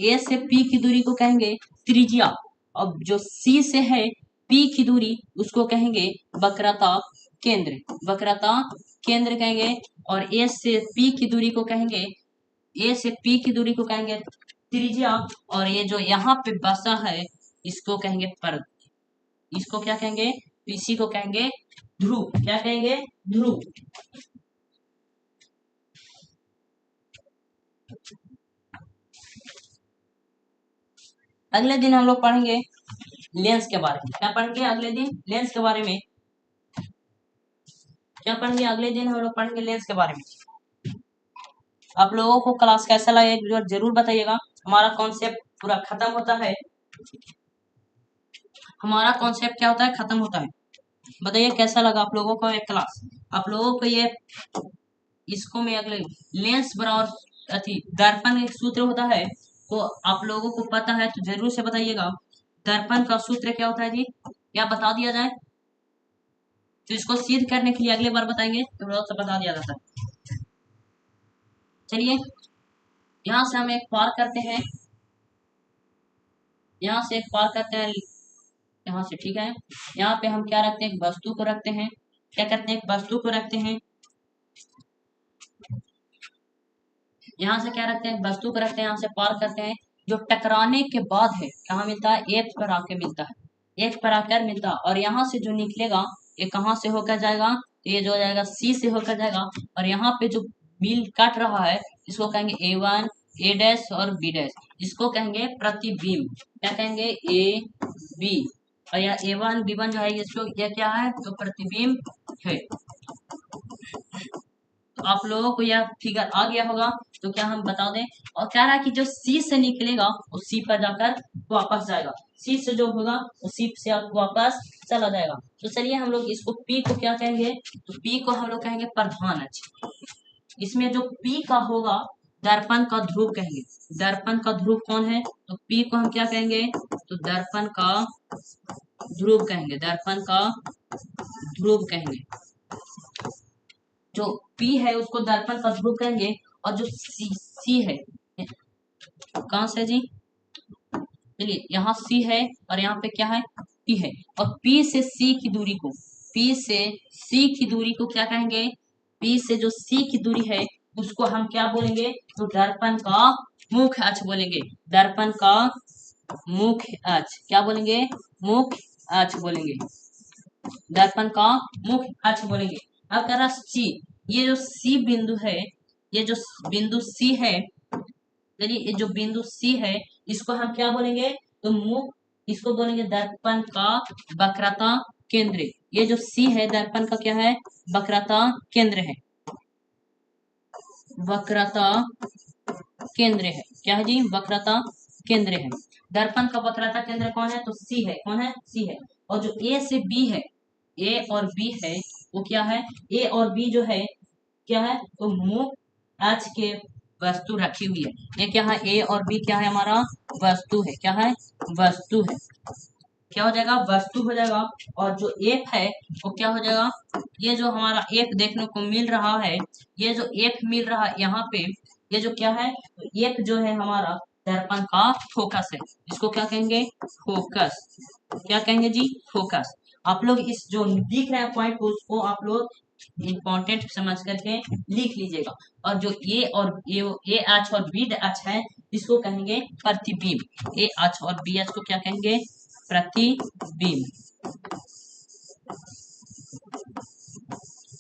A से P की दूरी को कहेंगे त्रिज्या। अब जो C से है P की दूरी उसको कहेंगे वक्रता केंद्र। वक्रता केंद्र कहेंगे। और A से P की दूरी को कहेंगे त्रिज्या। और ये जो यहाँ पे बसा है इसको कहेंगे इसको क्या कहेंगे? इसी को कहेंगे ध्रुव। क्या कहेंगे? ध्रुव। अगले दिन हम लोग पढ़ेंगे लेंस के बारे में। क्या पढ़ेंगे अगले दिन? लेंस के बारे में। क्या पढ़ेंगे अगले दिन? हम लोग पढ़ेंगे लेंस के बारे में। आप लोगों को क्लास कैसा लगा जरूर बताइएगा। हमारा कॉन्सेप्ट पूरा खत्म होता है। हमारा कॉन्सेप्ट क्या होता है? खत्म होता है। बताइए कैसा लगा आप लोगों को एक क्लास? आप लोगों को ये इसको में अगले लेंस बराबर दर्पण एक सूत्र होता है तो आप लोगों को पता है तो जरूर से बताइएगा। दर्पण का सूत्र क्या होता है जी? क्या बता दिया जाए? तो इसको सिद्ध करने के लिए अगले बार बताएंगे तो थोड़ा सा बता दिया जाता है। चलिए यहाँ से हम एक पार करते हैं। यहाँ से एक पार करते हैं यहाँ से। ठीक है। यहाँ पे हम क्या रखते हैं? एक वस्तु को रखते हैं। क्या करते हैं? एक वस्तु को रखते हैं। यहाँ से क्या रखते हैं? वस्तु को रखते हैं। यहाँ से पार करते हैं। जो टकराने के बाद है कहाँ मिलता है? एक पर आके मिलता है। एक पर आकर मिलता है। और यहाँ से जो निकलेगा ये कहाँ से होकर जाएगा? ये जो जाएगा C से होकर जाएगा। और यहाँ पे जो बिल कट रहा है इसको कहेंगे A1 A डैश और B डैश। इसको कहेंगे प्रतिबिंब। क्या कहेंगे? A B। और यह A1 B1 जो है इसको यह क्या है? तो प्रतिबिंब है। तो आप लोगों को यह फिगर आ गया होगा तो क्या हम बता दें। और कह रहा है कि जो C से निकलेगा वो C पर जाकर वापस जाएगा। C से जो होगा वो C से वापस चला जाएगा। तो चलिए हम लोग इसको P को क्या कहेंगे? तो P को हम लोग कहेंगे प्रधान अक्ष। इसमें जो P का होगा दर्पण का ध्रुव कहेंगे। दर्पण का ध्रुव कौन है? तो P को हम क्या कहेंगे? तो दर्पण का ध्रुव कहेंगे। दर्पण का ध्रुव कहेंगे। जो P है उसको दर्पण का ध्रुव कहेंगे। और जो C है कहाँ से जी? चलिए यहाँ C है और यहाँ पे क्या है? P है। और P से C की दूरी को क्या कहेंगे? P से जो C की दूरी है उसको हम क्या बोलेंगे? तो दर्पण का मुख्य अक्ष बोलेंगे। दर्पण का मुख्य अक्ष क्या बोलेंगे? मुख्य अक्ष बोलेंगे। दर्पण का मुख्य अक्ष बोलेंगे। अब कह रहा C, ये जो C बिंदु है, ये जो बिंदु C है, चलिए ये जो बिंदु C है इसको हम क्या बोलेंगे? तो मुख्य, इसको बोलेंगे दर्पण का वक्रता केंद्र। ये जो C है दर्पण का क्या है? वक्रता केंद्र है। वक्रता केंद्र है। क्या है जी? वक्रता केंद्र है। दर्पण का वक्रता केंद्र कौन है? तो C है। कौन है? C है। और जो A से B है ए और बी है वो क्या है, ए और बी जो है क्या है, तो मुंह एच के वस्तु रखी हुई है। ये क्या है, ए और बी क्या है, हमारा वस्तु है। क्या है, वस्तु है। क्या हो जाएगा, वस्तु हो जाएगा। और जो एफ है वो क्या हो जाएगा, ये जो हमारा एफ देखने को मिल रहा है, ये जो एफ मिल रहा है यहाँ पे, ये जो क्या है, तो एफ जो है हमारा दर्पण का फोकस है। इसको क्या कहेंगे, फोकस। क्या कहेंगे जी, फोकस। आप लोग इस जो दिख रहे हैं पॉइंट को, उसको आप लोग इंपॉर्टेंट समझ करके लिख लीजिएगा। और जो ए एच और बी एच है, इसको कहेंगे प्रतिबिंब। ए एच और बी एच को क्या कहेंगे, प्रतिबिंब।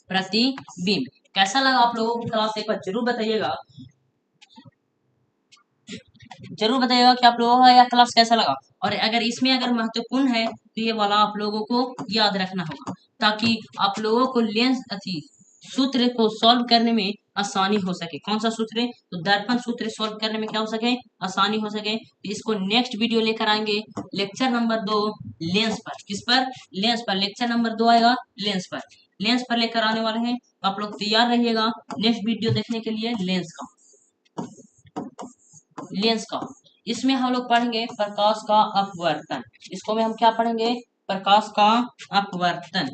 प्रतिबिंब। कैसा लगा आप लोगों को क्लास, एक बार जरूर बताइएगा, जरूर बताइएगा कि आप लोगों का यह क्लास कैसा लगा। और अगर इसमें अगर महत्वपूर्ण है तो ये वाला आप लोगों को याद रखना होगा, ताकि आप लोगों को लेंस अथी सूत्र को सॉल्व करने में आसानी हो सके। कौन सा सूत्र है, तो दर्पण सूत्र सॉल्व करने में क्या हो सके, आसानी हो सके। तो इसको नेक्स्ट वीडियो लेकर आएंगे, लेक्चर नंबर 2 लेंस पर। किस पर, लेंस पर। लेक्चर नंबर 2 आएगा लेंस पर। लेंस पर लेकर आने वाले हैं, तो आप लोग तैयार रहिएगा नेक्स्ट वीडियो देखने के लिए लेंस का। लेंस का इसमें हम लोग पढ़ेंगे प्रकाश का अपवर्तन। इसको में हम क्या पढ़ेंगे, प्रकाश का अपवर्तन।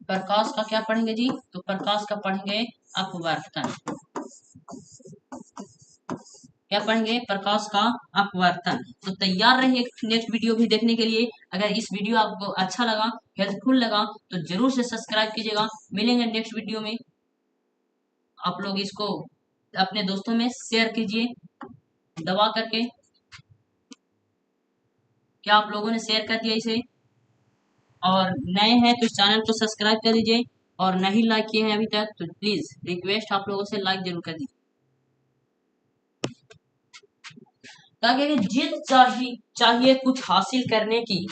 प्रकाश का क्या पढ़ेंगे जी, तो प्रकाश का पढ़ेंगे अपवर्तन। क्या पढ़ेंगे, प्रकाश का अपवर्तन। तो तैयार रहिए नेक्स्ट वीडियो भी देखने के लिए। अगर इस वीडियो आपको अच्छा लगा, हेल्पफुल लगा, तो जरूर से सब्सक्राइब कीजिएगा। मिलेंगे नेक्स्ट वीडियो में। आप लोग इसको अपने दोस्तों में शेयर कीजिए दबा करके। क्या आप लोगों ने शेयर कर दिया इसे, और नए हैं तो इस चैनल को सब्सक्राइब कर दीजिए, और नहीं लाइक किए हैं अभी तक तो प्लीज रिक्वेस्ट आप लोगों से लाइक जरूर कर दीजिए। ताकि जिद चाहिए कुछ हासिल करने की,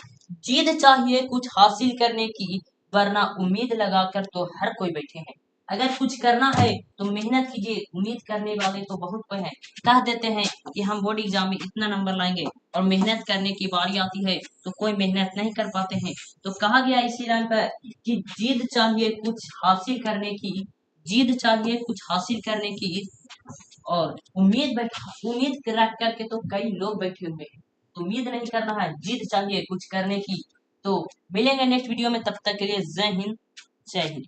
जिद चाहिए कुछ हासिल करने की, वरना उम्मीद लगाकर तो हर कोई बैठे हैं। अगर कुछ करना है तो मेहनत कीजिए, उम्मीद करने वाले तो बहुत कोई हैं। कह देते हैं कि हम बोर्ड एग्जाम में इतना नंबर लाएंगे, और मेहनत करने की बारी आती है तो कोई मेहनत नहीं कर पाते हैं। तो कहा गया इसी लाइन पर कि जिद चाहिए कुछ हासिल करने की, जिद चाहिए कुछ हासिल करने की, और उम्मीद रख करके तो कई लोग बैठे हुए हैं। उम्मीद नहीं करना है, जिद चाहिए कुछ करने की। तो मिलेंगे नेक्स्ट वीडियो में, तब तक के लिए जय हिंद, जय हिंद।